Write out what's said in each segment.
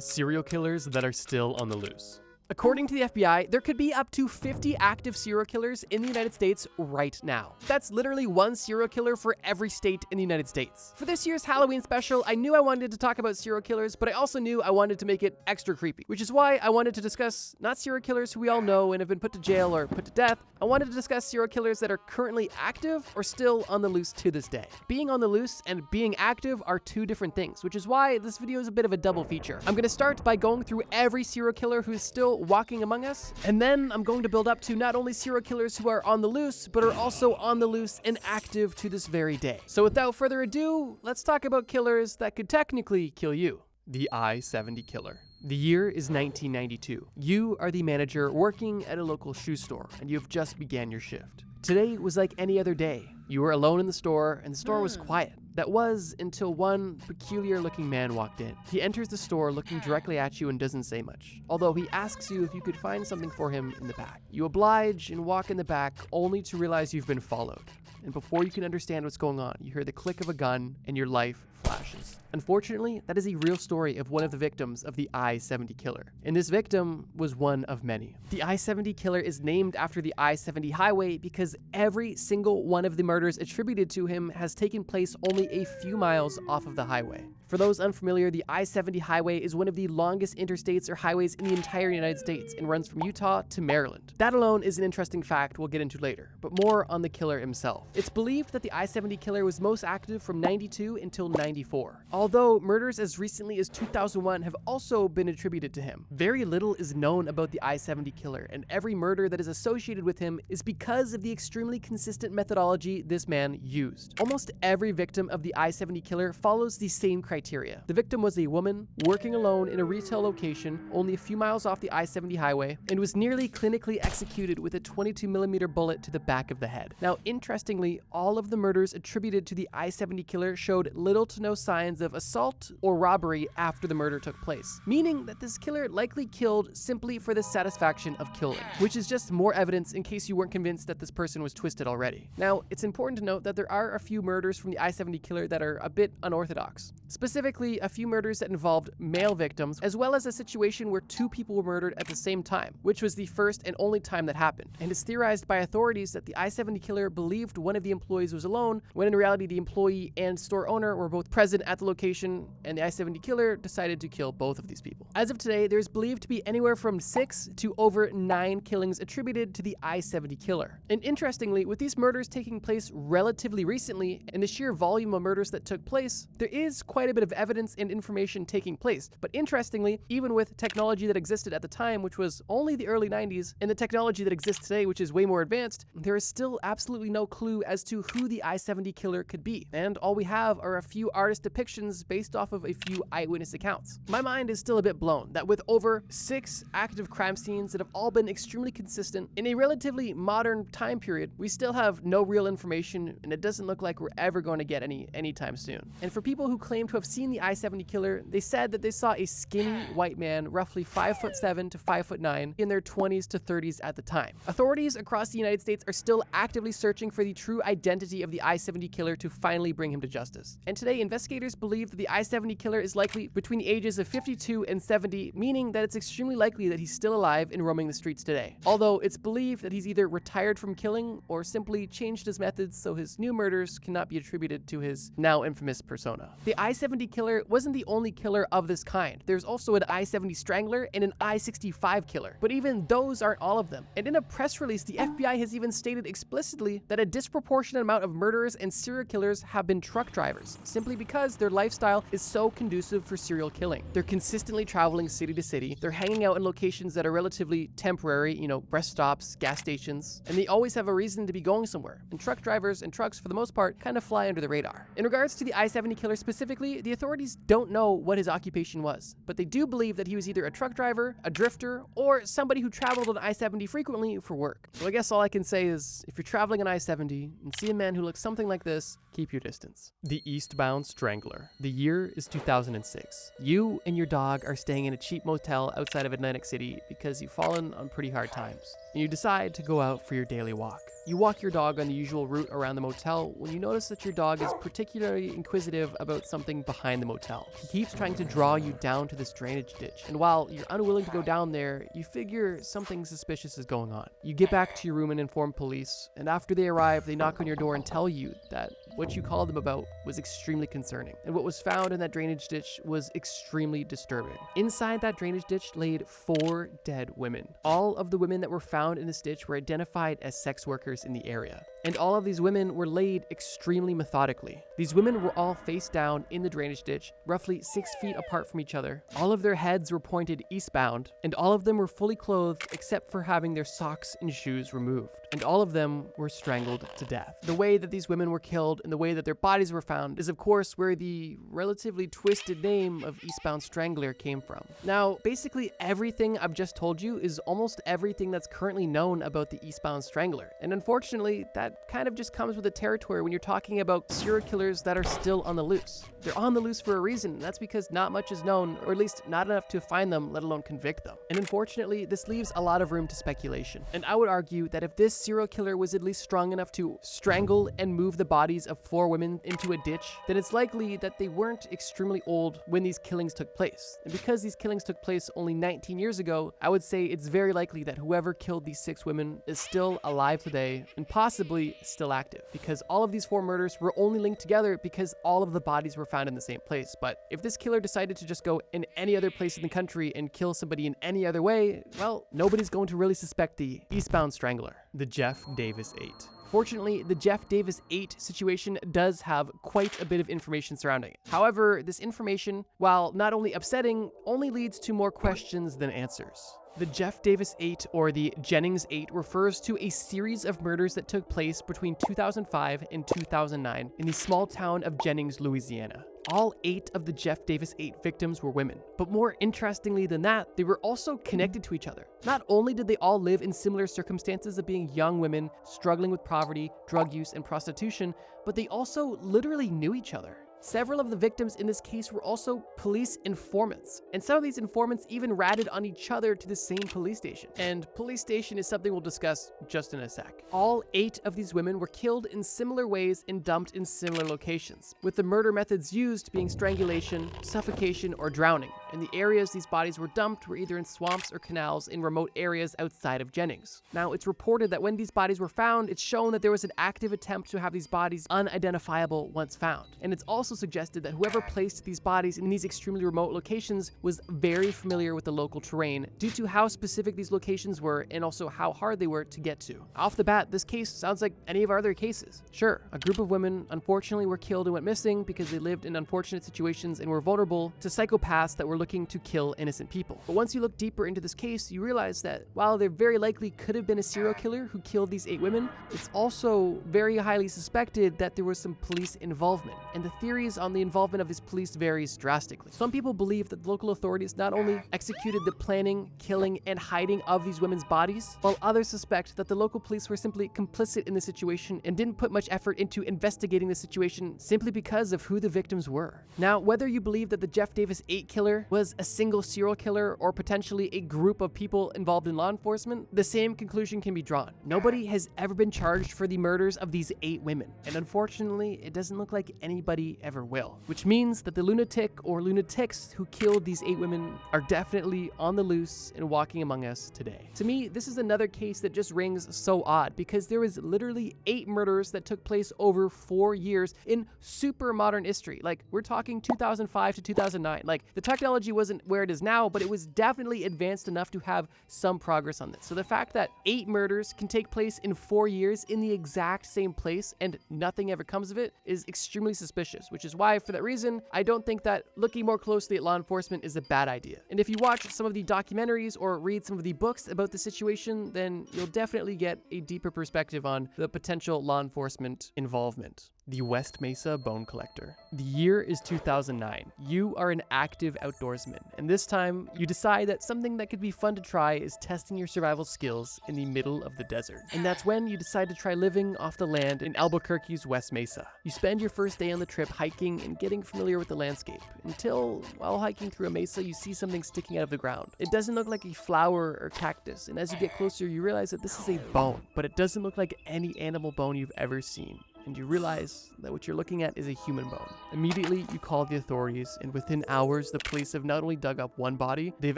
Serial killers that are still on the loose. According to the FBI, there could be up to 50 active serial killers in the United States right now. That's literally one serial killer for every state in the United States. For this year's Halloween special, I knew I wanted to talk about serial killers, but I also knew I wanted to make it extra creepy, which is why I wanted to discuss not serial killers who we all know and have been put to jail or put to death. I wanted to discuss serial killers that are currently active or still on the loose to this day. Being on the loose and being active are two different things, which is why this video is a bit of a double feature. I'm going to start by going through every serial killer who is still walking among us, and then I'm going to build up to not only serial killers who are on the loose, but are also on the loose and active to this very day. So without further ado, let's talk about killers that could technically kill you. The I-70 killer. The year is 1992. You are the manager working at a local shoe store, and you've just began your shift. Today was like any other day. You were alone in the store, and the store was quiet. That was until one peculiar-looking man walked in. He enters the store looking directly at you and doesn't say much, although he asks you if you could find something for him in the back. You oblige and walk in the back, only to realize you've been followed. And before you can understand what's going on, you hear the click of a gun, and your life flashes. Unfortunately, that is a real story of one of the victims of the I-70 killer. And this victim was one of many. The I-70 killer is named after the I-70 highway because every single one of the murders attributed to him has taken place only a few miles off of the highway. For those unfamiliar, the I-70 highway is one of the longest interstates or highways in the entire United States and runs from Utah to Maryland. That alone is an interesting fact we'll get into later, but more on the killer himself. It's believed that the I-70 killer was most active from 92 until 94. Although murders as recently as 2001 have also been attributed to him. Very little is known about the I-70 killer, and every murder that is associated with him is because of the extremely consistent methodology this man used. Almost every victim of the I-70 killer follows the same criteria. The victim was a woman working alone in a retail location only a few miles off the I-70 highway and was nearly clinically executed with a 22mm bullet to the back of the head. Now, interestingly, all of the murders attributed to the I-70 killer showed little to no signs of assault or robbery after the murder took place, meaning that this killer likely killed simply for the satisfaction of killing, which is just more evidence in case you weren't convinced that this person was twisted already. Now, it's important to note that there are a few murders from the I-70 killer that are a bit unorthodox. Specifically, a few murders that involved male victims, as well as a situation where two people were murdered at the same time, which was the first and only time that happened. And it's theorized by authorities that the I-70 killer believed one of the employees was alone, when in reality the employee and store owner were both present at the location, and the I-70 killer decided to kill both of these people. As of today, there's believed to be anywhere from 6 to over 9 killings attributed to the I-70 killer. And interestingly, with these murders taking place relatively recently, and the sheer volume of murders that took place, there is quite a bit of evidence and information taking place. But interestingly, even with technology that existed at the time, which was only the early 90s, and the technology that exists today, which is way more advanced, there is still absolutely no clue as to who the I-70 killer could be. And all we have are a few artist depictions based off of a few eyewitness accounts. My mind is still a bit blown that with over 6 active crime scenes that have all been extremely consistent in a relatively modern time period, we still have no real information, and it doesn't look like we're ever going to get any anytime soon. And for people who claim to have seen the I-70 killer, they said that they saw a skinny white man, roughly 5'7" to 5'9", in their 20s to 30s at the time. Authorities across the United States are still actively searching for the true identity of the I-70 killer to finally bring him to justice. And today, investigators believe that the I-70 killer is likely between the ages of 52 and 70, meaning that it's extremely likely that he's still alive and roaming the streets today. Although it's believed that he's either retired from killing or simply changed his methods so his new murders cannot be attributed to his now infamous persona. The I-70 killer wasn't the only killer of this kind. There's also an I-70 strangler and an I-65 killer, but even those aren't all of them. And in a press release, the FBI has even stated explicitly that a disproportionate amount of murderers and serial killers have been truck drivers, simply because their lifestyle is so conducive for serial killing. They're consistently traveling city to city, they're hanging out in locations that are relatively temporary, rest stops, gas stations, and they always have a reason to be going somewhere. And truck drivers and trucks, for the most part, kind of fly under the radar. In regards to the I-70 killer specifically, the authorities don't know what his occupation was, but they do believe that he was either a truck driver, a drifter, or somebody who traveled on I-70 frequently for work. So I guess all I can say is, if you're traveling on I-70 and see a man who looks something like this, keep your distance. The Eastbound Strangler. The year is 2006. You and your dog are staying in a cheap motel outside of Atlantic City because you've fallen on pretty hard times, and you decide to go out for your daily walk. You walk your dog on the usual route around the motel when you notice that your dog is particularly inquisitive about something behind the motel. He keeps trying to draw you down to this drainage ditch, and while you're unwilling to go down there, you figure something suspicious is going on. You get back to your room and inform police, and after they arrive, they knock on your door and tell you that what you called them about was extremely concerning, and what was found in that drainage ditch was extremely disturbing. Inside that drainage ditch laid 4 dead women. All of the women that were found in this ditch were identified as sex workers in the area, and all of these women were laid extremely methodically. These women were all face down in the drainage ditch, roughly 6 feet apart from each other. All of their heads were pointed eastbound, and all of them were fully clothed except for having their socks and shoes removed. And all of them were strangled to death. The way that these women were killed and the way that their bodies were found is of course where the relatively twisted name of Eastbound Strangler came from. Now, basically everything I've just told you is almost everything that's currently known about the Eastbound Strangler. And unfortunately, that kind of just comes with the territory when you're talking about serial killers that are still on the loose. They're on the loose for a reason, and that's because not much is known, or at least not enough to find them, let alone convict them. And unfortunately, this leaves a lot of room to speculation. And I would argue that if this serial killer was at least strong enough to strangle and move the bodies of 4 women into a ditch, then it's likely that they weren't extremely old when these killings took place. And because these killings took place only 19 years ago, I would say it's very likely that whoever killed these 6 women is still alive today and possibly still active, because all of these 4 murders were only linked together because all of the bodies were found in the same place. But if this killer decided to just go in any other place in the country and kill somebody in any other way, well, nobody's going to really suspect the Eastbound Strangler, the Jeff Davis 8. Fortunately, the Jeff Davis 8 situation does have quite a bit of information surrounding it. However, this information, while not only upsetting, only leads to more questions than answers. The Jeff Davis 8, or the Jennings 8, refers to a series of murders that took place between 2005 and 2009 in the small town of Jennings, Louisiana. All 8 of the Jeff Davis 8 victims were women. But more interestingly than that, they were also connected to each other. Not only did they all live in similar circumstances of being young women struggling with poverty, drug use, and prostitution, but they also literally knew each other. Several of the victims in this case were also police informants, and some of these informants even ratted on each other to the same police station. And police station is something we'll discuss just in a sec. All 8 of these women were killed in similar ways and dumped in similar locations, with the murder methods used being strangulation, suffocation, or drowning. And the areas these bodies were dumped were either in swamps or canals in remote areas outside of Jennings. Now, it's reported that when these bodies were found, it's shown that there was an active attempt to have these bodies unidentifiable once found. And it's also suggested that whoever placed these bodies in these extremely remote locations was very familiar with the local terrain due to how specific these locations were and also how hard they were to get to. Off the bat, this case sounds like any of our other cases. Sure, a group of women unfortunately were killed and went missing because they lived in unfortunate situations and were vulnerable to psychopaths that were looking to kill innocent people. But once you look deeper into this case, you realize that while there very likely could have been a serial killer who killed these 8 women, it's also very highly suspected that there was some police involvement. And the theories on the involvement of these police varies drastically. Some people believe that the local authorities not only executed the planning, killing, and hiding of these women's bodies, while others suspect that the local police were simply complicit in the situation and didn't put much effort into investigating the situation simply because of who the victims were. Now, whether you believe that the Jeff Davis 8 killer was a single serial killer or potentially a group of people involved in law enforcement, the same conclusion can be drawn. Nobody has ever been charged for the murders of these 8 women, and unfortunately, it doesn't look like anybody ever will, which means that the lunatic or lunatics who killed these 8 women are definitely on the loose and walking among us today. To me, this is another case that just rings so odd because there was literally 8 murders that took place over 4 years in super modern history. Like, we're talking 2005 to 2009. Like, the technology wasn't where it is now, but it was definitely advanced enough to have some progress on this. So the fact that 8 murders can take place in 4 years in the exact same place and nothing ever comes of it is extremely suspicious, which is why, for that reason, I don't think that looking more closely at law enforcement is a bad idea. And if you watch some of the documentaries or read some of the books about the situation, then you'll definitely get a deeper perspective on the potential law enforcement involvement. The West Mesa Bone Collector. The year is 2009. You are an active outdoorsman, and this time you decide that something that could be fun to try is testing your survival skills in the middle of the desert. And that's when you decide to try living off the land in Albuquerque's West Mesa. You spend your first day on the trip hiking and getting familiar with the landscape, until while hiking through a mesa you see something sticking out of the ground. It doesn't look like a flower or cactus, and as you get closer you realize that this is a bone, but it doesn't look like any animal bone you've ever seen. and you realize that what you're looking at is a human bone. Immediately, you call the authorities, and within hours, the police have not only dug up one body, they've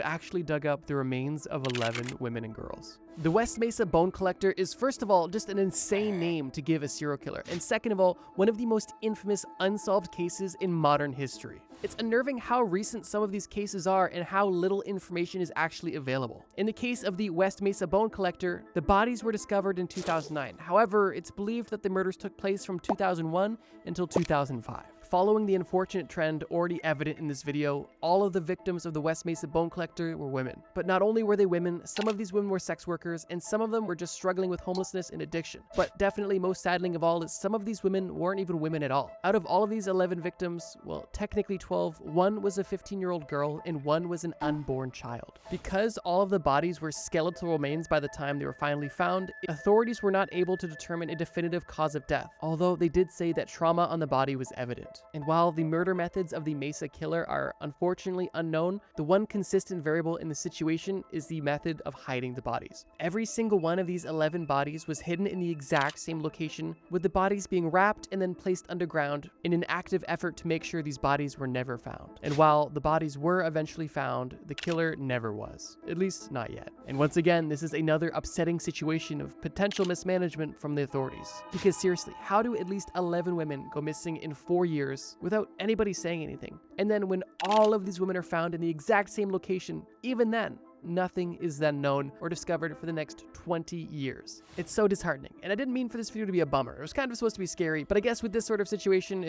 actually dug up the remains of 11 women and girls. The West Mesa Bone Collector is, first of all, just an insane name to give a serial killer, and second of all, one of the most infamous unsolved cases in modern history. It's unnerving how recent some of these cases are and how little information is actually available. In the case of the West Mesa Bone Collector, the bodies were discovered in 2009. However, it's believed that the murders took place from 2001 until 2005. Following the unfortunate trend already evident in this video, all of the victims of the West Mesa Bone Collector were women. But not only were they women, some of these women were sex workers, and some of them were just struggling with homelessness and addiction. But definitely most saddening of all is some of these women weren't even women at all. Out of all of these 11 victims, well, technically 12, one was a 15-year-old girl and one was an unborn child. Because all of the bodies were skeletal remains by the time they were finally found, authorities were not able to determine a definitive cause of death, although they did say that trauma on the body was evident. And while the murder methods of the Mesa killer are unfortunately unknown, the one consistent variable in the situation is the method of hiding the bodies. Every single one of these 11 bodies was hidden in the exact same location, with the bodies being wrapped and then placed underground in an active effort to make sure these bodies were never found. And while the bodies were eventually found, the killer never was. At least not yet. And once again, this is another upsetting situation of potential mismanagement from the authorities. Because seriously, how do at least 11 women go missing in 4 years without anybody saying anything? And then when all of these women are found in the exact same location, even then, nothing is then known or discovered for the next 20 years. It's so disheartening. And I didn't mean for this video to be a bummer. It was kind of supposed to be scary, but I guess with this sort of situation,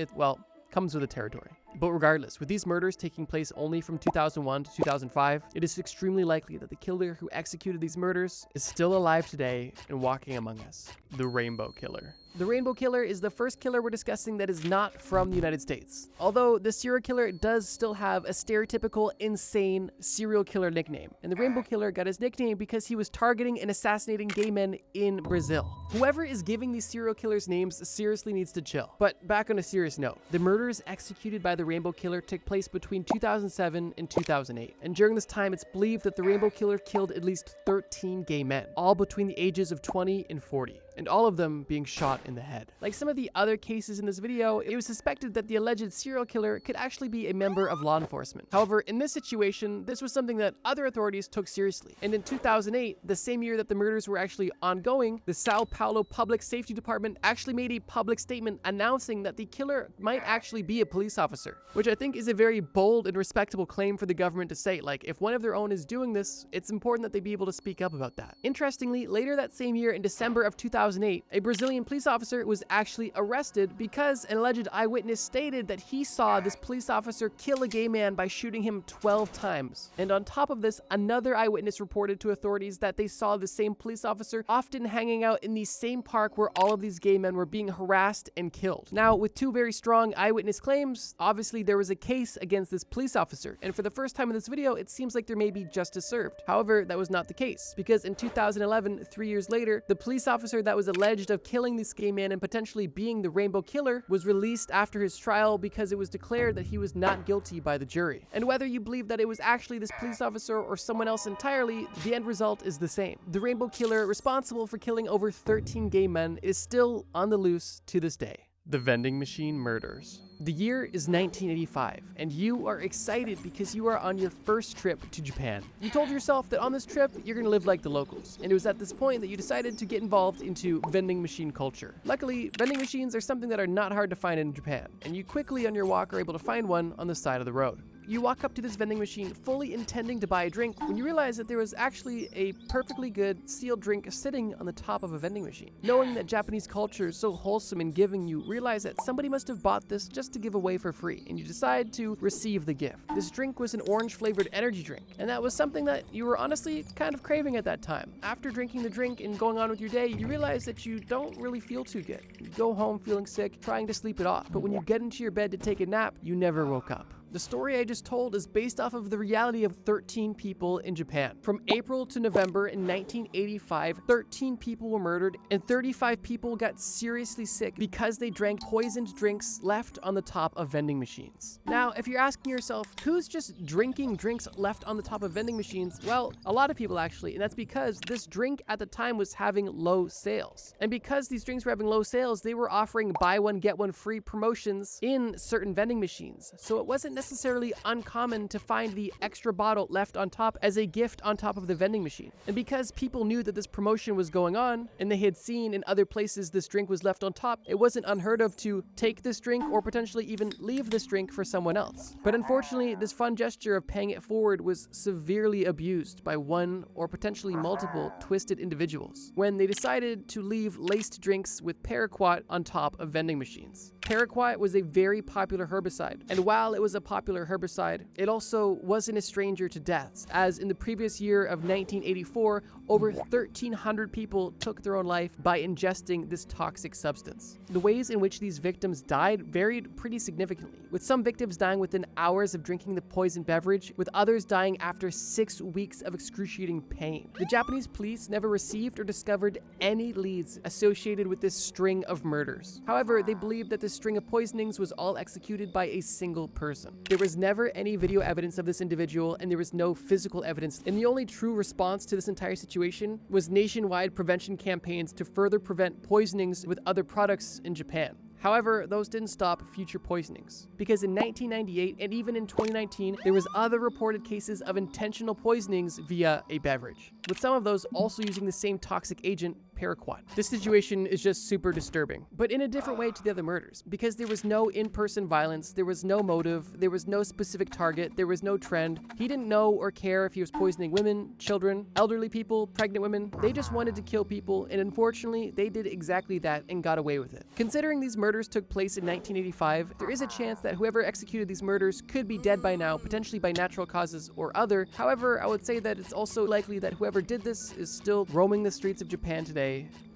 comes with the territory. But regardless, with these murders taking place only from 2001 to 2005, it is extremely likely that the killer who executed these murders is still alive today and walking among us. The Rainbow Killer. The Rainbow Killer is the first killer we're discussing that is not from the United States. Although the serial killer does still have a stereotypical insane serial killer nickname. And the Rainbow Killer got his nickname because he was targeting and assassinating gay men in Brazil. Whoever is giving these serial killers names seriously needs to chill. But back on a serious note, the murders executed by the Rainbow Killer took place between 2007 and 2008. And during this time, it's believed that the Rainbow Killer killed at least 13 gay men, all between the ages of 20 and 40. And all of them being shot in the head. Like some of the other cases in this video, it was suspected that the alleged serial killer could actually be a member of law enforcement. However, in this situation, this was something that other authorities took seriously. And in 2008, the same year that the murders were actually ongoing, the Sao Paulo Public Safety Department actually made a public statement announcing that the killer might actually be a police officer, which I think is a very bold and respectable claim for the government to say. Like, if one of their own is doing this, it's important that they be able to speak up about that. Interestingly, later that same year in December of 2008, a Brazilian police officer was actually arrested because an alleged eyewitness stated that he saw this police officer kill a gay man by shooting him 12 times. And on top of this, another eyewitness reported to authorities that they saw the same police officer often hanging out in the same park where all of these gay men were being harassed and killed. Now, with two very strong eyewitness claims, obviously there was a case against this police officer. And for the first time in this video, it seems like there may be justice served. However, that was not the case, because in 2011, 3 years later, the police officer that was alleged of killing this gay man and potentially being the Rainbow Killer was released after his trial because it was declared that he was not guilty by the jury. And whether you believe that it was actually this police officer or someone else entirely, the end result is the same. The Rainbow Killer, responsible for killing over 13 gay men, is still on the loose to this day. The vending machine murders. The year is 1985, and you are excited because you are on your first trip to Japan. You told yourself that on this trip, you're gonna live like the locals, and it was at this point that you decided to get involved into vending machine culture. Luckily, vending machines are something that are not hard to find in Japan, and you quickly on your walk are able to find one on the side of the road. You walk up to this vending machine fully intending to buy a drink when you realize that there was actually a perfectly good sealed drink sitting on the top of a vending machine. Knowing that Japanese culture is so wholesome and giving, you realize that somebody must have bought this just to give away for free, and you decide to receive the gift. This drink was an orange flavored energy drink, and that was something that you were honestly kind of craving at that time. After drinking the drink and going on with your day, you realize that you don't really feel too good. You go home feeling sick, trying to sleep it off, but when you get into your bed to take a nap, you never woke up. The story I just told is based off of the reality of 13 people in Japan. From April to November in 1985, 13 people were murdered and 35 people got seriously sick because they drank poisoned drinks left on the top of vending machines. Now, if you're asking yourself, who's just drinking drinks left on the top of vending machines? Well, a lot of people actually, and that's because this drink at the time was having low sales. And because these drinks were having low sales, they were offering buy one, get one free promotions in certain vending machines. So it wasn't necessarily uncommon to find the extra bottle left on top as a gift on top of the vending machine. And because people knew that this promotion was going on, and they had seen in other places this drink was left on top, it wasn't unheard of to take this drink or potentially even leave this drink for someone else. But unfortunately, this fun gesture of paying it forward was severely abused by one or potentially multiple twisted individuals when they decided to leave laced drinks with paraquat on top of vending machines. Paraquat was a very popular herbicide, and while it was a popular herbicide, it also wasn't a stranger to deaths, as in the previous year of 1984, over 1,300 people took their own life by ingesting this toxic substance. The ways in which these victims died varied pretty significantly, with some victims dying within hours of drinking the poisoned beverage, with others dying after 6 weeks of excruciating pain. The Japanese police never received or discovered any leads associated with this string of murders. However, they believed that this string of poisonings was all executed by a single person. There was never any video evidence of this individual, and there was no physical evidence, and the only true response to this entire situation was nationwide prevention campaigns to further prevent poisonings with other products in Japan. However, those didn't stop future poisonings, because in 1998 and even in 2019, there was other reported cases of intentional poisonings via a beverage, with some of those also using the same toxic agent, paraquat. This situation is just super disturbing, but in a different way to the other murders, because there was no in-person violence, there was no motive, there was no specific target, there was no trend. He didn't know or care if he was poisoning women, children, elderly people, pregnant women. They just wanted to kill people, and unfortunately, they did exactly that and got away with it. Considering these murders took place in 1985, there is a chance that whoever executed these murders could be dead by now, potentially by natural causes or other. However, I would say that it's also likely that whoever did this is still roaming the streets of Japan today,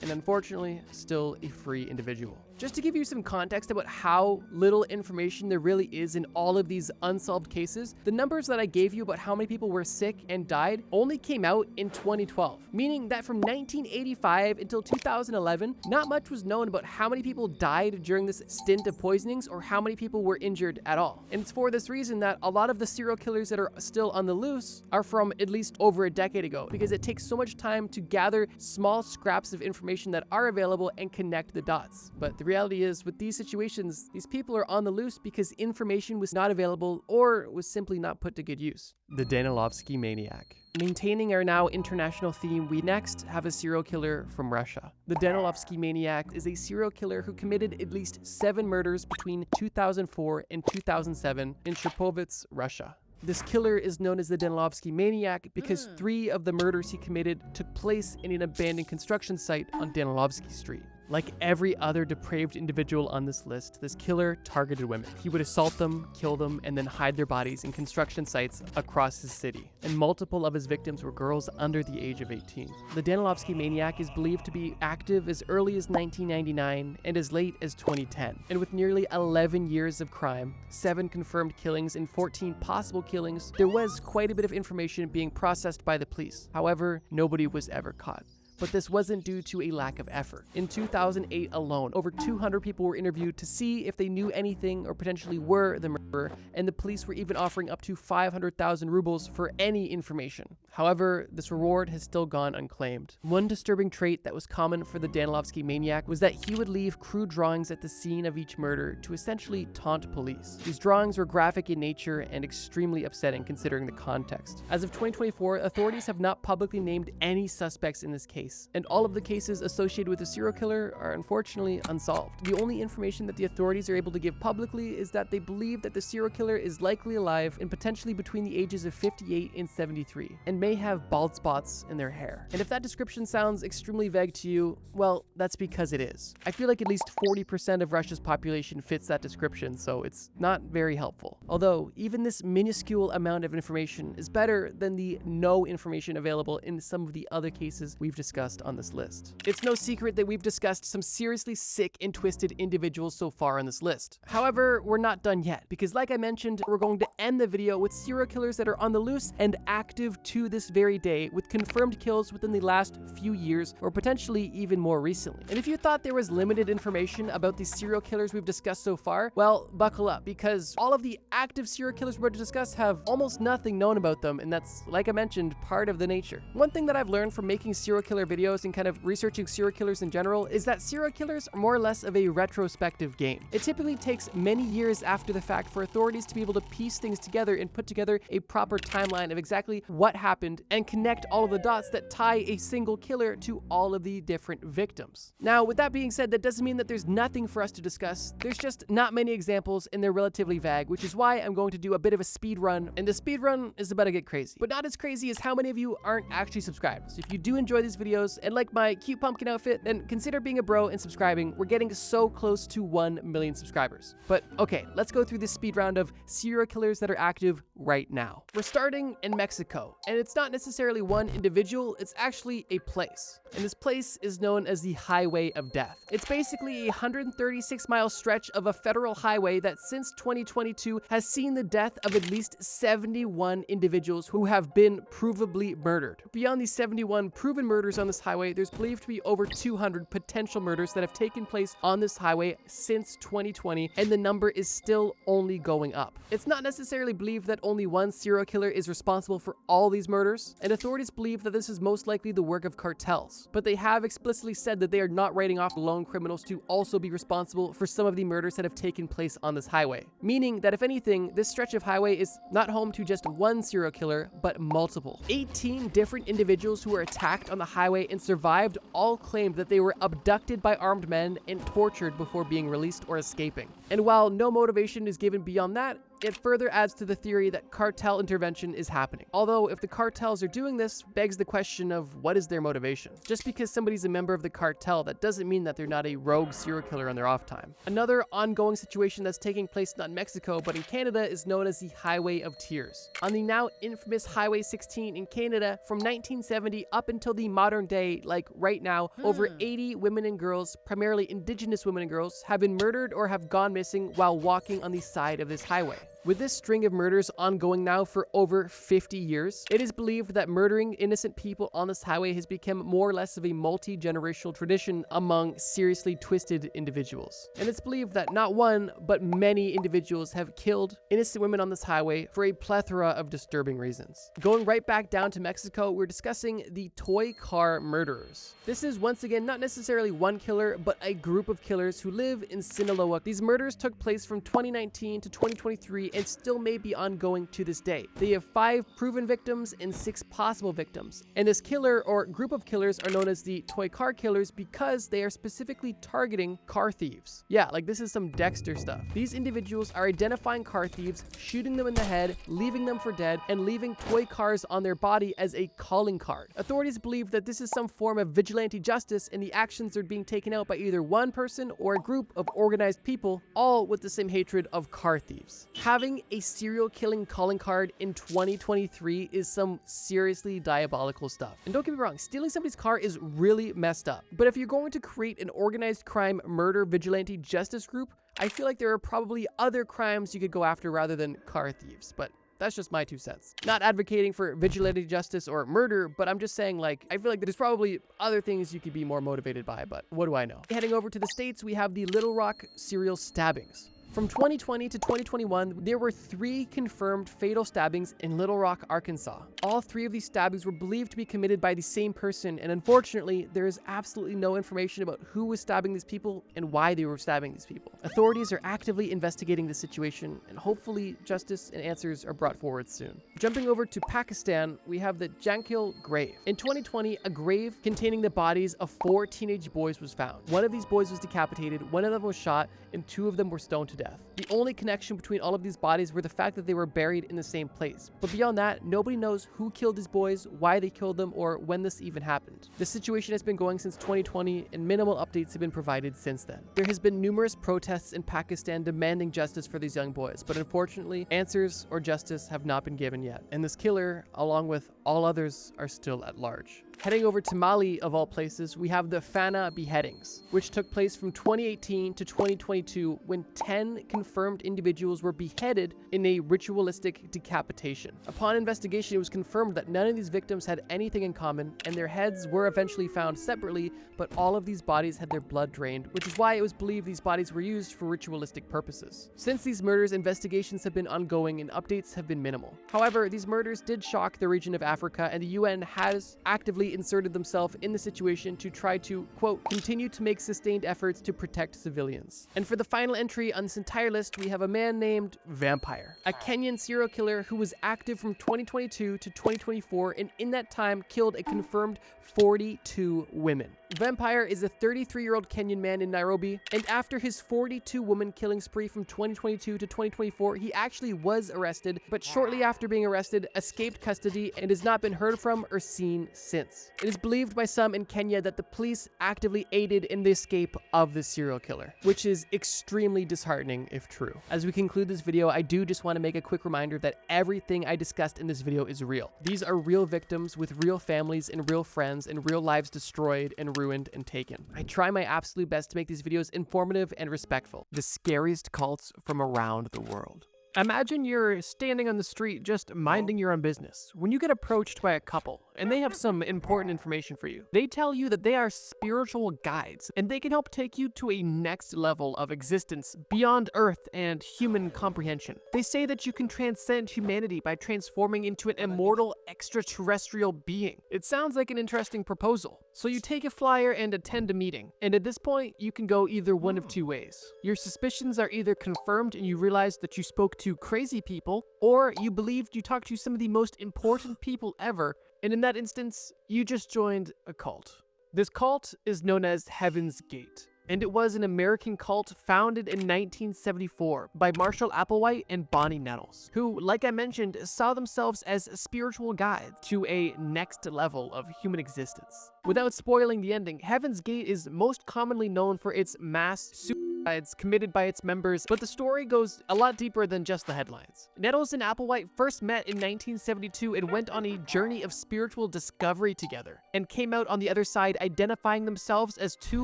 and unfortunately, still a free individual. Just to give you some context about how little information there really is in all of these unsolved cases, the numbers that I gave you about how many people were sick and died only came out in 2012, meaning that from 1985 until 2011, not much was known about how many people died during this stint of poisonings or how many people were injured at all. And it's for this reason that a lot of the serial killers that are still on the loose are from at least over a decade ago, because it takes so much time to gather small scraps of information that are available and connect the dots. But the reality is, with these situations, these people are on the loose because information was not available or was simply not put to good use. The Danilovsky Maniac. Maintaining our now international theme, we next have a serial killer from Russia. The Danilovsky Maniac is a serial killer who committed at least 7 murders between 2004 and 2007 in Shapovitz, Russia. This killer is known as the Danilovsky Maniac because 3 of the murders he committed took place in an abandoned construction site on Danilovsky Street. Like every other depraved individual on this list, this killer targeted women. He would assault them, kill them, and then hide their bodies in construction sites across his city. And multiple of his victims were girls under the age of 18. The Danilovsky Maniac is believed to be active as early as 1999 and as late as 2010. And with nearly 11 years of crime, 7 confirmed killings, and 14 possible killings, there was quite a bit of information being processed by the police. However, nobody was ever caught. But this wasn't due to a lack of effort. In 2008 alone, over 200 people were interviewed to see if they knew anything or potentially were the murderer, and the police were even offering up to 500,000 rubles for any information. However, this reward has still gone unclaimed. One disturbing trait that was common for the Danilovsky Maniac was that he would leave crude drawings at the scene of each murder to essentially taunt police. These drawings were graphic in nature and extremely upsetting considering the context. As of 2024, authorities have not publicly named any suspects in this case, and all of the cases associated with the serial killer are unfortunately unsolved. The only information that the authorities are able to give publicly is that they believe that the serial killer is likely alive and potentially between the ages of 58 and 73, and and may have bald spots in their hair. And if that description sounds extremely vague to you, well, that's because it is. I feel like at least 40% of Russia's population fits that description, so it's not very helpful. Although, even this minuscule amount of information is better than the no information available in some of the other cases we've discussed on this list. It's no secret that we've discussed some seriously sick and twisted individuals so far on this list. However, we're not done yet, because like I mentioned, we're going to end the video with serial killers that are on the loose and active to this very day, with confirmed kills within the last few years, or potentially even more recently. And if you thought there was limited information about these serial killers we've discussed so far, well, buckle up, because all of the active serial killers we're about to discuss have almost nothing known about them, and that's, like I mentioned, part of the nature. One thing that I've learned from making serial killer videos and kind of researching serial killers in general is that serial killers are more or less of a retrospective game. It typically takes many years after the fact for authorities to be able to piece things together and put together a proper timeline of exactly what happened and connect all of the dots that tie a single killer to all of the different victims. Now, with that being said, that doesn't mean that there's nothing for us to discuss. There's just not many examples and they're relatively vague, which is why I'm going to do a bit of a speed run, and the speed run is about to get crazy. But not as crazy as how many of you aren't actually subscribed. So if you do enjoy these videos and like my cute pumpkin outfit, then consider being a bro and subscribing. We're getting so close to 1 million subscribers. But okay, let's go through this speed round of serial killers that are active right now. We're starting in Mexico, and it's not necessarily one individual, it's actually a place. And this place is known as the Highway of Death. It's basically a 136-mile stretch of a federal highway that since 2022 has seen the death of at least 71 individuals who have been provably murdered. Beyond these 71 proven murders on this highway, there's believed to be over 200 potential murders that have taken place on this highway since 2020, and the number is still only going up. It's not necessarily believed that only one serial killer is responsible for all these murders, and authorities believe that this is most likely the work of cartels, but they have explicitly said that they are not writing off lone criminals to also be responsible for some of the murders that have taken place on this highway. Meaning that if anything, this stretch of highway is not home to just one serial killer, but multiple. 18 different individuals who were attacked on the highway and survived all claimed that they were abducted by armed men and tortured before being released or escaping. And while no motivation is given beyond that, it further adds to the theory that cartel intervention is happening. Although, if the cartels are doing this, begs the question of what is their motivation? Just because somebody's a member of the cartel, that doesn't mean that they're not a rogue serial killer on their off time. Another ongoing situation that's taking place not in Mexico, but in Canada is known as the Highway of Tears. On the now infamous Highway 16 in Canada, from 1970 up until the modern day, like right now, over 80 women and girls, primarily Indigenous women and girls, have been murdered or have gone missing while walking on the side of this highway. With this string of murders ongoing now for over 50 years, it is believed that murdering innocent people on this highway has become more or less of a multi-generational tradition among seriously twisted individuals. And it's believed that not one, but many individuals have killed innocent women on this highway for a plethora of disturbing reasons. Going right back down to Mexico, we're discussing the toy car murderers. This is once again not necessarily one killer, but a group of killers who live in Sinaloa. These murders took place from 2019 to 2023 and still may be ongoing to this day. They have 5 proven victims and 6 possible victims. And this killer or group of killers are known as the toy car killers because they are specifically targeting car thieves. Yeah, like this is some Dexter stuff. These individuals are identifying car thieves, shooting them in the head, leaving them for dead, and leaving toy cars on their body as a calling card. Authorities believe that this is some form of vigilante justice, and the actions are being taken out by either one person or a group of organized people, all with the same hatred of car thieves. Having a serial killing calling card in 2023 is some seriously diabolical stuff. And don't get me wrong, stealing somebody's car is really messed up. But if you're going to create an organized crime murder vigilante justice group, I feel like there are probably other crimes you could go after rather than car thieves. But that's just my 2 cents. Not advocating for vigilante justice or murder, but I'm just saying, like, I feel like there's probably other things you could be more motivated by, but what do I know? Heading over to the States, we have the Little Rock serial stabbings. From 2020 to 2021, there were 3 confirmed fatal stabbings in Little Rock, Arkansas. All 3 of these stabbings were believed to be committed by the same person, and unfortunately, there is absolutely no information about who was stabbing these people and why they were stabbing these people. Authorities are actively investigating the situation, and hopefully justice and answers are brought forward soon. Jumping over to Pakistan, we have the Jankil grave. In 2020, a grave containing the bodies of 4 teenage boys was found. One of these boys was decapitated, one of them was shot, and 2 of them were stoned to death. The only connection between all of these bodies were the fact that they were buried in the same place. But beyond that, nobody knows who killed these boys, why they killed them, or when this even happened. This situation has been going since 2020, and minimal updates have been provided since then. There has been numerous protests in Pakistan demanding justice for these young boys, but unfortunately, answers or justice have not been given yet, and this killer, along with all others, are still at large. Heading over to Mali, of all places, we have the Fana beheadings, which took place from 2018 to 2022 when 10 confirmed individuals were beheaded in a ritualistic decapitation. Upon investigation, it was confirmed that none of these victims had anything in common, and their heads were eventually found separately, but all of these bodies had their blood drained, which is why it was believed these bodies were used for ritualistic purposes. Since these murders, investigations have been ongoing and updates have been minimal. However, these murders did shock the region of Africa, and the UN has actively inserted themselves in the situation to try to, quote, continue to make sustained efforts to protect civilians. And for the final entry on this entire list, we have a man named Vampire, a Kenyan serial killer who was active from 2022 to 2024, and in that time killed a confirmed 42 women. Vampire is a 33-year-old Kenyan man in Nairobi, and after his 42 woman killing spree from 2022 to 2024, he actually was arrested, but shortly after being arrested, escaped custody and has not been heard from or seen since. It is believed by some in Kenya that the police actively aided in the escape of the serial killer, which is extremely disheartening if true. As we conclude this video, I do just want to make a quick reminder that everything I discussed in this video is real. These are real victims with real families and real friends and real lives destroyed and ruined and taken. I try my absolute best to make these videos informative and respectful. The scariest cults from around the world. Imagine you're standing on the street just minding your own business when you get approached by a couple and they have some important information for you. They tell you that they are spiritual guides and they can help take you to a next level of existence beyond Earth and human comprehension. They say that you can transcend humanity by transforming into an immortal extraterrestrial being. It sounds like an interesting proposal. So you take a flyer and attend a meeting, and at this point you can go either one of two ways. Your suspicions are either confirmed and you realize that you spoke to crazy people, or you believed you talked to some of the most important people ever, and in that instance, you just joined a cult. This cult is known as Heaven's Gate, and it was an American cult founded in 1974 by Marshall Applewhite and Bonnie Nettles, who, like I mentioned, saw themselves as spiritual guides to a next level of human existence. Without spoiling the ending, Heaven's Gate is most commonly known for its mass suicides committed by its members, but the story goes a lot deeper than just the headlines. Nettles and Applewhite first met in 1972 and went on a journey of spiritual discovery together, and came out on the other side identifying themselves as two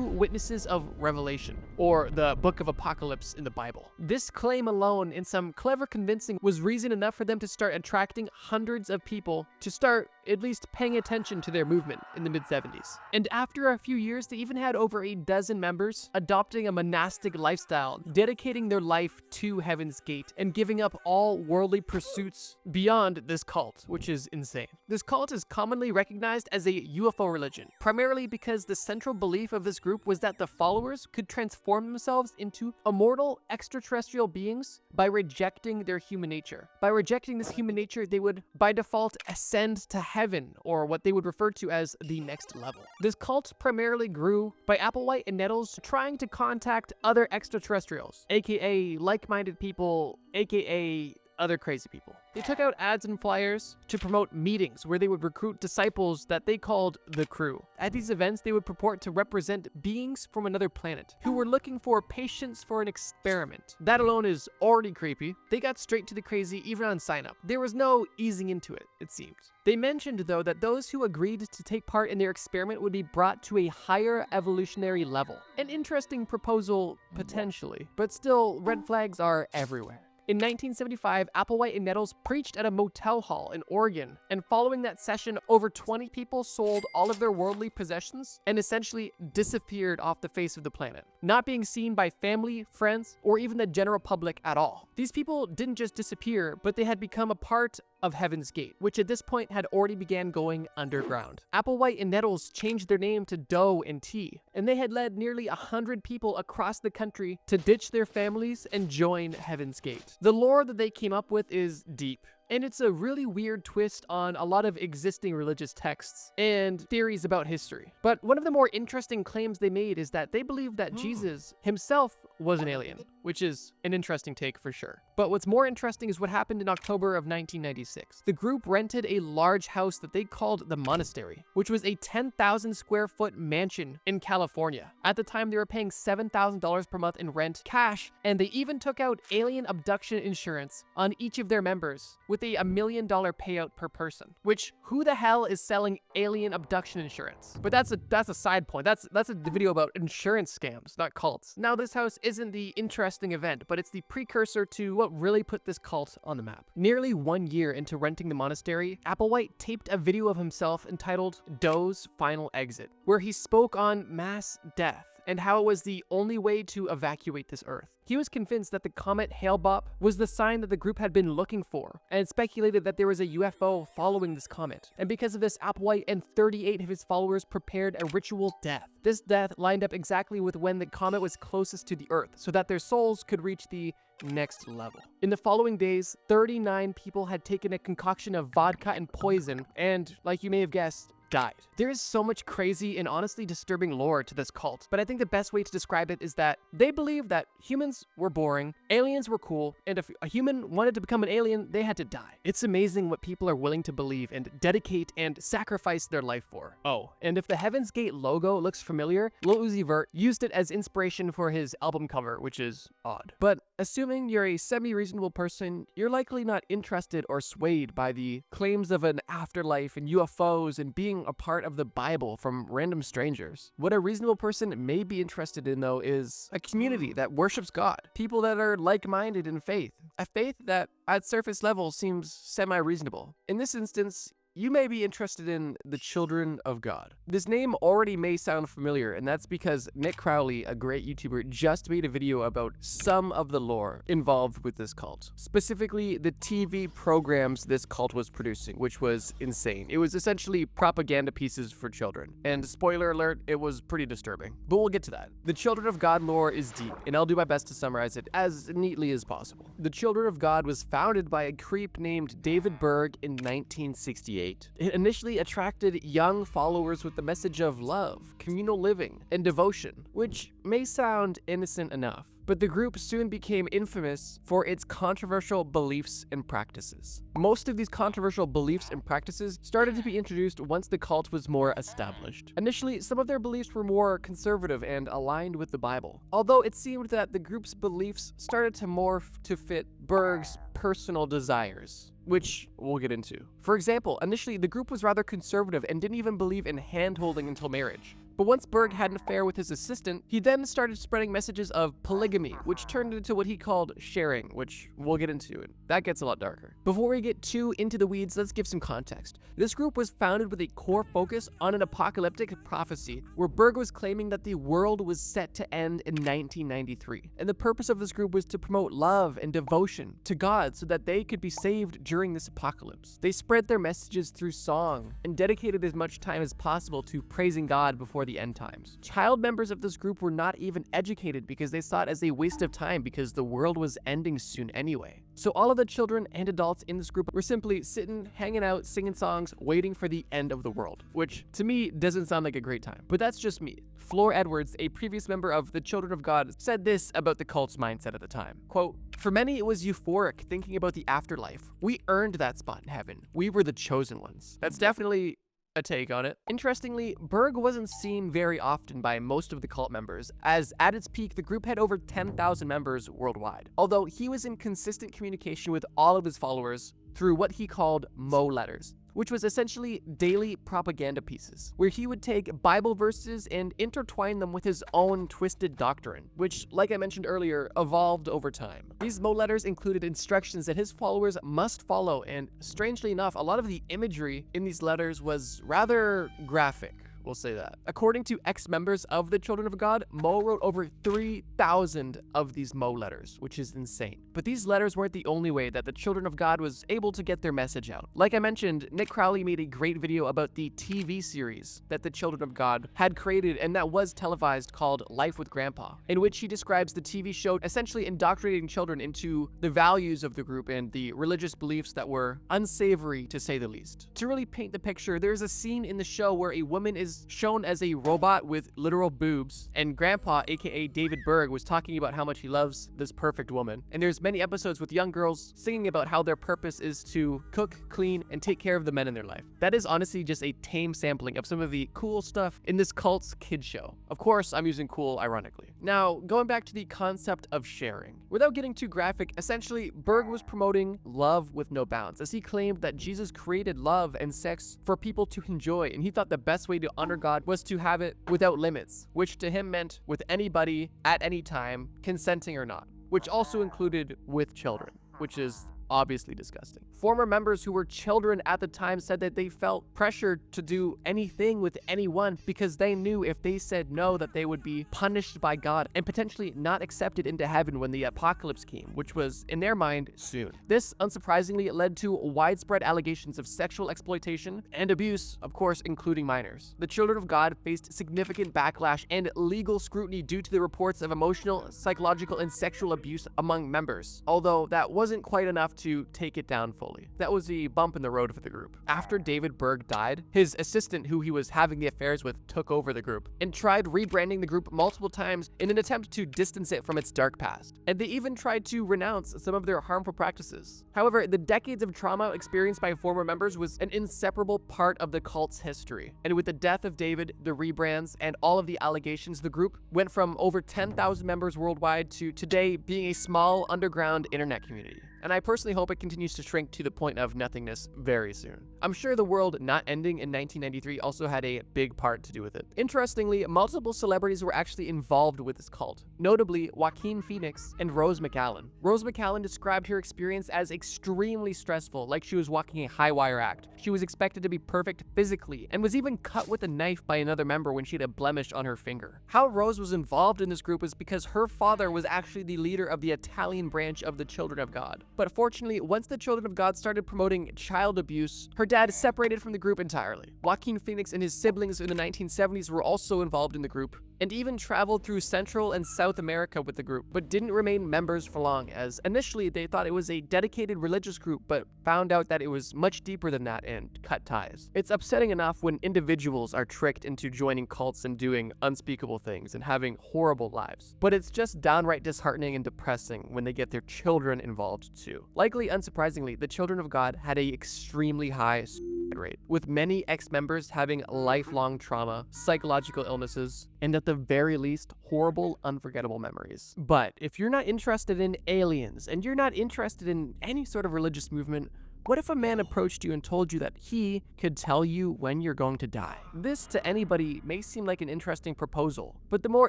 witnesses of Revelation, or the Book of Apocalypse in the Bible. This claim alone, and some clever convincing, was reason enough for them to start attracting hundreds of people to start at least paying attention to their movement in the mid-70s. And after a few years, they even had over a dozen members adopting a monastic lifestyle, dedicating their life to Heaven's Gate, and giving up all worldly pursuits beyond this cult, which is insane. This cult is commonly recognized as a UFO religion, primarily because the central belief of this group was that the followers could transform themselves into immortal extraterrestrial beings by rejecting their human nature. By rejecting this human nature, they would, by default, ascend to heaven, or what they would refer to as the next level. This cult primarily grew by Applewhite and Nettles trying to contact other extraterrestrials, aka like-minded people, aka other crazy people. They took out ads and flyers to promote meetings where they would recruit disciples that they called the crew. At these events, they would purport to represent beings from another planet who were looking for patients for an experiment. That alone is already creepy. They got straight to the crazy even on sign up. There was no easing into it, it seemed. They mentioned, though, that those who agreed to take part in their experiment would be brought to a higher evolutionary level. An interesting proposal, potentially, but still, red flags are everywhere. In 1975, Applewhite and Nettles preached at a motel hall in Oregon, and following that session, over 20 people sold all of their worldly possessions and essentially disappeared off the face of the planet, not being seen by family, friends, or even the general public at all. These people didn't just disappear, but they had become a part of Heaven's Gate, which at this point had already began going underground. Applewhite and Nettles changed their name to Doe and T, and they had led nearly 100 people across the country to ditch their families and join Heaven's Gate. The lore that they came up with is deep, and it's a really weird twist on a lot of existing religious texts and theories about history. But one of the more interesting claims they made is that they believe that Jesus himself was an alien, which is an interesting take for sure. But what's more interesting is what happened in October of 1996. The group rented a large house that they called the Monastery, which was a 10,000 square foot mansion in California. At the time, they were paying $7,000 per month in rent cash, and they even took out alien abduction insurance on each of their members with a $1 million payout per person. Which, who the hell is selling alien abduction insurance? But that's a side point. That's a video about insurance scams, not cults. Now, this house isn't the interesting event, but it's the precursor to what really put this cult on the map. Nearly 1 year into renting the monastery, Applewhite taped a video of himself entitled Doe's Final Exit, where he spoke on mass death and how it was the only way to evacuate this Earth. He was convinced that the comet Hale-Bopp was the sign that the group had been looking for, and speculated that there was a UFO following this comet. And because of this, Applewhite and 38 of his followers prepared a ritual death. This death lined up exactly with when the comet was closest to the Earth, so that their souls could reach the next level. In the following days, 39 people had taken a concoction of vodka and poison, and, like you may have guessed, died. There is so much crazy and honestly disturbing lore to this cult, but I think the best way to describe it is that they believe that humans were boring, aliens were cool, and if a human wanted to become an alien, they had to die. It's amazing what people are willing to believe and dedicate and sacrifice their life for. Oh, and if the Heaven's Gate logo looks familiar, Lil Uzi Vert used it as inspiration for his album cover, which is odd. But assuming you're a semi-reasonable person, you're likely not interested or swayed by the claims of an afterlife and UFOs and being a part of the Bible from random strangers. What a reasonable person may be interested in, though, is a community that worships God, people that are like-minded in faith, a faith that at surface level seems semi-reasonable. In this instance, you may be interested in the Children of God. This name already may sound familiar, and that's because Nick Crowley, a great YouTuber, just made a video about some of the lore involved with this cult. Specifically, the TV programs this cult was producing, which was insane. It was essentially propaganda pieces for children. And spoiler alert, it was pretty disturbing. But we'll get to that. The Children of God lore is deep, and I'll do my best to summarize it as neatly as possible. The Children of God was founded by a creep named David Berg in 1968. It initially attracted young followers with the message of love, communal living, and devotion, which may sound innocent enough. But the group soon became infamous for its controversial beliefs and practices. Most of these controversial beliefs and practices started to be introduced once the cult was more established. Initially, some of their beliefs were more conservative and aligned with the Bible, although it seemed that the group's beliefs started to morph to fit Berg's personal desires, which we'll get into. For example, initially the group was rather conservative and didn't even believe in hand-holding until marriage. But once Berg had an affair with his assistant, he then started spreading messages of polygamy, which turned into what he called sharing, which we'll get into, and that gets a lot darker. Before we get too into the weeds, let's give some context. This group was founded with a core focus on an apocalyptic prophecy, where Berg was claiming that the world was set to end in 1993. And the purpose of this group was to promote love and devotion to God so that they could be saved during this apocalypse. They spread their messages through song and dedicated as much time as possible to praising God before the end times. Child members of this group were not even educated because they saw it as a waste of time because the world was ending soon anyway. So all of the children and adults in this group were simply sitting, hanging out, singing songs, waiting for the end of the world, which to me doesn't sound like a great time. But that's just me. Floor Edwards, a previous member of the Children of God, said this about the cult's mindset at the time. Quote, "For many it was euphoric thinking about the afterlife. We earned that spot in heaven. We were the chosen ones." That's definitely a take on it. Interestingly, Berg wasn't seen very often by most of the cult members, as at its peak, the group had over 10,000 members worldwide. Although he was in consistent communication with all of his followers through what he called Mo letters, which was essentially daily propaganda pieces, where he would take Bible verses and intertwine them with his own twisted doctrine, which, like I mentioned earlier, evolved over time. These Mo letters included instructions that his followers must follow, and strangely enough, a lot of the imagery in these letters was rather graphic. We'll say that. According to ex-members of the Children of God, Mo wrote over 3,000 of these Mo letters, which is insane. But these letters weren't the only way that the Children of God was able to get their message out. Like I mentioned, Nick Crowley made a great video about the TV series that the Children of God had created and that was televised called Life with Grandpa, in which he describes the TV show essentially indoctrinating children into the values of the group and the religious beliefs that were unsavory, to say the least. To really paint the picture, there's a scene in the show where a woman is was shown as a robot with literal boobs, and Grandpa, aka David Berg, was talking about how much he loves this perfect woman. And there's many episodes with young girls singing about how their purpose is to cook, clean, and take care of the men in their life. That is honestly just a tame sampling of some of the cool stuff in this cult's kid show. Of course, I'm using cool ironically. Now, going back to the concept of sharing. Without getting too graphic, essentially, Berg was promoting love with no bounds, as he claimed that Jesus created love and sex for people to enjoy, and he thought the best way to honor God was to have it without limits, which to him meant with anybody, at any time, consenting or not, which also included with children, which is obviously disgusting. Former members who were children at the time said that they felt pressured to do anything with anyone because they knew if they said no that they would be punished by God and potentially not accepted into heaven when the apocalypse came, which was, in their mind, soon. This, unsurprisingly, led to widespread allegations of sexual exploitation and abuse, of course, including minors. The Children of God faced significant backlash and legal scrutiny due to the reports of emotional, psychological, and sexual abuse among members, although that wasn't quite enough to take it down fully. That was the bump in the road for the group. After David Berg died, his assistant, who he was having the affairs with, took over the group and tried rebranding the group multiple times in an attempt to distance it from its dark past. And they even tried to renounce some of their harmful practices. However, the decades of trauma experienced by former members was an inseparable part of the cult's history. And with the death of David, the rebrands, and all of the allegations, the group went from over 10,000 members worldwide to today being a small underground internet community. And I personally hope it continues to shrink to the point of nothingness very soon. I'm sure the world not ending in 1993 also had a big part to do with it. Interestingly, multiple celebrities were actually involved with this cult, notably Joaquin Phoenix and Rose McGowan. Rose McGowan described her experience as extremely stressful, like she was walking a high-wire act. She was expected to be perfect physically and was even cut with a knife by another member when she had a blemish on her finger. How Rose was involved in this group was because her father was actually the leader of the Italian branch of the Children of God. But fortunately, once the Children of God started promoting child abuse, her dad separated from the group entirely. Joaquin Phoenix and his siblings in the 1970s were also involved in the group, and even traveled through Central and South America with the group, but didn't remain members for long, as initially they thought it was a dedicated religious group, but found out that it was much deeper than that and cut ties. It's upsetting enough when individuals are tricked into joining cults and doing unspeakable things and having horrible lives, but it's just downright disheartening and depressing when they get their children involved too. Likely unsurprisingly, the Children of God had a extremely high suicide rate, with many ex-members having lifelong trauma, psychological illnesses, and at the very least, horrible, unforgettable memories. But if you're not interested in aliens, and you're not interested in any sort of religious movement, what if a man approached you and told you that he could tell you when you're going to die? This, to anybody, may seem like an interesting proposal, but the more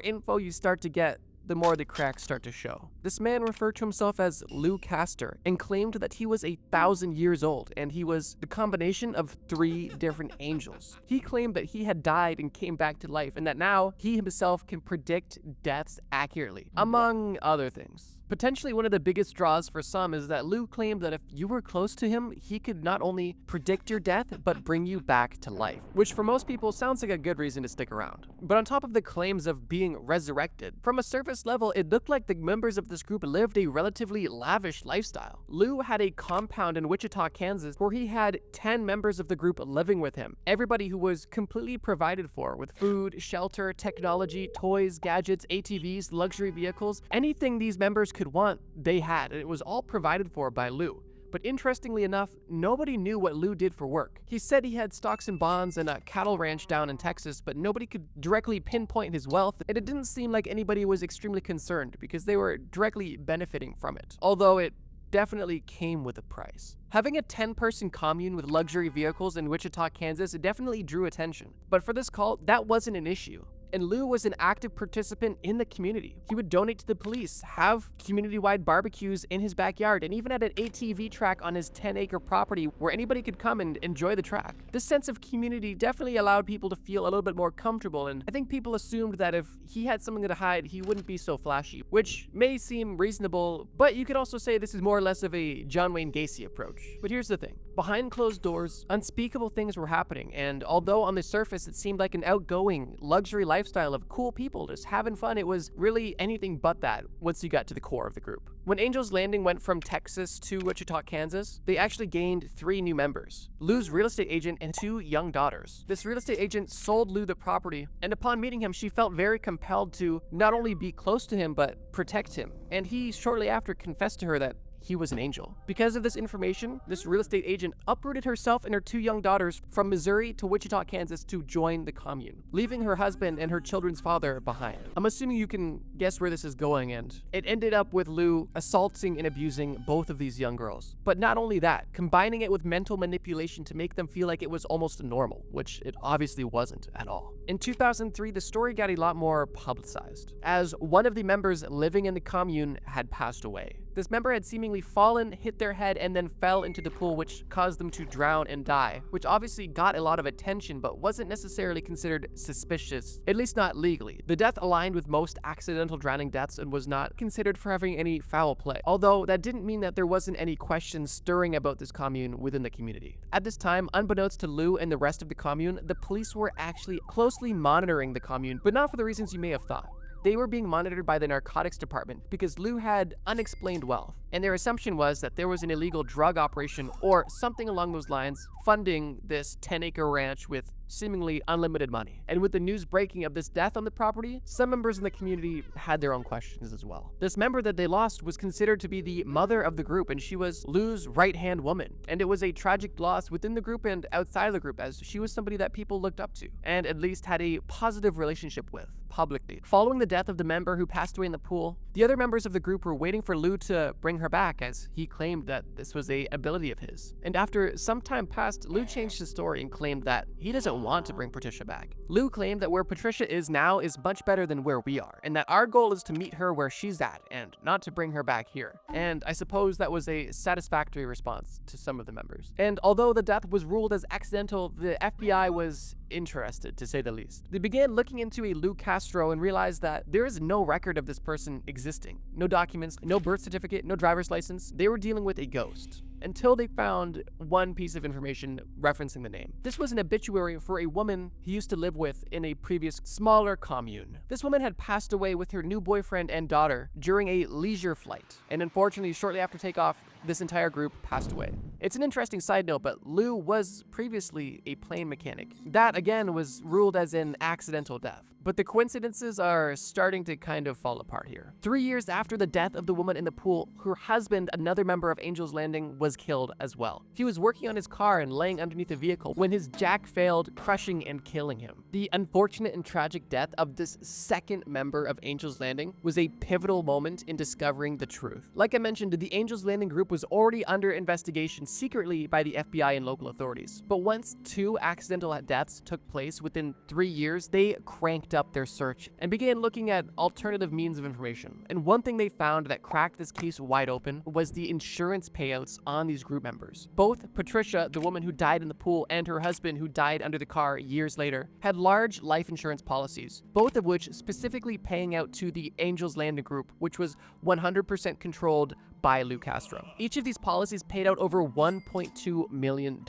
info you start to get, the more the cracks start to show. This man referred to himself as Lou Castor and claimed that he was 1,000 years old and he was the combination of 3 different angels. He claimed that he had died and came back to life and that now he himself can predict deaths accurately, among other things. Potentially one of the biggest draws for some is that Lou claimed that if you were close to him, he could not only predict your death, but bring you back to life, which for most people sounds like a good reason to stick around. But on top of the claims of being resurrected, from a surface level, it looked like the members of this group lived a relatively lavish lifestyle. Lou had a compound in Wichita, Kansas, where he had 10 members of the group living with him. Everybody who was completely provided for with food, shelter, technology, toys, gadgets, ATVs, luxury vehicles, anything these members could want, they had, and it was all provided for by Lou. But interestingly enough, nobody knew what Lou did for work. He said he had stocks and bonds and a cattle ranch down in Texas, but nobody could directly pinpoint his wealth, and it didn't seem like anybody was extremely concerned because they were directly benefiting from it, although it definitely came with a price. Having a 10-person commune with luxury vehicles in Wichita, Kansas, definitely drew attention. But for this cult, that wasn't an issue. And Lou was an active participant in the community. He would donate to the police, have community-wide barbecues in his backyard, and even had an ATV track on his 10-acre property where anybody could come and enjoy the track. This sense of community definitely allowed people to feel a little bit more comfortable, and I think people assumed that if he had something to hide, he wouldn't be so flashy, which may seem reasonable, but you could also say this is more or less of a John Wayne Gacy approach. But here's the thing. Behind closed doors, unspeakable things were happening, and although on the surface it seemed like an outgoing, luxury lifestyle of cool people just having fun, it was really anything but that once you got to the core of the group. When Angel's Landing went from Texas to Wichita, Kansas, they actually gained 3 new members: Lou's real estate agent and 2 young daughters. This real estate agent sold Lou the property, and upon meeting him, she felt very compelled to not only be close to him, but protect him. And he shortly after confessed to her that he was an angel. Because of this information, this real estate agent uprooted herself and her 2 young daughters from Missouri to Wichita, Kansas to join the commune, leaving her husband and her children's father behind. I'm assuming you can guess where this is going, and it ended up with Lou assaulting and abusing both of these young girls. But not only that, combining it with mental manipulation to make them feel like it was almost normal, which it obviously wasn't at all. In 2003, the story got a lot more publicized, as one of the members living in the commune had passed away. This member had seemingly fallen, hit their head, and then fell into the pool, which caused them to drown and die, which obviously got a lot of attention but wasn't necessarily considered suspicious, at least not legally. The death aligned with most accidental drowning deaths and was not considered for having any foul play, although that didn't mean that there wasn't any questions stirring about this commune within the community. At this time, unbeknownst to Lou and the rest of the commune, the police were actually closely monitoring the commune, but not for the reasons you may have thought. They were being monitored by the narcotics department because Lou had unexplained wealth, and their assumption was that there was an illegal drug operation or something along those lines funding this 10-acre ranch with seemingly unlimited money. And with the news breaking of this death on the property, some members in the community had their own questions as well. This member that they lost was considered to be the mother of the group, and she was Lou's right-hand woman. And it was a tragic loss within the group and outside of the group, as she was somebody that people looked up to and at least had a positive relationship with publicly. Following the death of the member who passed away in the pool, the other members of the group were waiting for Lou to bring her back, as he claimed that this was a ability of his. And after some time passed, Lou changed his story and claimed that he doesn't want to bring Patricia back. Lou claimed that where Patricia is now is much better than where we are, and that our goal is to meet her where she's at and not to bring her back here. And I suppose that was a satisfactory response to some of the members. And although the death was ruled as accidental, the FBI was interested, to say the least. They began looking into a Lou Castro and realized that there is no record of this person existing. No documents, no birth certificate, no driver's license. They were dealing with a ghost, until they found one piece of information referencing the name. This was an obituary for a woman he used to live with in a previous smaller commune. This woman had passed away with her new boyfriend and daughter during a leisure flight, and unfortunately, shortly after takeoff, this entire group passed away. It's an interesting side note, but Lou was previously a plane mechanic. That, again, was ruled as an accidental death. But the coincidences are starting to kind of fall apart here. 3 years after the death of the woman in the pool, her husband, another member of Angel's Landing, was killed as well. He was working on his car and laying underneath a vehicle when his jack failed, crushing and killing him. The unfortunate and tragic death of this second member of Angel's Landing was a pivotal moment in discovering the truth. Like I mentioned, the Angel's Landing group was already under investigation secretly by the FBI and local authorities. But once 2 accidental deaths took place within 3 years, they cranked up their search and began looking at alternative means of information. And one thing they found that cracked this case wide open was the insurance payouts on these group members. Both Patricia, the woman who died in the pool, and her husband, who died under the car years later, had large life insurance policies, both of which specifically paying out to the Angel's Landing group, which was 100% controlled by Lou Castro. Each of these policies paid out over $1.2 million.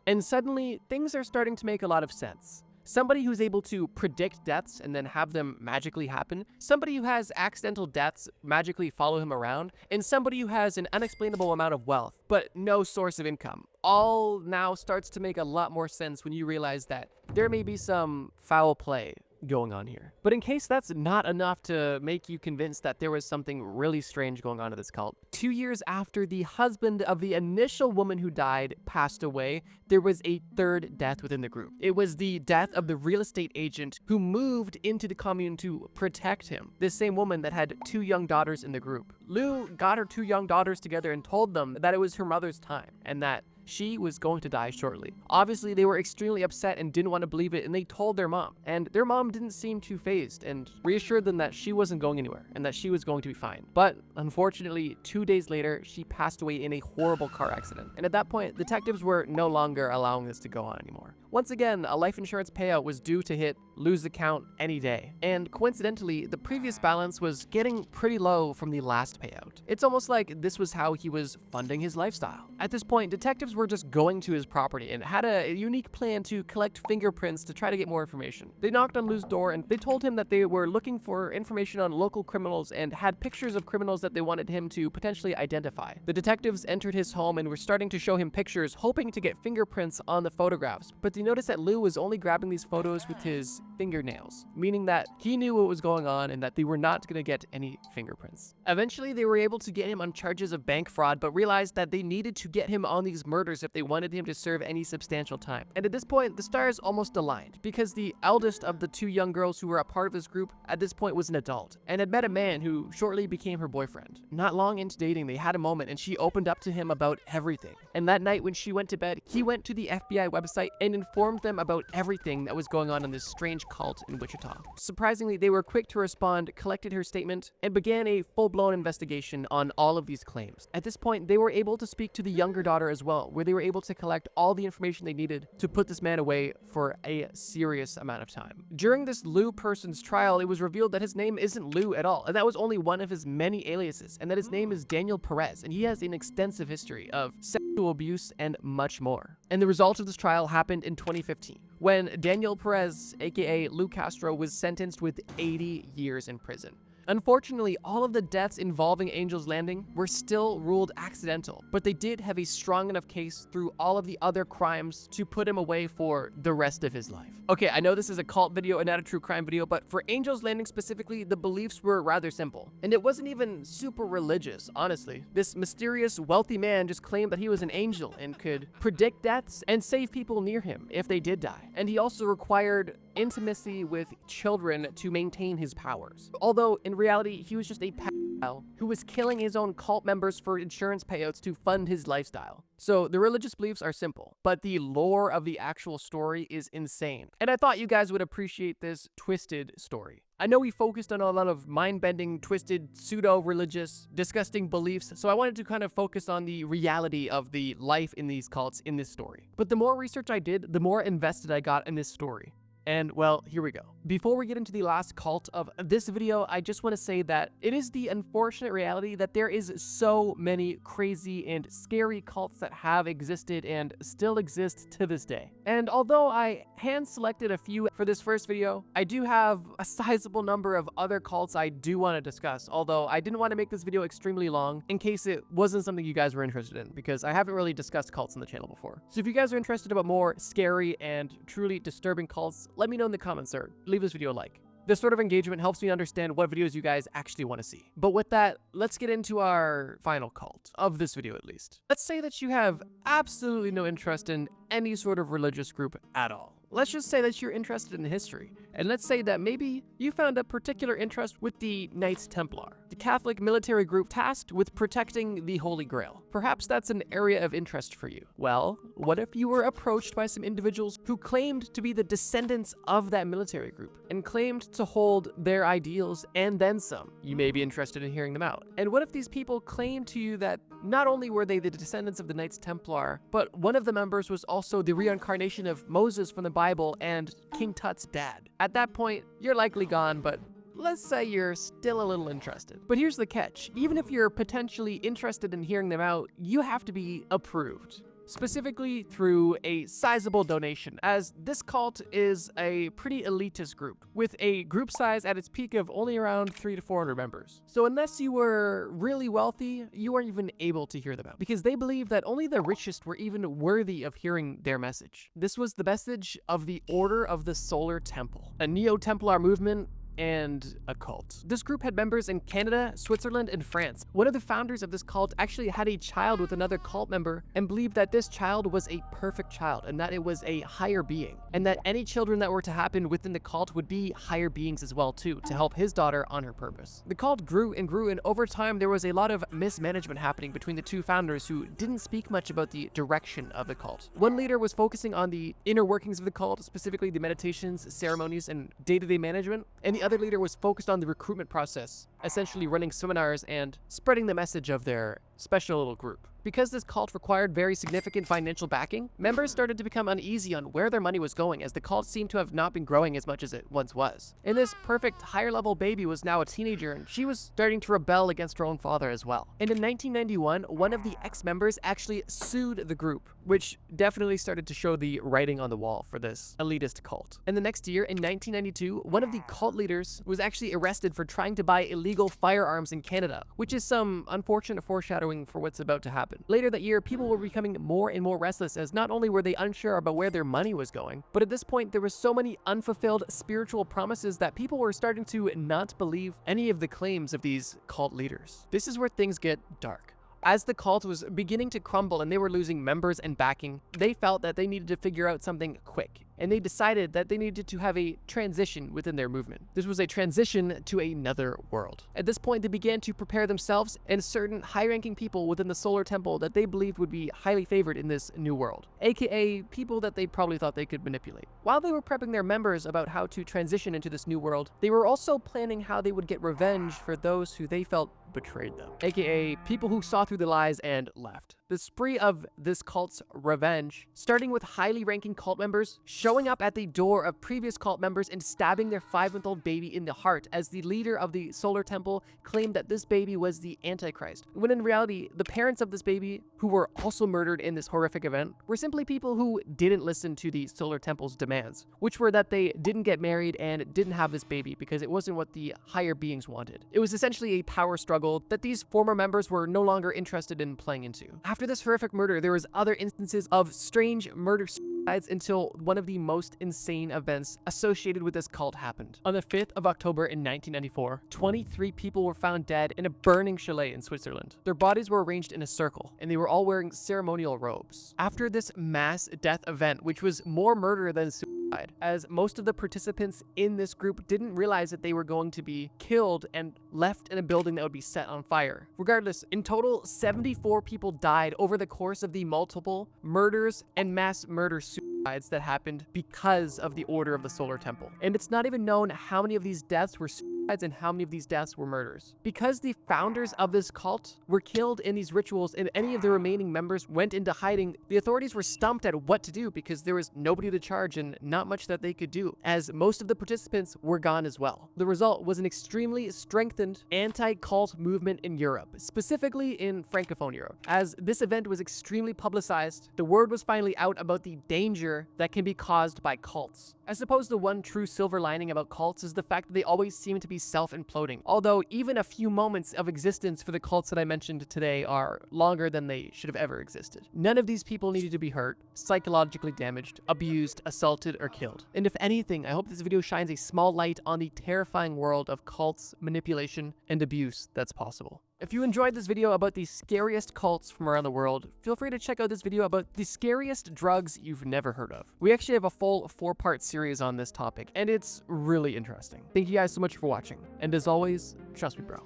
And suddenly, things are starting to make a lot of sense. Somebody who's able to predict deaths and then have them magically happen, somebody who has accidental deaths magically follow him around, and somebody who has an unexplainable amount of wealth, but no source of income. All now starts to make a lot more sense when you realize that there may be some foul play going on here. But in case that's not enough to make you convinced that there was something really strange going on in this cult, 2 years after the husband of the initial woman who died passed away, there was a third death within the group. It was the death of the real estate agent who moved into the commune to protect him. This same woman that had 2 young daughters in the group. Lou got her 2 young daughters together and told them that it was her mother's time and that she was going to die shortly. Obviously, they were extremely upset and didn't want to believe it, and they told their mom. And their mom didn't seem too fazed and reassured them that she wasn't going anywhere and that she was going to be fine. But unfortunately, 2 days later, she passed away in a horrible car accident. And at that point, detectives were no longer allowing this to go on anymore. Once again, a life insurance payout was due to hit Lou's account any day. And coincidentally, the previous balance was getting pretty low from the last payout. It's almost like this was how he was funding his lifestyle. At this point, detectives were were just going to his property and had a unique plan to collect fingerprints to try to get more information. They knocked on Lou's door and they told him that they were looking for information on local criminals and had pictures of criminals that they wanted him to potentially identify. The detectives entered his home and were starting to show him pictures, hoping to get fingerprints on the photographs, but they noticed that Lou was only grabbing these photos with his fingernails, meaning that he knew what was going on and that they were not going to get any fingerprints. Eventually, they were able to get him on charges of bank fraud, but realized that they needed to get him on these murders if they wanted him to serve any substantial time. And at this point, the stars almost aligned, because the eldest of the two young girls who were a part of this group at this point was an adult, and had met a man who shortly became her boyfriend. Not long into dating, they had a moment and she opened up to him about everything. And that night when she went to bed, he went to the FBI website and informed them about everything that was going on in this strange cult in Wichita. Surprisingly, they were quick to respond, collected her statement, and began a full-blown investigation on all of these claims. At this point, they were able to speak to the younger daughter as well, where they were able to collect all the information they needed to put this man away for a serious amount of time. During this Lou person's trial, it was revealed that his name isn't Lou at all, and that was only one of his many aliases, and that his name is Daniel Perez, and he has an extensive history of sexual abuse and much more. And the result of this trial happened in 2015, when Daniel Perez, aka Lou Castro, was sentenced with 80 years in prison. Unfortunately, all of the deaths involving Angel's Landing were still ruled accidental, but they did have a strong enough case through all of the other crimes to put him away for the rest of his life. Okay, I know this is a cult video and not a true crime video, but for Angel's Landing specifically, the beliefs were rather simple. And it wasn't even super religious, honestly. This mysterious, wealthy man just claimed that he was an angel and could predict deaths and save people near him if they did die. And he also required intimacy with children to maintain his powers. Although, in reality, he was just a pedophile who was killing his own cult members for insurance payouts to fund his lifestyle. So the religious beliefs are simple, but the lore of the actual story is insane. And I thought you guys would appreciate this twisted story. I know we focused on a lot of mind-bending, twisted, pseudo-religious, disgusting beliefs, so I wanted to kind of focus on the reality of the life in these cults in this story. But the more research I did, the more invested I got in this story. And, well, here we go. Before we get into the last cult of this video, I just want to say that it is the unfortunate reality that there is so many crazy and scary cults that have existed and still exist to this day. And although I hand-selected a few for this first video, I do have a sizable number of other cults I do want to discuss, although I didn't want to make this video extremely long in case it wasn't something you guys were interested in, because I haven't really discussed cults on the channel before. So if you guys are interested about more scary and truly disturbing cults, let me know in the comments or leave this video a like. This sort of engagement helps me understand what videos you guys actually want to see. But with that, let's get into our final cult, of this video at least. Let's say that you have absolutely no interest in any sort of religious group at all. Let's just say that you're interested in history, and let's say that maybe you found a particular interest with the Knights Templar, the Catholic military group tasked with protecting the Holy Grail. Perhaps that's an area of interest for you. Well, what if you were approached by some individuals who claimed to be the descendants of that military group and claimed to hold their ideals and then some? You may be interested in hearing them out. And what if these people claimed to you that not only were they the descendants of the Knights Templar, but one of the members was also the reincarnation of Moses from the Bible and King Tut's dad? At that point, you're likely gone, but let's say you're still a little interested. But here's the catch. Even if you're potentially interested in hearing them out, you have to be approved. Specifically through a sizable donation, as this cult is a pretty elitist group, with a group size at its peak of only around 300 to 400 members. So unless you were really wealthy, you weren't even able to hear them out, because they believe that only the richest were even worthy of hearing their message. This was the message of the Order of the Solar Temple, a Neo-Templar movement and a cult. This group had members in Canada, Switzerland, and France. One of the founders of this cult actually had a child with another cult member and believed that this child was a perfect child and that it was a higher being, and that any children that were to happen within the cult would be higher beings as well too, to help his daughter on her purpose. The cult grew, and over time there was a lot of mismanagement happening between the two founders who didn't speak much about the direction of the cult. One leader was focusing on the inner workings of the cult, specifically the meditations, ceremonies, and day-to-day management, and the other leader was focused on the recruitment process, essentially running seminars and spreading the message of their special little group. Because this cult required very significant financial backing, members started to become uneasy on where their money was going, as the cult seemed to have not been growing as much as it once was. And this perfect higher-level baby was now a teenager, and she was starting to rebel against her own father as well. And in 1991, one of the ex-members actually sued the group, which definitely started to show the writing on the wall for this elitist cult. And the next year, in 1992, one of the cult leaders was actually arrested for trying to buy illegal firearms in Canada, which is some unfortunate foreshadowing for what's about to happen. Later that year, people were becoming more and more restless, as not only were they unsure about where their money was going, but at this point there were so many unfulfilled spiritual promises that people were starting to not believe any of the claims of these cult leaders. This is where things get dark. As the cult was beginning to crumble and they were losing members and backing, they felt that they needed to figure out something quick, and they decided that they needed to have a transition within their movement. This was a transition to another world. At this point, they began to prepare themselves and certain high-ranking people within the Solar Temple that they believed would be highly favored in this new world, aka people that they probably thought they could manipulate. While they were prepping their members about how to transition into this new world, they were also planning how they would get revenge for those who they felt betrayed them, aka people who saw through the lies and left. The spree of this cult's revenge, starting with highly ranking cult members showing up at the door of previous cult members and stabbing their 5-month-old baby in the heart, as the leader of the Solar Temple claimed that this baby was the Antichrist, when in reality, the parents of this baby, who were also murdered in this horrific event, were simply people who didn't listen to the Solar Temple's demands, which were that they didn't get married and didn't have this baby because it wasn't what the higher beings wanted. It was essentially a power struggle that these former members were no longer interested in playing into. After this horrific murder, there was other instances of strange murder suicides until one of the most insane events associated with this cult happened. On the 5th of October in 1994, 23 people were found dead in a burning chalet in Switzerland. Their bodies were arranged in a circle, and they were all wearing ceremonial robes. After this mass death event, which was more murder than suicide, as most of the participants in this group didn't realize that they were going to be killed and left in a building that would be set on fire. Regardless, in total, 74 people died over the course of the multiple murders and mass murder suicides that happened because of the order of the Solar Temple. And it's not even known how many of these deaths were suicides and how many of these deaths were murders. Because the founders of this cult were killed in these rituals and any of the remaining members went into hiding, the authorities were stumped at what to do because there was nobody to charge and not much that they could do, as most of the participants were gone as well. The result was an extremely strengthened anti-cult movement in Europe, specifically in Francophone Europe. As this event was extremely publicized, the word was finally out about the danger that can be caused by cults. I suppose the one true silver lining about cults is the fact that they always seem to be self-imploding, although even a few moments of existence for the cults that I mentioned today are longer than they should have ever existed. None of these people needed to be hurt, psychologically damaged, abused, assaulted, or killed. And if anything, I hope this video shines a small light on the terrifying world of cults, manipulation, and abuse that's possible. If you enjoyed this video about the scariest cults from around the world, feel free to check out this video about the scariest drugs you've never heard of. We actually have a full 4-part series on this topic, and it's really interesting. Thank you guys so much for watching, and as always, trust me, bro.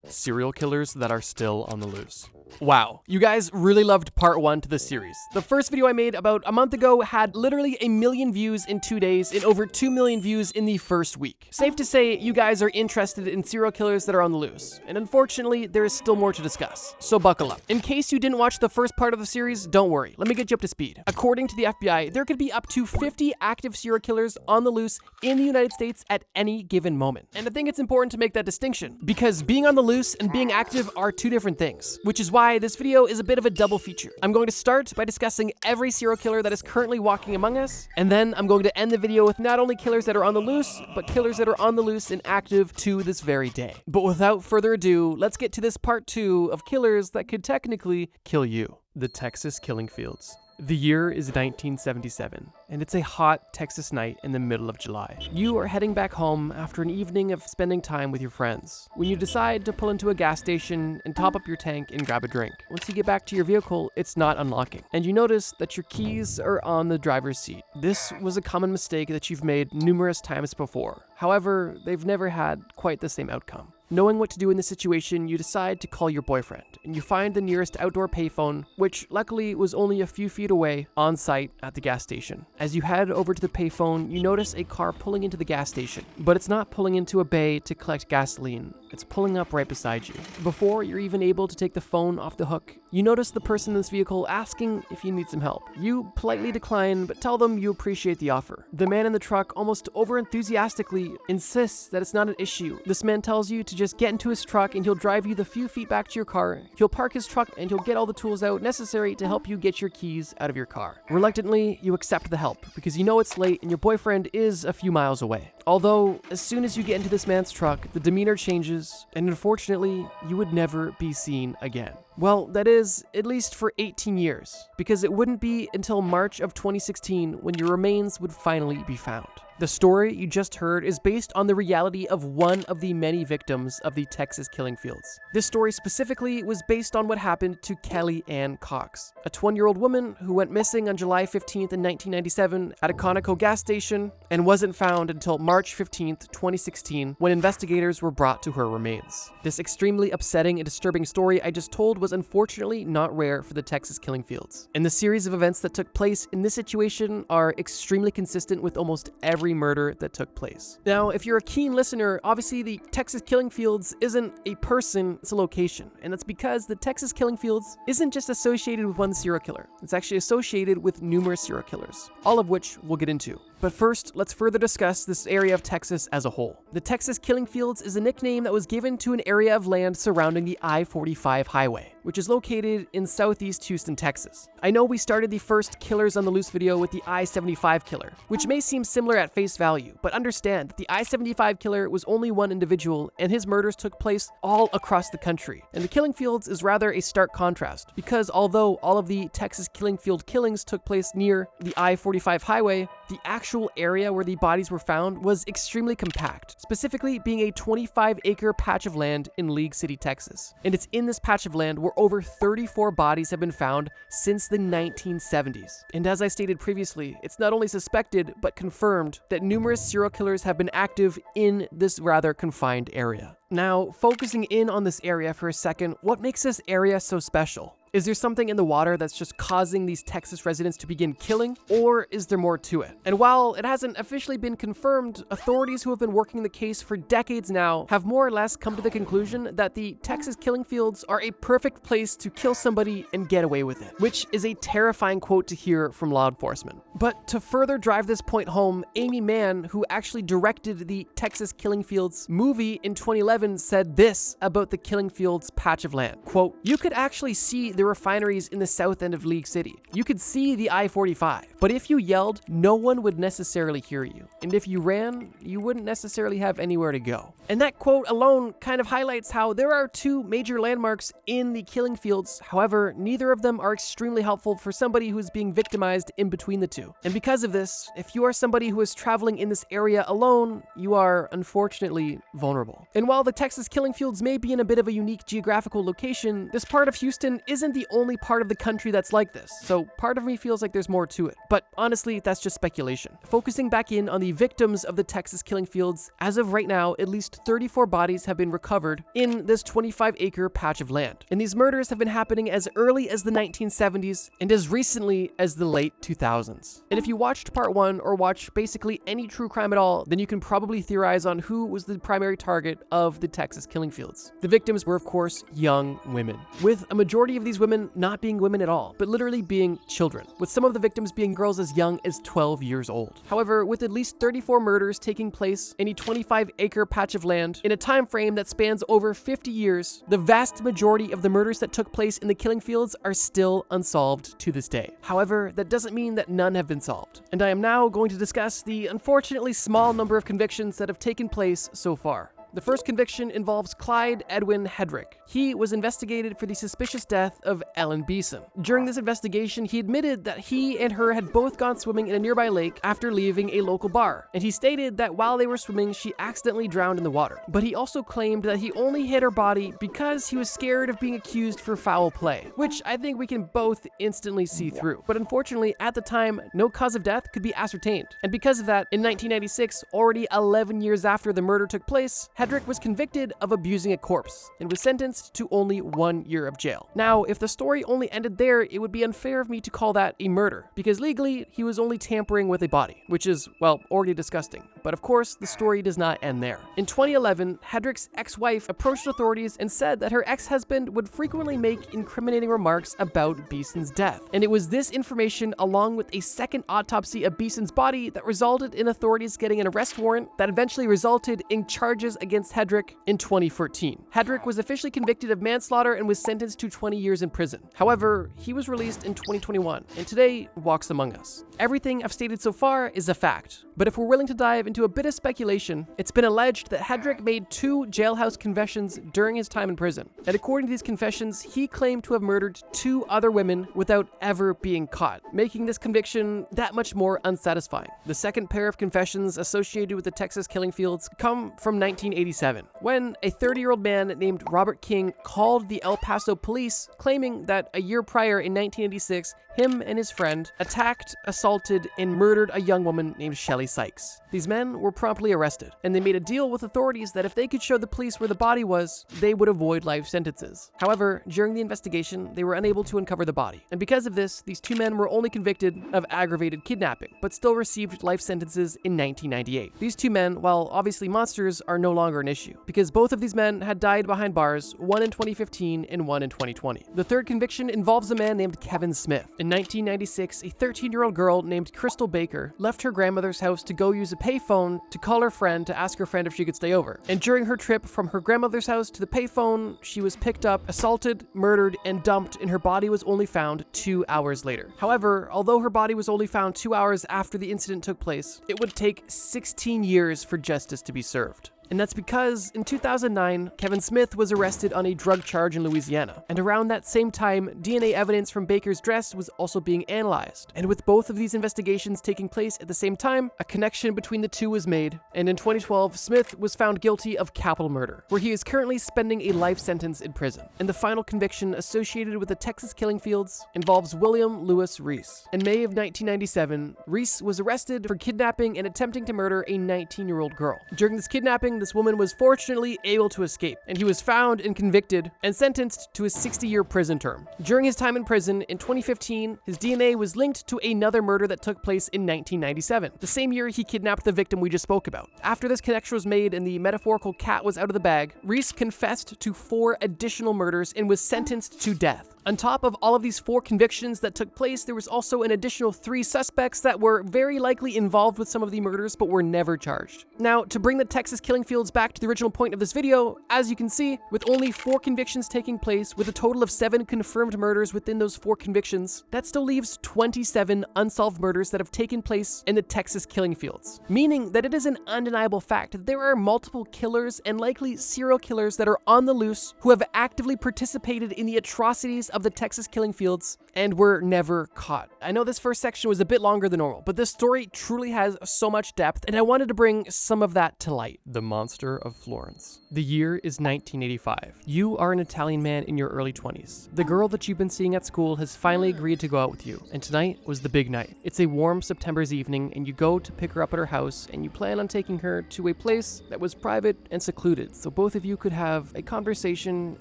Serial killers that are still on the loose. Wow, you guys really loved part 1 to this series. The first video I made about a month ago had literally 1 million views in 2 days and over 2 million views in the first week. Safe to say, you guys are interested in serial killers that are on the loose, and unfortunately, there is still more to discuss, so buckle up. In case you didn't watch the first part of the series, don't worry, let me get you up to speed. According to the FBI, there could be up to 50 active serial killers on the loose in the United States at any given moment. And I think it's important to make that distinction, because being on the loose and being active are 2 different things, which is why this video is a bit of a double feature. I'm going to start by discussing every serial killer that is currently walking among us, and then I'm going to end the video with not only killers that are on the loose, but killers that are on the loose and active to this very day. But without further ado, let's get to this part 2 of killers that could technically kill you. The Texas killing fields. The year is 1977, and it's a hot Texas night in the middle of July. You are heading back home after an evening of spending time with your friends, when you decide to pull into a gas station and top up your tank and grab a drink. Once you get back to your vehicle, it's not unlocking, and you notice that your keys are on the driver's seat. This was a common mistake that you've made numerous times before. However, they've never had quite the same outcome. Knowing what to do in this situation, you decide to call your boyfriend, and you find the nearest outdoor payphone, which luckily was only a few feet away, on site at the gas station. As you head over to the payphone, you notice a car pulling into the gas station, but it's not pulling into a bay to collect gasoline. It's pulling up right beside you. Before you're even able to take the phone off the hook, you notice the person in this vehicle asking if you need some help. You politely decline, but tell them you appreciate the offer. The man in the truck almost over-enthusiastically insists that it's not an issue. This man tells you to just get into his truck and he'll drive you the few feet back to your car. He'll park his truck and he'll get all the tools out necessary to help you get your keys out of your car. Reluctantly, you accept the help because you know it's late and your boyfriend is a few miles away. Although, as soon as you get into this man's truck, the demeanor changes, and unfortunately, you would never be seen again. Well, that is, at least for 18 years, because it wouldn't be until March of 2016 when your remains would finally be found. The story you just heard is based on the reality of one of the many victims of the Texas killing fields. This story specifically was based on what happened to Kelly Ann Cox, a 20-year-old woman who went missing on July 15th in 1997 at a Conoco gas station and wasn't found until March 15th, 2016, when investigators were brought to her remains. This extremely upsetting and disturbing story I just told was unfortunately not rare for the Texas killing fields. And the series of events that took place in this situation are extremely consistent with almost every murder that took place. Now, if you're a keen listener, obviously the Texas killing fields isn't a person, it's a location. And that's because the Texas killing fields isn't just associated with one serial killer. It's actually associated with numerous serial killers, all of which we'll get into. But first, let's further discuss this area of Texas as a whole. The Texas killing fields is a nickname that was given to an area of land surrounding the I-45 highway, which is located in southeast Houston, Texas. I know we started the first Killers on the Loose video with the I-75 killer, which may seem similar at face value, but understand that the I-75 killer was only one individual and his murders took place all across the country. And the killing fields is rather a stark contrast, because although all of the Texas killing field killings took place near the I-45 highway, the actual area where the bodies were found was extremely compact, specifically being a 25-acre patch of land in League City, Texas. And it's in this patch of land where over 34 bodies have been found since the 1970s. And as I stated previously, it's not only suspected, but confirmed that numerous serial killers have been active in this rather confined area. Now, focusing in on this area for a second, what makes this area so special? Is there something in the water that's just causing these Texas residents to begin killing, or is there more to it? And while it hasn't officially been confirmed, authorities who have been working the case for decades now have more or less come to the conclusion that the Texas killing fields are a perfect place to kill somebody and get away with it, which is a terrifying quote to hear from law enforcement. But to further drive this point home, Amy Mann, who actually directed the Texas Killing Fields movie in 2011, said this about the Killing Fields patch of land, quote, "You could actually see the refineries in the south end of League City. You could see the I-45, but if you yelled, no one would necessarily hear you. And if you ran, you wouldn't necessarily have anywhere to go." And that quote alone kind of highlights how there are two major landmarks in the killing fields. However, neither of them are extremely helpful for somebody who is being victimized in between the two. And because of this, if you are somebody who is traveling in this area alone, you are unfortunately vulnerable. And while the Texas killing fields may be in a bit of a unique geographical location, this part of Houston isn't the only part of the country that's like this, so part of me feels like there's more to it. But honestly, that's just speculation. Focusing back in on the victims of the Texas killing fields, as of right now, at least 34 bodies have been recovered in this 25-acre patch of land. And these murders have been happening as early as the 1970s and as recently as the late 2000s. And if you watched part 1 or watch basically any true crime at all, then you can probably theorize on who was the primary target of the Texas killing fields. The victims were, of course, young women, with a majority of these women not being women at all, but literally being children, with some of the victims being girls as young as 12 years old. However, with at least 34 murders taking place in a 25-acre patch of land in a time frame that spans over 50 years, the vast majority of the murders that took place in the killing fields are still unsolved to this day. However, that doesn't mean that none have been solved. And I am now going to discuss the unfortunately small number of convictions that have taken place so far. The first conviction involves Clyde Edwin Hedrick. He was investigated for the suspicious death of Ellen Beeson. During this investigation, he admitted that he and her had both gone swimming in a nearby lake after leaving a local bar, and he stated that while they were swimming, she accidentally drowned in the water. But he also claimed that he only hit her body because he was scared of being accused for foul play, which I think we can both instantly see through. But unfortunately, at the time, no cause of death could be ascertained. And because of that, in 1996, already 11 years after the murder took place, Hedrick was convicted of abusing a corpse and was sentenced to only 1 year of jail. Now, if the story only ended there, it would be unfair of me to call that a murder, because legally, he was only tampering with a body, which is, well, already disgusting. But of course, the story does not end there. In 2011, Hedrick's ex-wife approached authorities and said that her ex-husband would frequently make incriminating remarks about Beeson's death. And it was this information, along with a second autopsy of Beeson's body, that resulted in authorities getting an arrest warrant that eventually resulted in charges against Hedrick in 2014. Hedrick was officially convicted of manslaughter and was sentenced to 20 years in prison. However, he was released in 2021 and today walks among us. Everything I've stated so far is a fact, but if we're willing to dive into a bit of speculation, it's been alleged that Hedrick made 2 jailhouse confessions during his time in prison. And according to these confessions, he claimed to have murdered 2 other women without ever being caught, making this conviction that much more unsatisfying. The second pair of confessions associated with the Texas killing fields come from 1987, when a 30-year-old man named Robert King called the El Paso police, claiming that a year prior in 1986, him and his friend attacked, assaulted, and murdered a young woman named Shelley Sykes. These men were promptly arrested, and they made a deal with authorities that if they could show the police where the body was, they would avoid life sentences. However, during the investigation, they were unable to uncover the body. And because of this, these 2 men were only convicted of aggravated kidnapping, but still received life sentences in 1998. These 2 men, while obviously monsters, are no longer an issue, because both of these men had died behind bars, one in 2015 and one in 2020. The third conviction involves a man named Kevin Smith. In 1996, a 13-year-old girl named Crystal Baker left her grandmother's house to go use a payphone to call her friend to ask her friend if she could stay over. And during her trip from her grandmother's house to the payphone, she was picked up, assaulted, murdered, and dumped, and her body was only found 2 hours later. However, although her body was only found 2 hours after the incident took place, it would take 16 years for justice to be served. And that's because in 2009, Kevin Smith was arrested on a drug charge in Louisiana. And around that same time, DNA evidence from Baker's dress was also being analyzed. And with both of these investigations taking place at the same time, a connection between the two was made. And in 2012, Smith was found guilty of capital murder, where he is currently spending a life sentence in prison. And the final conviction associated with the Texas killing fields involves William Lewis Reese. In May of 1997, Reese was arrested for kidnapping and attempting to murder a 19-year-old girl. During this kidnapping, this woman was fortunately able to escape, and he was found and convicted and sentenced to a 60-year prison term. During his time in prison in 2015, his DNA was linked to another murder that took place in 1997, the same year he kidnapped the victim we just spoke about. After this connection was made and the metaphorical cat was out of the bag, Reese confessed to 4 additional murders and was sentenced to death. On top of all of these 4 convictions that took place, there was also an additional 3 suspects that were very likely involved with some of the murders but were never charged. Now, to bring the Texas killing fields back to the original point of this video, as you can see, with only 4 convictions taking place, with a total of 7 confirmed murders within those 4 convictions, that still leaves 27 unsolved murders that have taken place in the Texas killing fields. Meaning that it is an undeniable fact that there are multiple killers and likely serial killers that are on the loose who have actively participated in the atrocities of the Texas killing fields and were never caught. I know this first section was a bit longer than normal, but this story truly has so much depth, and I wanted to bring some of that to light. The Monster of Florence. The year is 1985. You are an Italian man in your early 20s. The girl that you've been seeing at school has finally agreed to go out with you, and tonight was the big night. It's a warm September's evening, and you go to pick her up at her house, and you plan on taking her to a place that was private and secluded, so both of you could have a conversation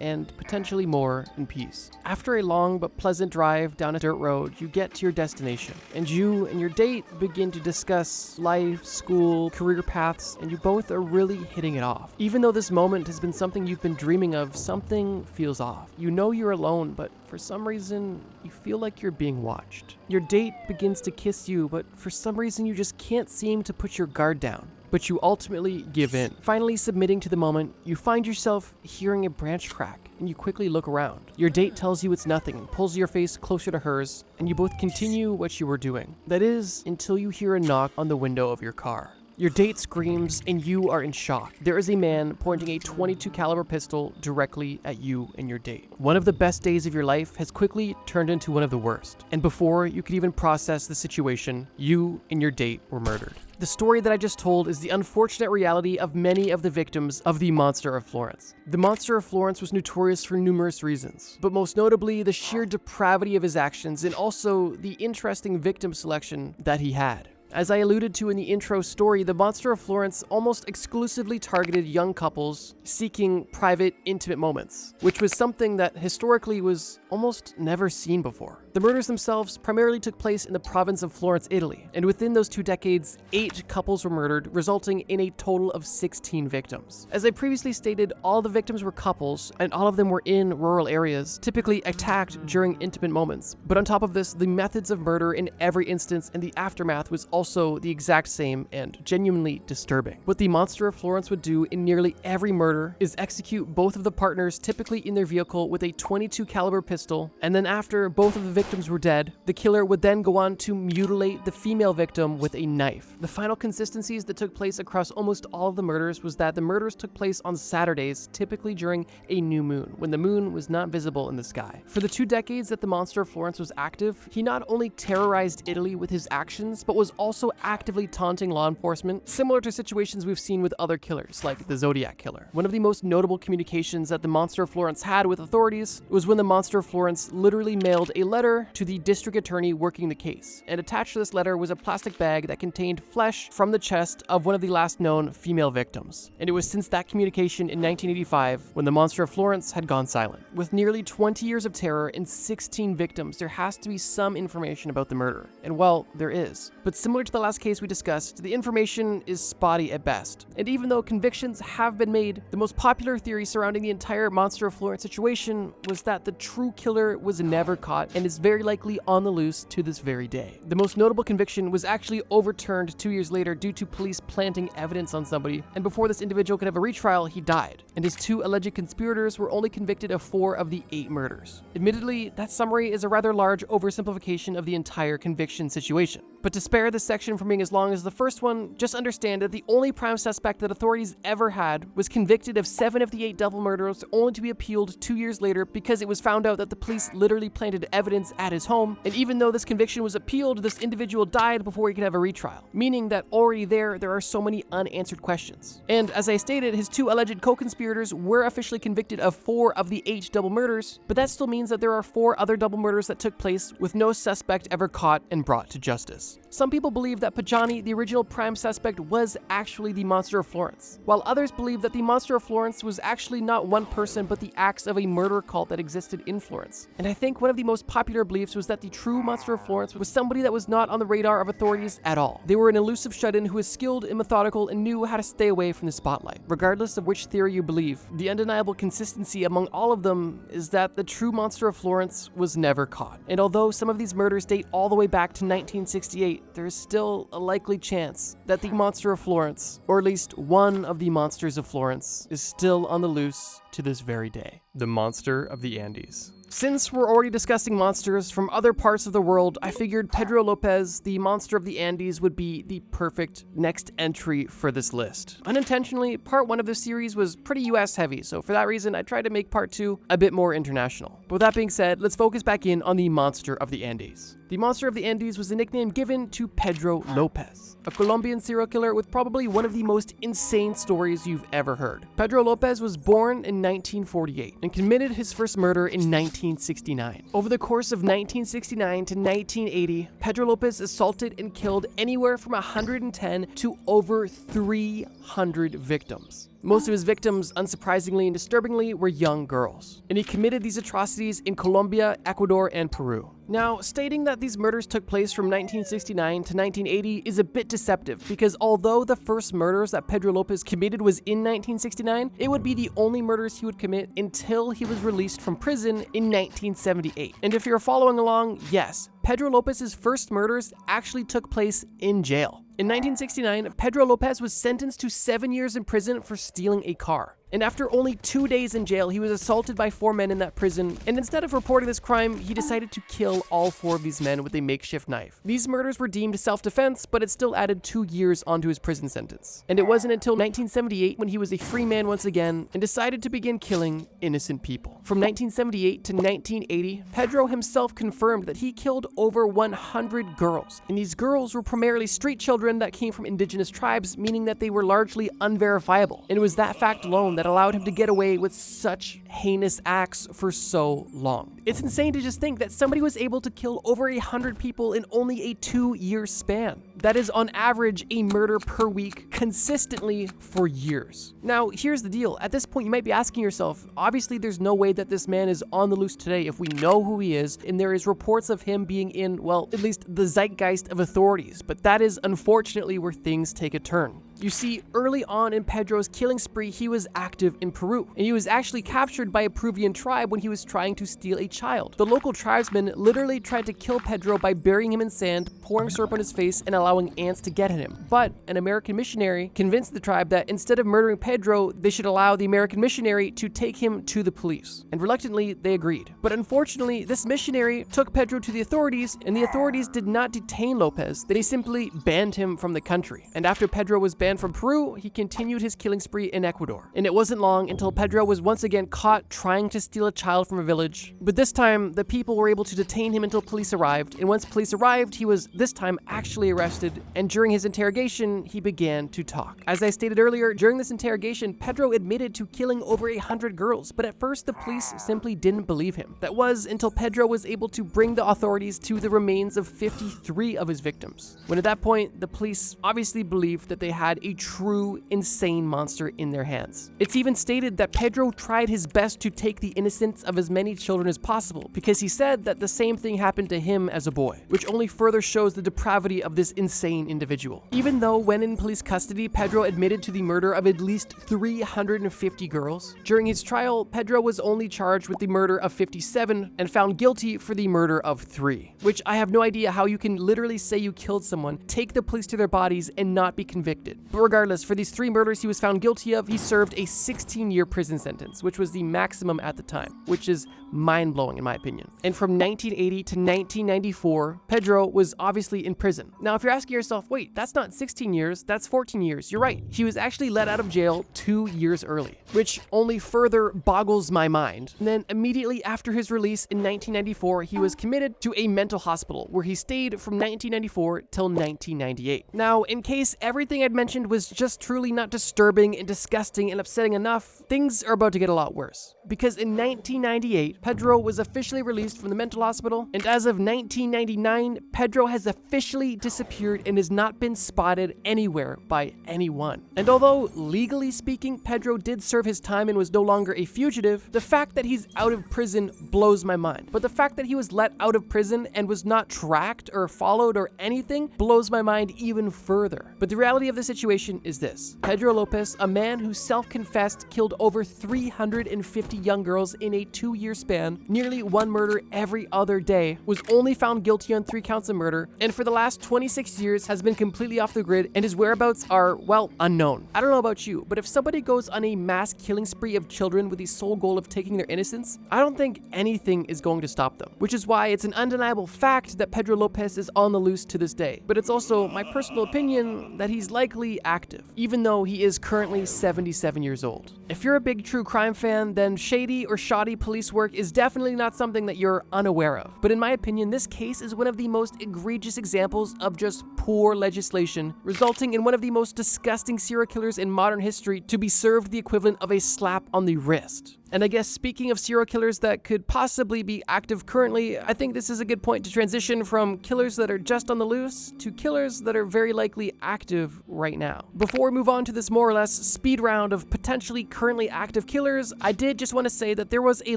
and potentially more in peace. After a long but pleasant drive down a dirt road, you get to your destination, and you and your date begin to discuss life, school, career paths, and you both are really hitting it off. Even though this moment has been something you've been dreaming of, something feels off. You know you're alone, but for some reason, you feel like you're being watched. Your date begins to kiss you, but for some reason you just can't seem to put your guard down. But you ultimately give in. Finally submitting to the moment, you find yourself hearing a branch crack, and you quickly look around. Your date tells you it's nothing and pulls your face closer to hers, and you both continue what you were doing. That is, until you hear a knock on the window of your car. Your date screams, and you are in shock. There is a man pointing a .22 caliber pistol directly at you and your date. One of the best days of your life has quickly turned into one of the worst. And before you could even process the situation, you and your date were murdered. The story that I just told is the unfortunate reality of many of the victims of the Monster of Florence. The Monster of Florence was notorious for numerous reasons, but most notably the sheer depravity of his actions and also the interesting victim selection that he had. As I alluded to in the intro story, the Monster of Florence almost exclusively targeted young couples seeking private, intimate moments, which was something that historically was almost never seen before. The murders themselves primarily took place in the province of Florence, Italy, and within those 2 decades, 8 couples were murdered, resulting in a total of 16 victims. As I previously stated, all the victims were couples, and all of them were in rural areas, typically attacked during intimate moments. But on top of this, the methods of murder in every instance and the aftermath was also the exact same and genuinely disturbing. What the Monster of Florence would do in nearly every murder is execute both of the partners, typically in their vehicle, with a .22 caliber pistol, and then after both of the victims were dead, the killer would then go on to mutilate the female victim with a knife. The final consistencies that took place across almost all of the murders was that the murders took place on Saturdays, typically during a new moon, when the moon was not visible in the sky. For the 2 decades that the Monster of Florence was active, he not only terrorized Italy with his actions, but was also actively taunting law enforcement, similar to situations we've seen with other killers, like the Zodiac Killer. One of the most notable communications that the Monster of Florence had with authorities was when the Monster of Florence literally mailed a letter to the district attorney working the case, and attached to this letter was a plastic bag that contained flesh from the chest of one of the last known female victims. And it was since that communication in 1985 when the Monster of Florence had gone silent. With nearly 20 years of terror and 16 victims, there has to be some information about the murder. And well, there is. But similar to the last case we discussed, the information is spotty at best. And even though convictions have been made, the most popular theory surrounding the entire Monster of Florence situation was that the true killer was never caught and is very likely on the loose to this very day. The most notable conviction was actually overturned 2 years later due to police planting evidence on somebody, and before this individual could have a retrial, he died, and his 2 alleged conspirators were only convicted of 4 of the 8 murders. Admittedly, that summary is a rather large oversimplification of the entire conviction situation. But to spare this section from being as long as the first one, just understand that the only prime suspect that authorities ever had was convicted of 7 of the 8 double murders, only to be appealed 2 years later because it was found out that the police literally planted evidence at his home, and even though this conviction was appealed, this individual died before he could have a retrial, meaning that already there are so many unanswered questions. And as I stated, his 2 alleged co-conspirators were officially convicted of 4 of the 8 double murders, but that still means that there are 4 other double murders that took place with no suspect ever caught and brought to justice. Some people believe that Pajani, the original prime suspect, was actually the Monster of Florence, while others believe that the Monster of Florence was actually not one person but the acts of a murder cult that existed in Florence. And I think one of the most popular beliefs was that the true Monster of Florence was somebody that was not on the radar of authorities at all. They were an elusive shut-in who was skilled and methodical and knew how to stay away from the spotlight. Regardless of which theory you believe, the undeniable consistency among all of them is that the true Monster of Florence was never caught. And although some of these murders date all the way back to 1968, there is still a likely chance that the Monster of Florence, or at least one of the Monsters of Florence, is still on the loose to this very day. The Monster of the Andes. Since we're already discussing monsters from other parts of the world, I figured Pedro Lopez, the Monster of the Andes, would be the perfect next entry for this list. Unintentionally, part 1 of this series was pretty US heavy, so for that reason, I tried to make part 2 a bit more international. But with that being said, let's focus back in on the Monster of the Andes. The Monster of the Andes was a nickname given to Pedro Lopez, a Colombian serial killer with probably one of the most insane stories you've ever heard. Pedro Lopez was born in 1948 and committed his first murder in 1969. Over the course of 1969 to 1980, Pedro Lopez assaulted and killed anywhere from 110 to over 300 victims. Most of his victims, unsurprisingly and disturbingly, were young girls, and he committed these atrocities in Colombia, Ecuador, and Peru. Now, stating that these murders took place from 1969 to 1980 is a bit deceptive, because although the first murders that Pedro Lopez committed was in 1969, it would be the only murders he would commit until he was released from prison in 1978. And if you're following along, yes, Pedro Lopez's first murders actually took place in jail. In 1969, Pedro Lopez was sentenced to 7 years in prison for stealing a car. And after only 2 days in jail, he was assaulted by 4 men in that prison, and instead of reporting this crime, he decided to kill all 4 of these men with a makeshift knife. These murders were deemed self-defense, but it still added 2 years onto his prison sentence. And it wasn't until 1978 when he was a free man once again and decided to begin killing innocent people. From 1978 to 1980, Pedro himself confirmed that he killed over 100 girls, and these girls were primarily street children that came from indigenous tribes, meaning that they were largely unverifiable. And it was that fact alone that allowed him to get away with such heinous acts for so long. It's insane to just think that somebody was able to kill over 100 people in only a 2-year span. That is on average a murder per week consistently for years. Now, here's the deal. At this point, you might be asking yourself, obviously there's no way that this man is on the loose today if we know who he is, and there is reports of him being in, well, at least the zeitgeist of authorities, but that is unfortunately where things take a turn. You see, early on in Pedro's killing spree, he was active in Peru, and he was actually captured by a Peruvian tribe when he was trying to steal a child. The local tribesmen literally tried to kill Pedro by burying him in sand, pouring syrup on his face, and allowing ants to get at him. But an American missionary convinced the tribe that instead of murdering Pedro, they should allow the American missionary to take him to the police. And reluctantly, they agreed. But unfortunately, this missionary took Pedro to the authorities, and the authorities did not detain Lopez. They simply banned him from the country. And after Pedro was banned from Peru, he continued his killing spree in Ecuador. And it wasn't long until Pedro was once again caught trying to steal a child from a village. But this time, the people were able to detain him until police arrived. And once police arrived, he was this time actually arrested. And during his interrogation, he began to talk. As I stated earlier, during this interrogation, Pedro admitted to killing over 100 girls. But at first, the police simply didn't believe him. That was until Pedro was able to bring the authorities to the remains of 53 of his victims. When at that point, the police obviously believed that they had a true insane monster in their hands. It's even stated that Pedro tried his best to take the innocence of as many children as possible because he said that the same thing happened to him as a boy, which only further shows the depravity of this insane individual. Even though when in police custody, Pedro admitted to the murder of at least 350 girls, during his trial, Pedro was only charged with the murder of 57 and found guilty for the murder of 3, which I have no idea how you can literally say you killed someone, take the police to their bodies, and not be convicted. But regardless, for these 3 murders he was found guilty of, he served a 16-year prison sentence, which was the maximum at the time, which is mind-blowing in my opinion. And from 1980 to 1994, Pedro was obviously in prison. Now, if you're asking yourself, wait, that's not 16 years, that's 14 years. You're right. He was actually let out of jail 2 years early, which only further boggles my mind. And then immediately after his release in 1994, he was committed to a mental hospital where he stayed from 1994 till 1998. Now, in case everything I'd mentioned was just truly not disturbing and disgusting and upsetting enough, things are about to get a lot worse. Because in 1998, Pedro was officially released from the mental hospital, and as of 1999, Pedro has officially disappeared and has not been spotted anywhere by anyone. And although legally speaking, Pedro did serve his time and was no longer a fugitive, the fact that he's out of prison blows my mind. But the fact that he was let out of prison and was not tracked or followed or anything blows my mind even further. But the reality of the situation is this. Pedro Lopez, a man who self-confessed killed over 350 young girls in a 2-year span, nearly 1 murder every other day, was only found guilty on 3 counts of murder, and for the last 26 years has been completely off the grid, and his whereabouts are, well, unknown. I don't know about you, but if somebody goes on a mass killing spree of children with the sole goal of taking their innocence, I don't think anything is going to stop them, which is why it's an undeniable fact that Pedro Lopez is on the loose to this day. But it's also my personal opinion that he's likely active, even though he is currently 77 years old. If you're a big true crime fan, then shady or shoddy police work is definitely not something that you're unaware of. But in my opinion, this case is one of the most egregious examples of just poor legislation, resulting in one of the most disgusting serial killers in modern history to be served the equivalent of a slap on the wrist. And I guess speaking of serial killers that could possibly be active currently, I think this is a good point to transition from killers that are just on the loose to killers that are very likely active right now. Before we move on to this more or less speed round of potentially currently active killers, I did just want to say that there was a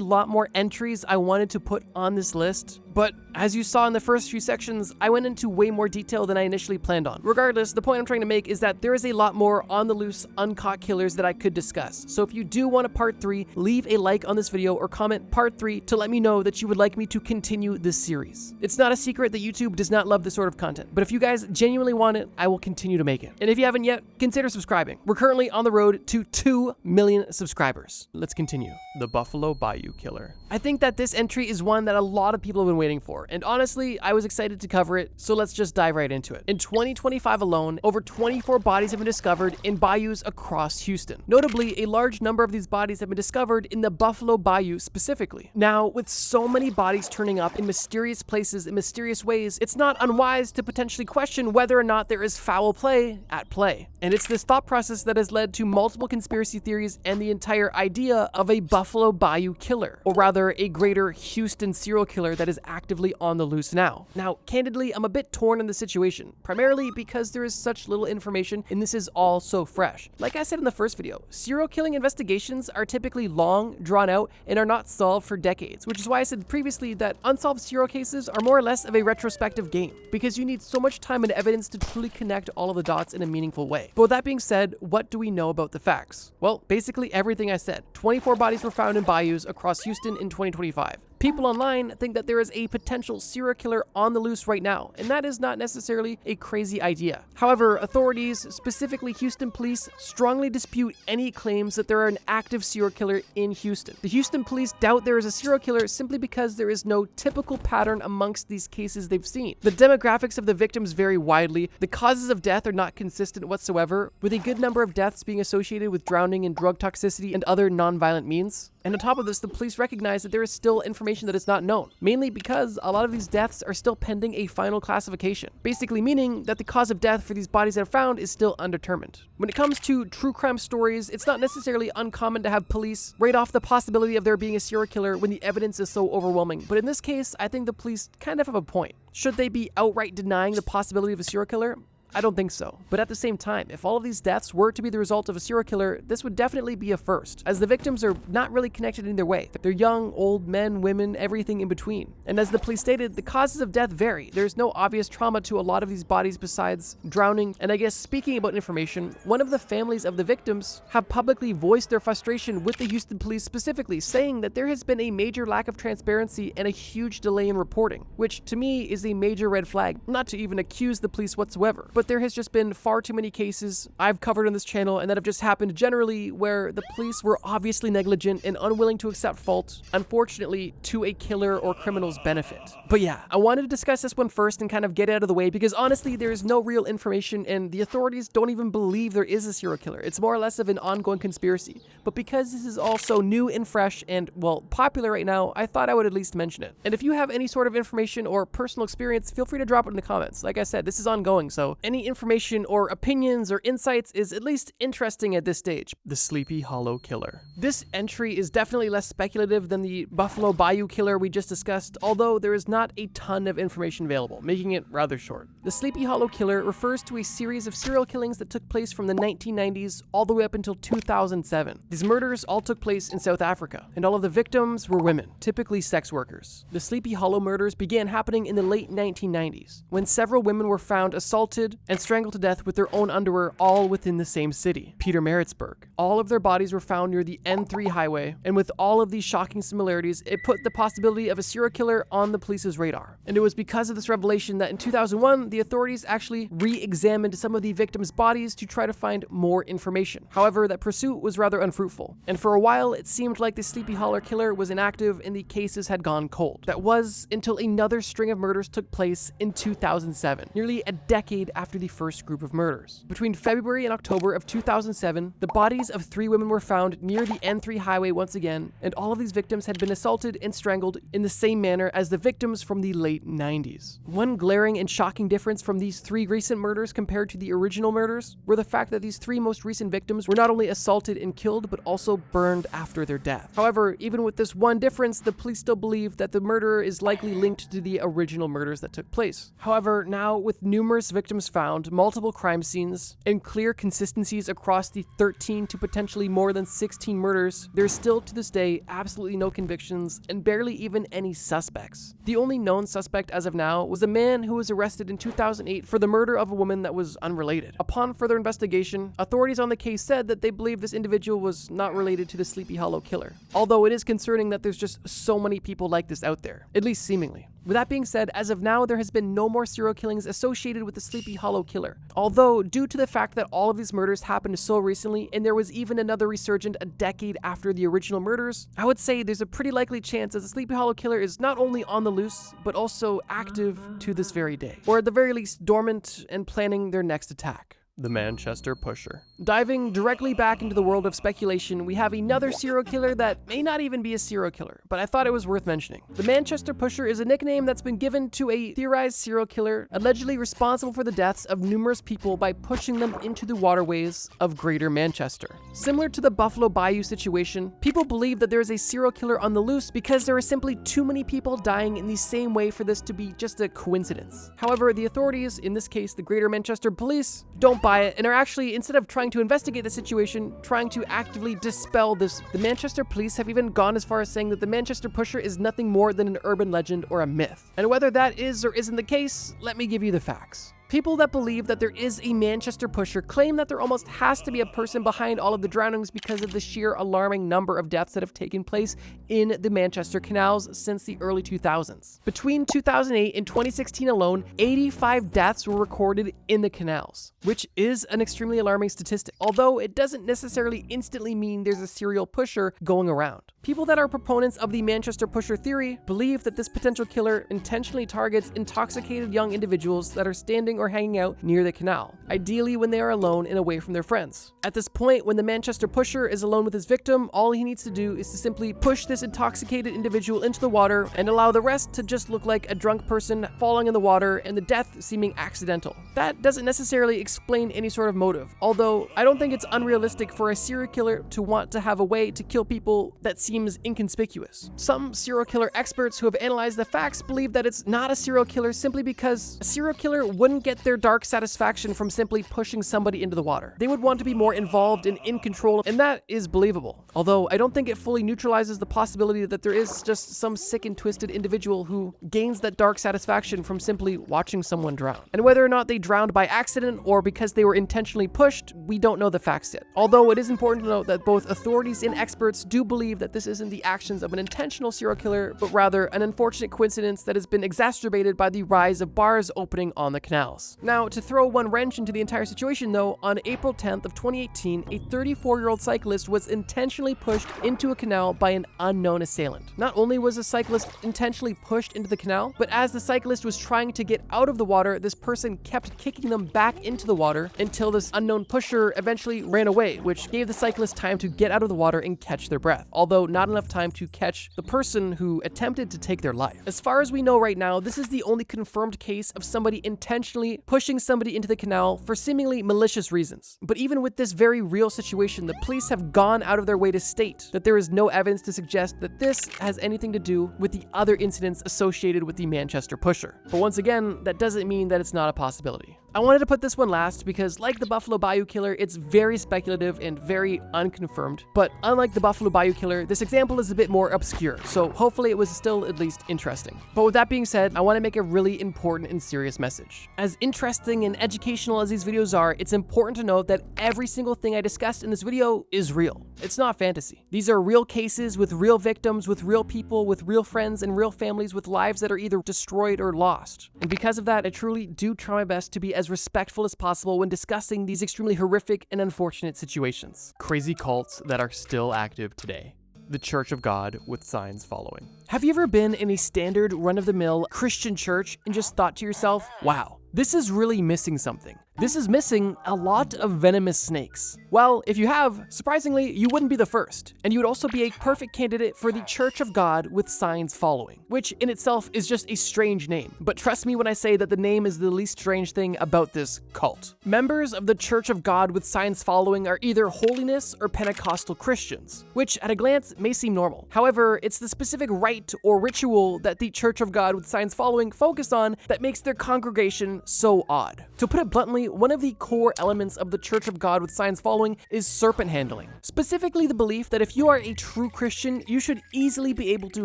lot more entries I wanted to put on this list. But as you saw in the first few sections, I went into way more detail than I initially planned on. Regardless, the point I'm trying to make is that there is a lot more on the loose, uncaught killers that I could discuss. So if you do want a part 3, leave a like on this video or comment part 3 to let me know that you would like me to continue this series. It's not a secret that YouTube does not love this sort of content, but if you guys genuinely want it, I will continue to make it. And if you haven't yet, consider subscribing. We're currently on the road to 2 million subscribers. Let's continue. The Buffalo Bayou Killer. I think that this entry is one that a lot of people have been waiting for, and honestly, I was excited to cover it, so let's just dive right into it. In 2025 alone, over 24 bodies have been discovered in bayous across Houston. Notably, a large number of these bodies have been discovered in the Buffalo Bayou specifically. Now, with so many bodies turning up in mysterious places in mysterious ways, it's not unwise to potentially question whether or not there is foul play at play. And it's this thought process that has led to multiple conspiracy theories and the entire idea of a Buffalo Bayou killer, or rather a greater Houston serial killer that is actively on the loose now. Now, candidly, I'm a bit torn in the situation, primarily because there is such little information and this is all so fresh. Like I said in the first video, serial killing investigations are typically long, drawn out, and are not solved for decades, which is why I said previously that unsolved serial cases are more or less of a retrospective game, because you need so much time and evidence to truly connect all of the dots in a meaningful way. But with that being said, what do we know about the facts? Well, basically everything I said. 24 bodies were found in bayous across Houston in 2025. People online think that there is a potential serial killer on the loose right now, and that is not necessarily a crazy idea. However, authorities, specifically Houston police, strongly dispute any claims that there are an active serial killer in Houston. The Houston police doubt there is a serial killer simply because there is no typical pattern amongst these cases they've seen. The demographics of the victims vary widely, the causes of death are not consistent whatsoever, with a good number of deaths being associated with drowning and drug toxicity and other non-violent means. And on top of this, the police recognize that there is still information that is not known, mainly because a lot of these deaths are still pending a final classification, basically meaning that the cause of death for these bodies that are found is still undetermined. When it comes to true crime stories, it's not necessarily uncommon to have police write off the possibility of there being a serial killer when the evidence is so overwhelming, but in this case, I think the police kind of have a point. Should they be outright denying the possibility of a serial killer? I don't think so. But at the same time, if all of these deaths were to be the result of a serial killer, this would definitely be a first, as the victims are not really connected in either way. They're young, old, men, women, everything in between. And as the police stated, the causes of death vary. There's no obvious trauma to a lot of these bodies besides drowning. And I guess speaking about information, one of the families of the victims have publicly voiced their frustration with the Houston police specifically, saying that there has been a major lack of transparency and a huge delay in reporting, which to me is a major red flag, not to even accuse the police whatsoever. But there has just been far too many cases I've covered on this channel and that have just happened generally where the police were obviously negligent and unwilling to accept fault, unfortunately, to a killer or criminal's benefit. But yeah, I wanted to discuss this one first and kind of get it out of the way because honestly, there is no real information and the authorities don't even believe there is a serial killer. It's more or less of an ongoing conspiracy. But because this is all so new and fresh and, well, popular right now, I thought I would at least mention it. And if you have any sort of information or personal experience, feel free to drop it in the comments. Like I said, this is ongoing, so any information or opinions or insights is at least interesting at this stage. The Sleepy Hollow Killer. This entry is definitely less speculative than the Buffalo Bayou Killer we just discussed, although there is not a ton of information available, making it rather short. The Sleepy Hollow Killer refers to a series of serial killings that took place from the 1990s all the way up until 2007. These murders all took place in South Africa, and all of the victims were women, typically sex workers. The Sleepy Hollow murders began happening in the late 1990s, when several women were found assaulted and strangled to death with their own underwear, all within the same city, Pietermaritzburg. All of their bodies were found near the N3 highway, and with all of these shocking similarities, it put the possibility of a serial killer on the police's radar. And it was because of this revelation that in 2001, the authorities actually re-examined some of the victims' bodies to try to find more information. However, that pursuit was rather unfruitful, and for a while, it seemed like the Sleepy Hollow Killer was inactive and the cases had gone cold. That was until another string of murders took place in 2007, nearly a decade after the first group of murders. Between February and October of 2007, the bodies of 3 women were found near the N3 highway once again, and all of these victims had been assaulted and strangled in the same manner as the victims from the late 90s. One glaring and shocking difference from these 3 recent murders compared to the original murders were the fact that these 3 most recent victims were not only assaulted and killed, but also burned after their death. However, even with this one difference, the police still believe that the murderer is likely linked to the original murders that took place. However, now with numerous victims found, multiple crime scenes, and clear consistencies across the 13 to potentially more than 16 murders, there's still to this day absolutely no convictions and barely even any suspects. The only known suspect as of now was a man who was arrested in 2008 for the murder of a woman that was unrelated. Upon further investigation, authorities on the case said that they believe this individual was not related to the Sleepy Hollow Killer, although it is concerning that there's just so many people like this out there, at least seemingly. With that being said, as of now, there has been no more serial killings associated with the Sleepy Hollow Killer. Although, due to the fact that all of these murders happened so recently, and there was even another resurgent a decade after the original murders, I would say there's a pretty likely chance that the Sleepy Hollow Killer is not only on the loose, but also active to this very day. Or at the very least, dormant and planning their next attack. the Manchester Pusher. Diving directly back into the world of speculation, we have another serial killer that may not even be a serial killer, but I thought it was worth mentioning. The Manchester Pusher is a nickname that's been given to a theorized serial killer allegedly responsible for the deaths of numerous people by pushing them into the waterways of Greater Manchester. Similar to the Buffalo Bayou situation, people believe that there is a serial killer on the loose because there are simply too many people dying in the same way for this to be just a coincidence. However, the authorities, in this case the Greater Manchester Police, don't buy it and are actually, instead of trying to investigate the situation, trying to actively dispel this. The Manchester Police have even gone as far as saying that the Manchester Pusher is nothing more than an urban legend or a myth. And whether that is or isn't the case, let me give you the facts. People that believe that there is a Manchester Pusher claim that there almost has to be a person behind all of the drownings because of the sheer alarming number of deaths that have taken place in the Manchester canals since the early 2000s. Between 2008 and 2016 alone, 85 deaths were recorded in the canals, which is an extremely alarming statistic, although it doesn't necessarily instantly mean there's a serial pusher going around. People that are proponents of the Manchester Pusher theory believe that this potential killer intentionally targets intoxicated young individuals that are standing or hanging out near the canal, ideally when they are alone and away from their friends. At this point, when the Manchester Pusher is alone with his victim, all he needs to do is to simply push this intoxicated individual into the water and allow the rest to just look like a drunk person falling in the water and the death seeming accidental. That doesn't necessarily explain any sort of motive, although I don't think it's unrealistic for a serial killer to want to have a way to kill people that seems inconspicuous. Some serial killer experts who have analyzed the facts believe that it's not a serial killer simply because a serial killer wouldn't get their dark satisfaction from simply pushing somebody into the water. They would want to be more involved and in control, and that is believable. Although I don't think it fully neutralizes the possibility that there is just some sick and twisted individual who gains that dark satisfaction from simply watching someone drown. And whether or not they drowned by accident or because they were intentionally pushed, we don't know the facts yet. Although it is important to note that both authorities and experts do believe that this isn't the actions of an intentional serial killer, but rather an unfortunate coincidence that has been exacerbated by the rise of bars opening on the canals. Now, to throw one wrench into the entire situation though, on April 10th of 2018, a 34-year-old cyclist was intentionally pushed into a canal by an unknown assailant. Not only was the cyclist intentionally pushed into the canal, but as the cyclist was trying to get out of the water, this person kept kicking them back into the water until this unknown pusher eventually ran away, which gave the cyclist time to get out of the water and catch their breath, although not enough time to catch the person who attempted to take their life. As far as we know right now, this is the only confirmed case of somebody intentionally pushing somebody into the canal for seemingly malicious reasons. But even with this very real situation, the police have gone out of their way to state that there is no evidence to suggest that this has anything to do with the other incidents associated with the Manchester Pusher. But once again, that doesn't mean that it's not a possibility. I wanted to put this one last because, like the Buffalo Bayou Killer, it's very speculative and very unconfirmed. But unlike the Buffalo Bayou Killer, this example is a bit more obscure, so hopefully it was still at least interesting. But with that being said, I want to make a really important and serious message. As interesting and educational as these videos are, it's important to note that every single thing I discussed in this video is real. It's not fantasy. These are real cases with real victims, with real people, with real friends, and real families with lives that are either destroyed or lost. And because of that, I truly do try my best to be as respectful as possible when discussing these extremely horrific and unfortunate situations. Crazy cults that are still active today. The Church of God with signs following. Have you ever been in a standard run-of-the-mill Christian church and just thought to yourself, wow, this is really missing something? This is missing a lot of venomous snakes. Well, if you have, surprisingly, you wouldn't be the first, and you would also be a perfect candidate for the Church of God with signs following, which in itself is just a strange name. But trust me when I say that the name is the least strange thing about this cult. Members of the Church of God with signs following are either holiness or Pentecostal Christians, which at a glance may seem normal. However, it's the specific rite or ritual that the Church of God with signs following focus on that makes their congregation so odd. To put it bluntly, one of the core elements of the Church of God with signs following is serpent handling. Specifically the belief that if you are a true Christian, you should easily be able to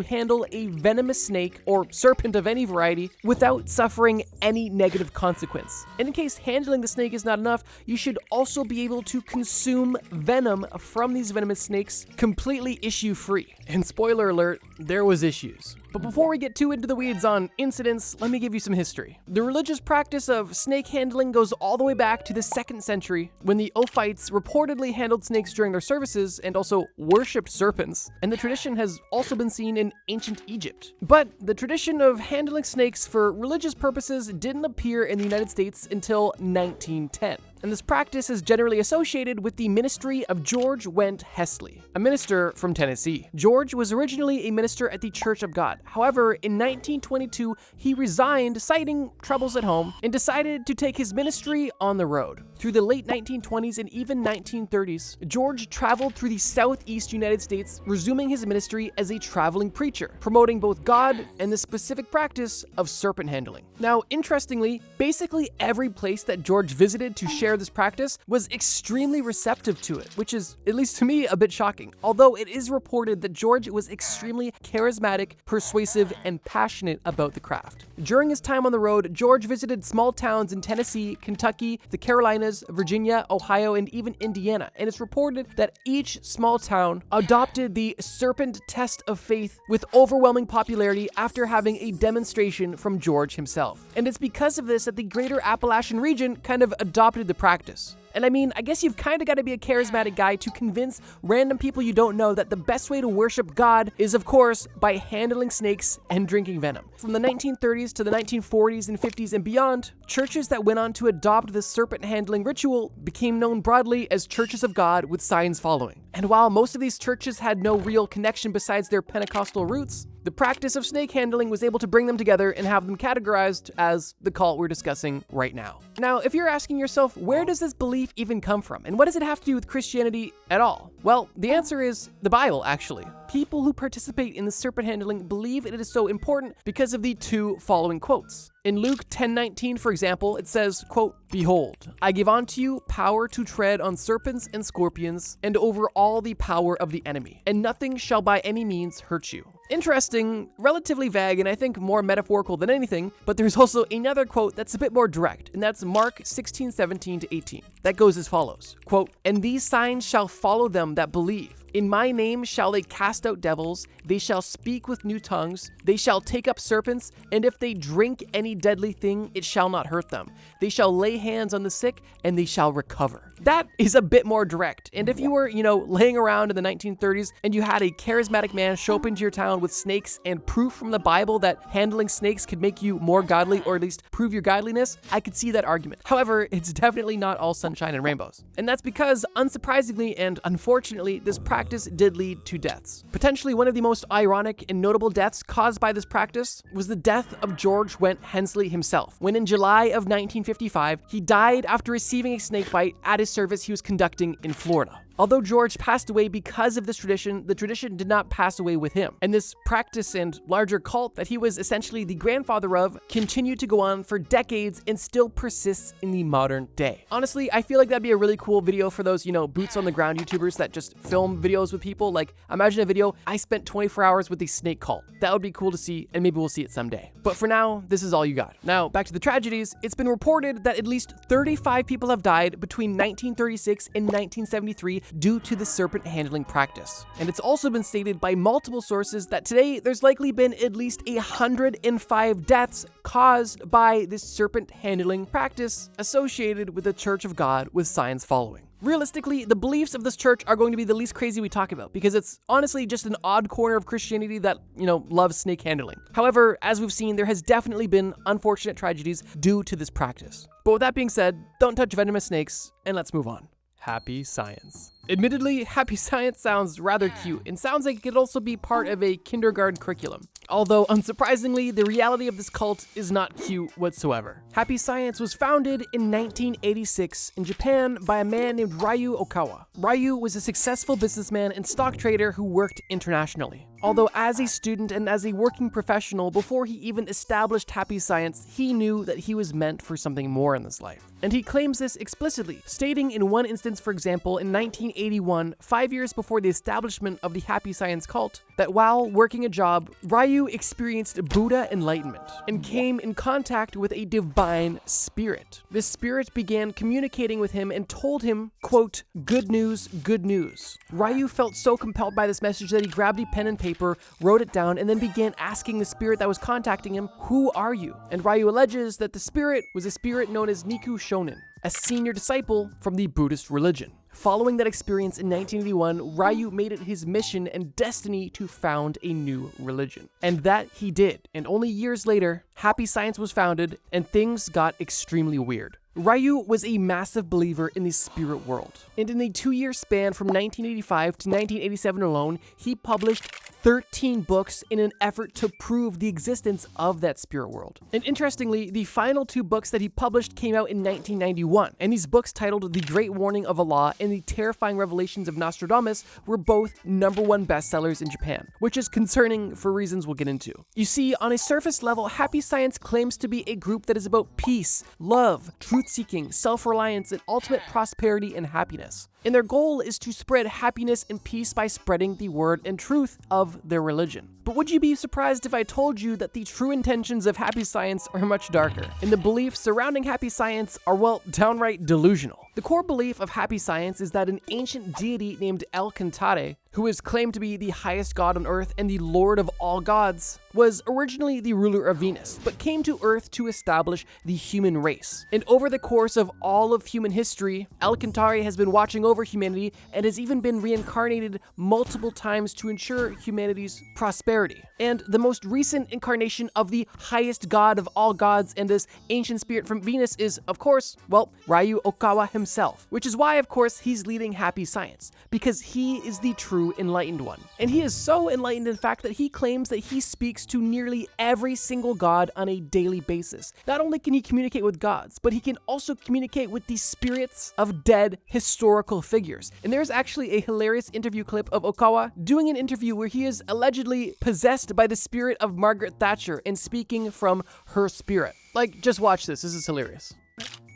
handle a venomous snake or serpent of any variety without suffering any negative consequence. And in case handling the snake is not enough, you should also be able to consume venom from these venomous snakes completely issue-free. And spoiler alert, there was issues. But before we get too into the weeds on incidents, let me give you some history. The religious practice of snake handling goes all the way back to the 2nd century, when the Ophites reportedly handled snakes during their services and also worshipped serpents, and the tradition has also been seen in ancient Egypt. But the tradition of handling snakes for religious purposes didn't appear in the United States until 1910. and this practice is generally associated with the ministry of George Went Hesley, a minister from Tennessee. George was originally a minister at the Church of God. However, in 1922, he resigned, citing troubles at home, and decided to take his ministry on the road. Through the late 1920s and even 1930s, George traveled through the southeast United States, resuming his ministry as a traveling preacher, promoting both God and the specific practice of serpent handling. Now, interestingly, basically every place that George visited to share this practice was extremely receptive to it, which is, at least to me, a bit shocking. Although it is reported that George was extremely charismatic, persuasive, and passionate about the craft. During his time on the road, George visited small towns in Tennessee, Kentucky, the Carolinas, Virginia, Ohio, and even Indiana, and it's reported that each small town adopted the serpent test of faith with overwhelming popularity after having a demonstration from George himself. And it's because of this that the greater Appalachian region kind of adopted the practice. And I mean, I guess you've kind of got to be a charismatic guy to convince random people you don't know that the best way to worship God is, of course, by handling snakes and drinking venom. From the 1930s to the 1940s and 50s and beyond, churches that went on to adopt this serpent handling ritual became known broadly as churches of God with signs following. And while most of these churches had no real connection besides their Pentecostal roots, the practice of snake handling was able to bring them together and have them categorized as the cult we're discussing right now. Now, if you're asking yourself, where does this belief even come from? And what does it have to do with Christianity at all? Well, the answer is the Bible, actually. People who participate in the serpent handling believe it is so important because of the two following quotes. In Luke 10:19, for example, it says, quote, "Behold, I give unto you power to tread on serpents and scorpions, and over all the power of the enemy, and nothing shall by any means hurt you." Interesting, relatively vague, and I think more metaphorical than anything, but there's also another quote that's a bit more direct, and that's Mark 16:17-18. That goes as follows, quote, "And these signs shall follow them that believe. In my name shall they cast out devils, they shall speak with new tongues, they shall take up serpents, and if they drink any deadly thing, it shall not hurt them. They shall lay hands on the sick, and they shall recover." That is a bit more direct, and if you were, laying around in the 1930s and you had a charismatic man show up into your town with snakes and proof from the Bible that handling snakes could make you more godly, or at least prove your godliness, I could see that argument. However, it's definitely not all sunshine and rainbows. And that's because, unsurprisingly and unfortunately, this practice did lead to deaths. Potentially one of the most ironic and notable deaths caused by this practice was the death of George Went Hesley himself, when in July of 1955, he died after receiving a snake bite at a service he was conducting in Florida. Although George passed away because of this tradition, the tradition did not pass away with him. And this practice and larger cult that he was essentially the grandfather of continued to go on for decades and still persists in the modern day. Honestly, I feel like that'd be a really cool video for those, boots on the ground YouTubers that just film videos with people. Like, imagine a video, I spent 24 hours with the snake cult. That would be cool to see, and maybe we'll see it someday. But for now, this is all you got. Now, back to the tragedies. It's been reported that at least 35 people have died between 1936 and 1973 due to the serpent handling practice. And it's also been stated by multiple sources that today there's likely been at least 105 deaths caused by this serpent handling practice associated with the Church of God with signs following. Realistically, the beliefs of this church are going to be the least crazy we talk about because it's honestly just an odd corner of Christianity that, loves snake handling. However, as we've seen, there has definitely been unfortunate tragedies due to this practice. But with that being said, don't touch venomous snakes, and let's move on. Happy science. Admittedly, happy science sounds rather cute and sounds like it could also be part of a kindergarten curriculum. Although, unsurprisingly, the reality of this cult is not cute whatsoever. Happy Science was founded in 1986 in Japan by a man named Ryu Okawa. Ryu was a successful businessman and stock trader who worked internationally. Although as a student and as a working professional, before he even established Happy Science, he knew that he was meant for something more in this life. And he claims this explicitly, stating in one instance, for example, in 1981, 5 years before the establishment of the Happy Science cult, that while working a job, Ryu experienced Buddha enlightenment and came in contact with a divine spirit. This spirit began communicating with him and told him, quote, "Good news, good news." Ryu felt so compelled by this message that he grabbed a pen and paper, wrote it down, and then began asking the spirit that was contacting him, "Who are you?" And Ryu alleges that the spirit was a spirit known as Niku Shonin, a senior disciple from the Buddhist religion. Following that experience in 1981, Ryu made it his mission and destiny to found a new religion. And that he did. And only years later, Happy Science was founded and things got extremely weird. Ryu was a massive believer in the spirit world, and in the 2-year span from 1985 to 1987 alone, he published 13 books in an effort to prove the existence of that spirit world. And interestingly, the final 2 books that he published came out in 1991, and these books titled The Great Warning of Allah and The Terrifying Revelations of Nostradamus were both #1 bestsellers in Japan, which is concerning for reasons we'll get into. You see, on a surface level, Happy Science claims to be a group that is about peace, love, truth-seeking, self-reliance, and ultimate prosperity and happiness. And their goal is to spread happiness and peace by spreading the word and truth of their religion. But would you be surprised if I told you that the true intentions of Happy Science are much darker, and the beliefs surrounding Happy Science are, well, downright delusional? The core belief of Happy Science is that an ancient deity named El Cantare, who is claimed to be the highest god on Earth and the lord of all gods, was originally the ruler of Venus, but came to Earth to establish the human race. And over the course of all of human history, El Cantare has been watching over humanity and has even been reincarnated multiple times to ensure humanity's prosperity. And the most recent incarnation of the highest god of all gods and this ancient spirit from Venus is, of course, well, Ryu Okawa himself, which is why, of course, he's leading Happy Science, because he is the true enlightened one. And he is so enlightened, in fact, that he claims that he speaks to nearly every single god on a daily basis. Not only can he communicate with gods, but he can also communicate with the spirits of dead historical figures. And there's actually a hilarious interview clip of Okawa doing an interview where he is allegedly possessed by the spirit of Margaret Thatcher and speaking from her spirit. Like, just watch this. This is hilarious.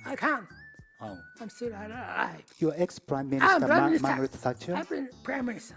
I can't. Oh. I'm still alive. Your ex-Prime Minister, Margaret Thatcher? I've been Prime Minister.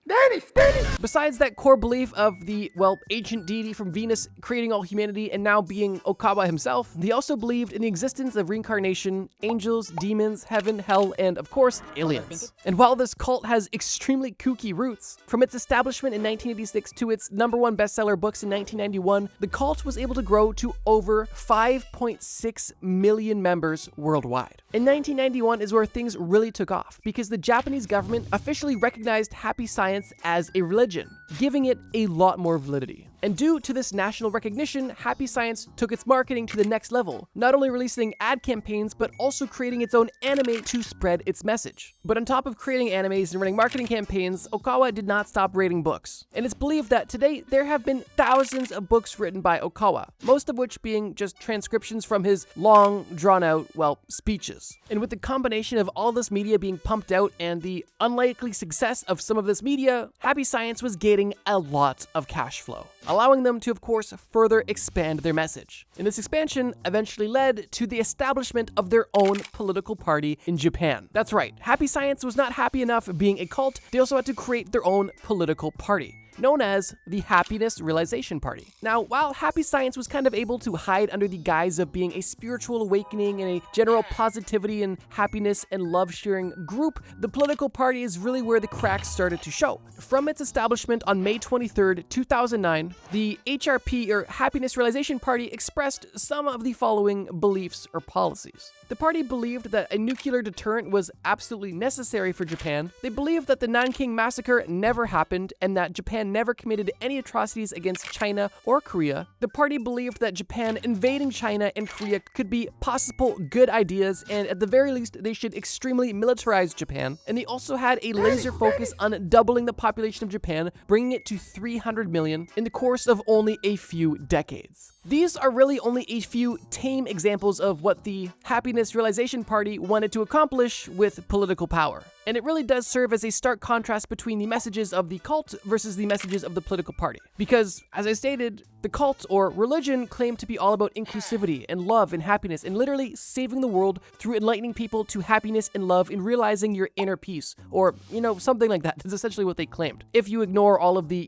Dennis! Besides that core belief of the, well, ancient deity from Venus creating all humanity and now being Okawa himself, they also believed in the existence of reincarnation, angels, demons, heaven, hell, and, of course, aliens. And while this cult has extremely kooky roots, from its establishment in 1986 to its #1 bestseller books in 1991, the cult was able to grow to over 5.6 million members worldwide. In 1991 is where things really took off, because the Japanese government officially recognized Happy Science as a religion, giving it a lot more validity. And due to this national recognition, Happy Science took its marketing to the next level, not only releasing ad campaigns, but also creating its own anime to spread its message. But on top of creating animes and running marketing campaigns, Okawa did not stop writing books. And it's believed that today there have been thousands of books written by Okawa, most of which being just transcriptions from his long, drawn-out, well, speeches. And with the combination of all this media being pumped out and the unlikely success of some of this media, Happy Science was gaining a lot of cash flow, allowing them to, of course, further expand their message. And this expansion eventually led to the establishment of their own political party in Japan. That's right, Happy Science was not happy enough being a cult, they also had to create their own political party, known as the Happiness Realization Party. Now, while Happy Science was kind of able to hide under the guise of being a spiritual awakening and a general positivity and happiness and love-sharing group, the political party is really where the cracks started to show. From its establishment on May 23rd, 2009, the HRP, or Happiness Realization Party, expressed some of the following beliefs or policies. The party believed that a nuclear deterrent was absolutely necessary for Japan. They believed that the Nanking Massacre never happened and that Japan never committed any atrocities against China or Korea. The party believed that Japan invading China and Korea could be possible good ideas, and at the very least, they should extremely militarize Japan. And they also had a laser focus on doubling the population of Japan, bringing it to 300 million in the course of only a few decades. These are really only a few tame examples of what the Happiness Realization Party wanted to accomplish with political power. And it really does serve as a stark contrast between the messages of the cult versus the messages of the political party. Because, as I stated, the cult, or religion, claimed to be all about inclusivity and love and happiness and literally saving the world through enlightening people to happiness and love and realizing your inner peace. Or, something like that. That's essentially what they claimed. If you ignore all of the,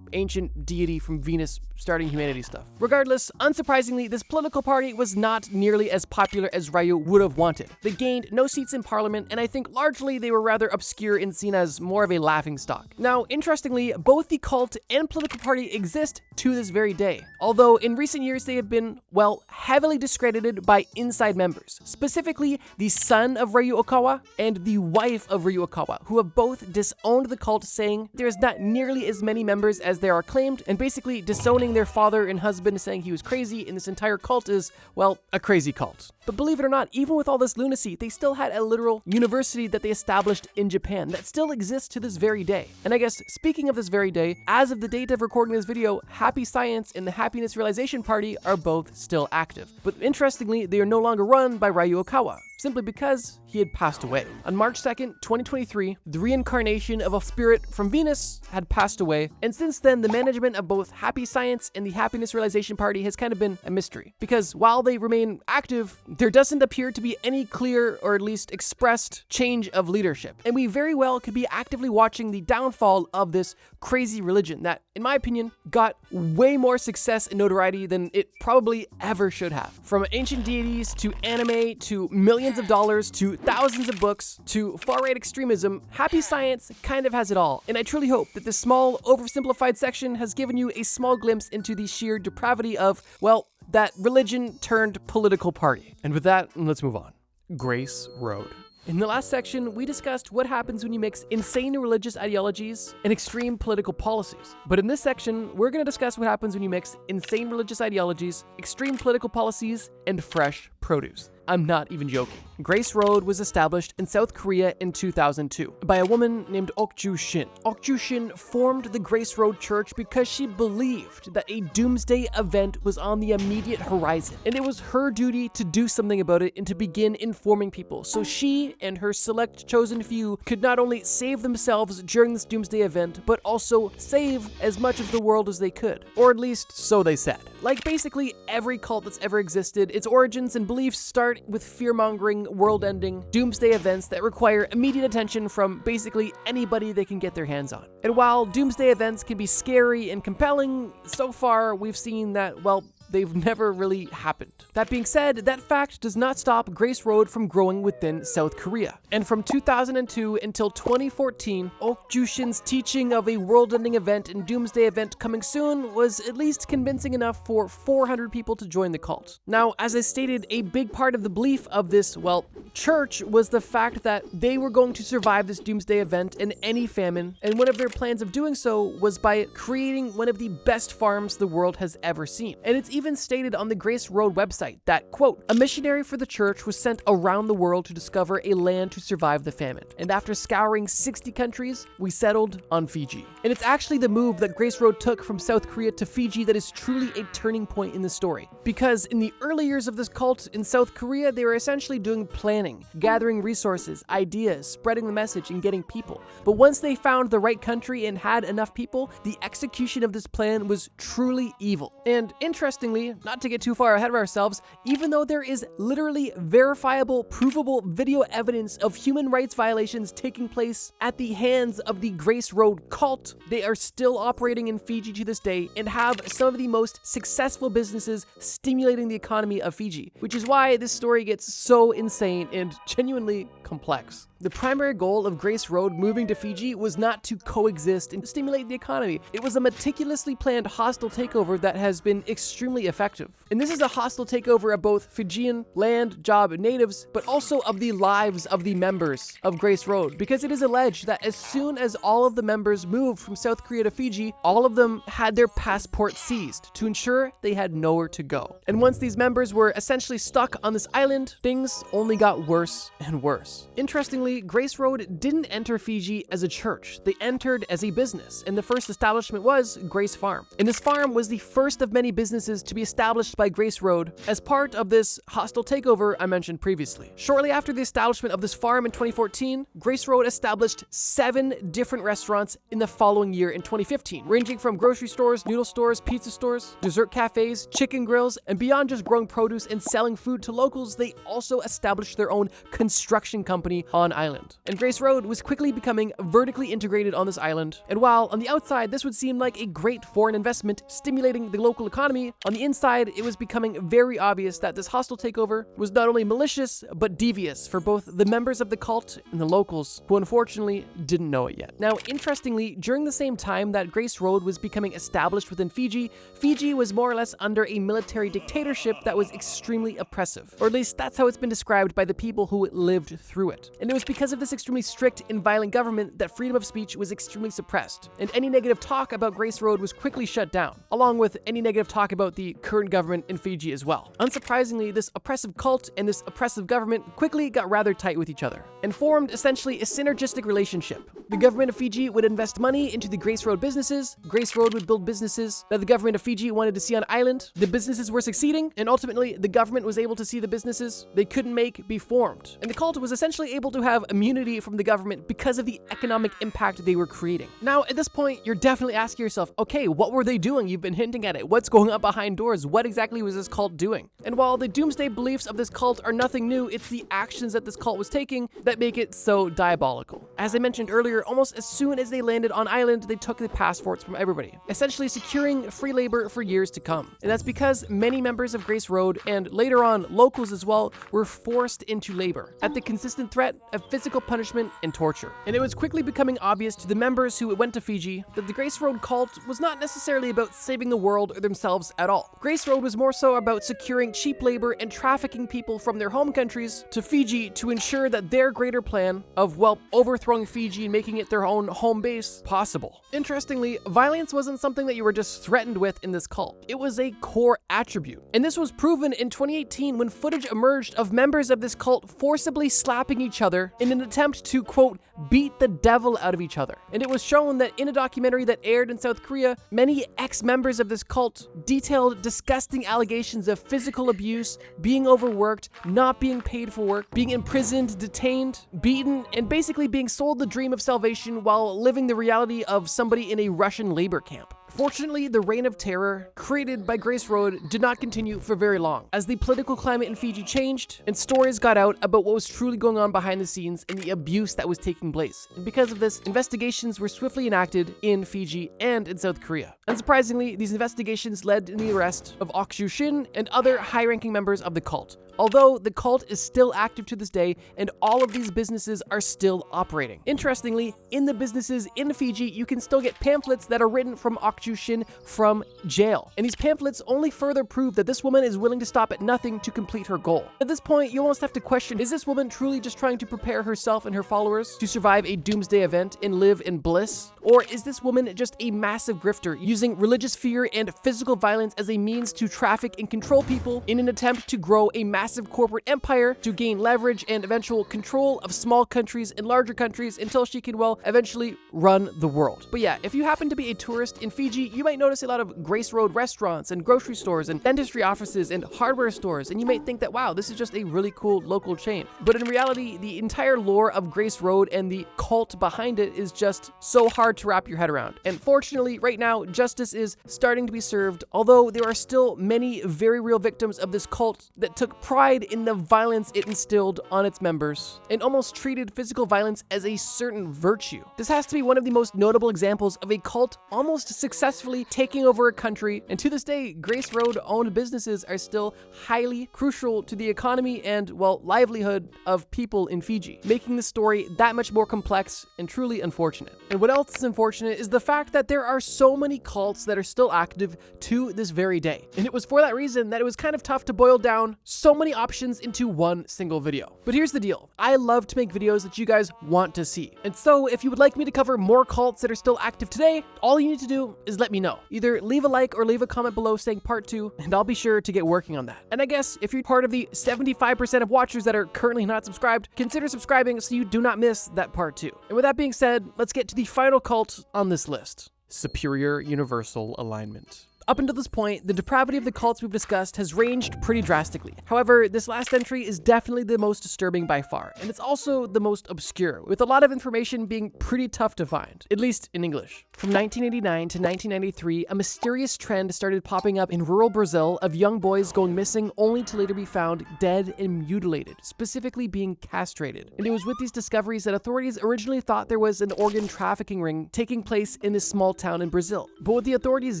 ancient deity from Venus starting humanity stuff. Regardless, unsurprisingly, this political party was not nearly as popular as Ryu would have wanted. They gained no seats in parliament, and I think largely they were were rather obscure and seen as more of a laughingstock. Now, interestingly, both the cult and political party exist to this very day, although in recent years they have been, well, heavily discredited by inside members, specifically the son of Ryu Okawa and the wife of Ryu Okawa, who have both disowned the cult, saying there's not nearly as many members as there are claimed, and basically disowning their father and husband, saying he was crazy, and this entire cult is, well, a crazy cult. But believe it or not, even with all this lunacy, they still had a literal university that they established in Japan that still exists to this very day. And I guess, speaking of this very day, as of the date of recording this video, Happy Science and the Happiness Realization Party are both still active. But interestingly, they are no longer run by Ryu Okawa, simply because he had passed away. On March 2nd, 2023, the reincarnation of a spirit from Venus had passed away, and since then, the management of both Happy Science and the Happiness Realization Party has kind of been a mystery, because while they remain active, there doesn't appear to be any clear, or at least expressed, change of leadership, and we very well could be actively watching the downfall of this crazy religion that, in my opinion, got way more success and notoriety than it probably ever should have. From ancient deities to anime to millions of dollars to thousands of books to far-right extremism, Happy Science kind of has it all. And I truly hope that this small, oversimplified section has given you a small glimpse into the sheer depravity of, well, that religion turned political party. And with that, let's move on. Grace Road. In the last section, we discussed what happens when you mix insane religious ideologies and extreme political policies. But in this section, we're going to discuss what happens when you mix insane religious ideologies, extreme political policies, and fresh produce. I'm not even joking. Grace Road was established in South Korea in 2002 by a woman named Okju Shin. Okju Shin formed the Grace Road Church because she believed that a doomsday event was on the immediate horizon, and it was her duty to do something about it and to begin informing people, so she and her select chosen few could not only save themselves during this doomsday event, but also save as much of the world as they could. Or at least, so they said. Like basically every cult that's ever existed, its origins and beliefs start with fear-mongering, world-ending, doomsday events that require immediate attention from basically anybody they can get their hands on. And while doomsday events can be scary and compelling, so far we've seen that, well, they've never really happened. That being said, that fact does not stop Grace Road from growing within South Korea. And from 2002 until 2014, Okju Shin's teaching of a world-ending event and doomsday event coming soon was at least convincing enough for 400 people to join the cult. Now, as I stated, a big part of the belief of this, well, church was the fact that they were going to survive this doomsday event and any famine, and one of their plans of doing so was by creating one of the best farms the world has ever seen. And it's even stated on the Grace Road website that, quote, a missionary for the church was sent around the world to discover a land to survive the famine. And after scouring 60 countries, we settled on Fiji. And it's actually the move that Grace Road took from South Korea to Fiji that is truly a turning point in the story. Because in the early years of this cult in South Korea, they were essentially doing planning, gathering resources, ideas, spreading the message, and getting people. But once they found the right country and had enough people, the execution of this plan was truly evil. And interestingly, not to get too far ahead of ourselves, even though there is literally verifiable, provable video evidence of human rights violations taking place at the hands of the Grace Road cult, they are still operating in Fiji to this day and have some of the most successful businesses stimulating the economy of Fiji, which is why this story gets so insane and genuinely complex. The primary goal of Grace Road moving to Fiji was not to coexist and stimulate the economy. It was a meticulously planned hostile takeover that has been extremely effective. And this is a hostile takeover of both Fijian land, job, and natives, but also of the lives of the members of Grace Road, because it is alleged that as soon as all of the members moved from South Korea to Fiji, all of them had their passports seized to ensure they had nowhere to go. And once these members were essentially stuck on this island, things only got worse and worse. Interestingly, Grace Road didn't enter Fiji as a church. They entered as a business, and the first establishment was Grace Farm. And this farm was the first of many businesses to be established by Grace Road as part of this hostile takeover I mentioned previously. Shortly after the establishment of this farm in 2014, Grace Road established 7 different restaurants in the following year in 2015, ranging from grocery stores, noodle stores, pizza stores, dessert cafes, chicken grills, and beyond just growing produce and selling food to locals, they also established their own construction company on island. And Grace Road was quickly becoming vertically integrated on this island. And while on the outside this would seem like a great foreign investment stimulating the local economy, on the inside, it was becoming very obvious that this hostile takeover was not only malicious, but devious for both the members of the cult and the locals, who unfortunately didn't know it yet. Now, interestingly, during the same time that Grace Road was becoming established within Fiji, Fiji was more or less under a military dictatorship that was extremely oppressive, or at least that's how it's been described by the people who lived through it. And it was because of this extremely strict and violent government that freedom of speech was extremely suppressed, and any negative talk about Grace Road was quickly shut down, along with any negative talk about the current government in Fiji as well. Unsurprisingly, this oppressive cult and this oppressive government quickly got rather tight with each other, and formed essentially a synergistic relationship. The government of Fiji would invest money into the Grace Road businesses, Grace Road would build businesses that the government of Fiji wanted to see on island, the businesses were succeeding, and ultimately the government was able to see the businesses they couldn't make be formed. And the cult was essentially able to have immunity from the government because of the economic impact they were creating. Now, at this point, you're definitely asking yourself, okay, what were they doing? You've been hinting at it. What's going on behind doors? What exactly was this cult doing? And while the doomsday beliefs of this cult are nothing new, it's the actions that this cult was taking that make it so diabolical. As I mentioned earlier, almost as soon as they landed on island, they took the passports from everybody, essentially securing free labor for years to come. And that's because many members of Grace Road, and later on locals as well, were forced into labor at the consistent threat of physical punishment and torture. And it was quickly becoming obvious to the members who went to Fiji that the Grace Road cult was not necessarily about saving the world or themselves at all. Grace Road was more so about securing cheap labor and trafficking people from their home countries to Fiji to ensure that their greater plan of, well, overthrowing Fiji and making it their own home base possible. Interestingly, violence wasn't something that you were just threatened with in this cult. It was a core attribute. And this was proven in 2018 when footage emerged of members of this cult forcibly slapping each other in an attempt to, quote, beat the devil out of each other. And it was shown that in a documentary that aired in South Korea, many ex-members of this cult detailed disgusting allegations of physical abuse, being overworked, not being paid for work, being imprisoned, detained, beaten, and basically being sold the dream of salvation while living the reality of somebody in a Russian labor camp. Fortunately, the reign of terror created by Grace Road did not continue for very long, as the political climate in Fiji changed and stories got out about what was truly going on behind the scenes and the abuse that was taking place. And because of this, investigations were swiftly enacted in Fiji and in South Korea. Unsurprisingly, these investigations led to the arrest of Ok Shin and other high-ranking members of the cult. Although the cult is still active to this day and all of these businesses are still operating. Interestingly, in the businesses in Fiji, you can still get pamphlets that are written from Ok Shin from jail. And these pamphlets only further prove that this woman is willing to stop at nothing to complete her goal. At this point, you almost have to question, is this woman truly just trying to prepare herself and her followers to survive a doomsday event and live in bliss? Or is this woman just a massive grifter using religious fear and physical violence as a means to traffic and control people in an attempt to grow a massive corporate empire to gain leverage and eventual control of small countries and larger countries until she can, well, eventually run the world? But yeah, if you happen to be a tourist in Fiji, you might notice a lot of Grace Road restaurants and grocery stores and dentistry offices and hardware stores, and you might think that, wow, this is just a really cool local chain. But in reality, the entire lore of Grace Road and the cult behind it is just so hard to wrap your head around. And fortunately, right now, justice is starting to be served, although there are still many very real victims of this cult that took pride in the violence it instilled on its members and almost treated physical violence as a certain virtue. This has to be one of the most notable examples of a cult almost successfully taking over a country, and to this day, Grace Road owned businesses are still highly crucial to the economy and, well, livelihood of people in Fiji, making the story that much more complex and truly unfortunate. And what else is unfortunate is the fact that there are so many cults that are still active to this very day. And it was for that reason that it was kind of tough to boil down so many options into one single video. But here's the deal. I love to make videos that you guys want to see. And so if you would like me to cover more cults that are still active today, all you need to do is let me know. Either leave a like or leave a comment below saying part 2, and I'll be sure to get working on that. And I guess if you're part of the 75% of watchers that are currently not subscribed, consider subscribing so you do not miss that part 2. And with that being said, let's get to the final cult on this list: Superior Universal Alignment. Up until this point, the depravity of the cults we've discussed has ranged pretty drastically. However, this last entry is definitely the most disturbing by far, and it's also the most obscure, with a lot of information being pretty tough to find, at least in English. From 1989 to 1993, a mysterious trend started popping up in rural Brazil of young boys going missing only to later be found dead and mutilated, specifically being castrated. And it was with these discoveries that authorities originally thought there was an organ trafficking ring taking place in this small town in Brazil. But what the authorities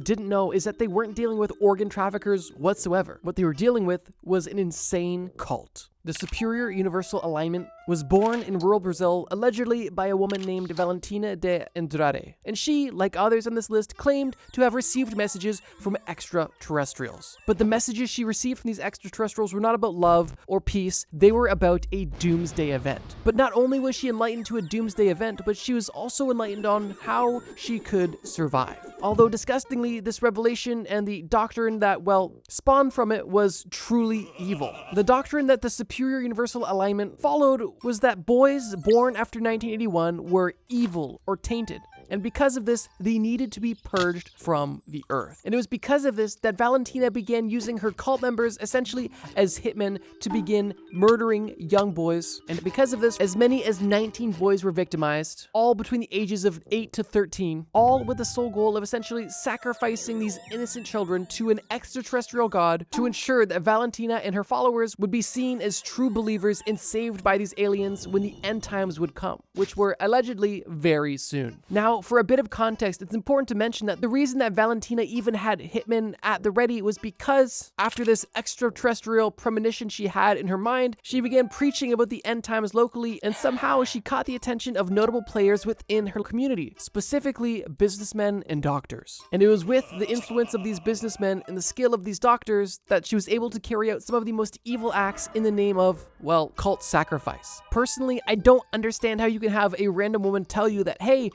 didn't know is that that they weren't dealing with organ traffickers whatsoever. What they were dealing with was an insane cult. The Superior Universal Alignment was born in rural Brazil, allegedly by a woman named Valentina de Andrade, and she, like others on this list, claimed to have received messages from extraterrestrials. But the messages she received from these extraterrestrials were not about love or peace, they were about a doomsday event. But not only was she enlightened to a doomsday event, but she was also enlightened on how she could survive. Although disgustingly, this revelation and the doctrine that, well, spawned from it was truly evil. The doctrine that the Superior Universal Alignment followed was that boys born after 1981 were evil or tainted. And because of this, they needed to be purged from the earth. And it was because of this that Valentina began using her cult members essentially as hitmen to begin murdering young boys. And because of this, as many as 19 boys were victimized, all between the ages of 8 to 13, all with the sole goal of essentially sacrificing these innocent children to an extraterrestrial god to ensure that Valentina and her followers would be seen as true believers and saved by these aliens when the end times would come, which were allegedly very soon. Now, for a bit of context, it's important to mention that the reason that Valentina even had hitmen at the ready was because after this extraterrestrial premonition she had in her mind, she began preaching about the end times locally, and somehow she caught the attention of notable players within her community, specifically businessmen and doctors. And it was with the influence of these businessmen and the skill of these doctors that she was able to carry out some of the most evil acts in the name of, well, cult sacrifice. Personally, I don't understand how you can have a random woman tell you that, hey,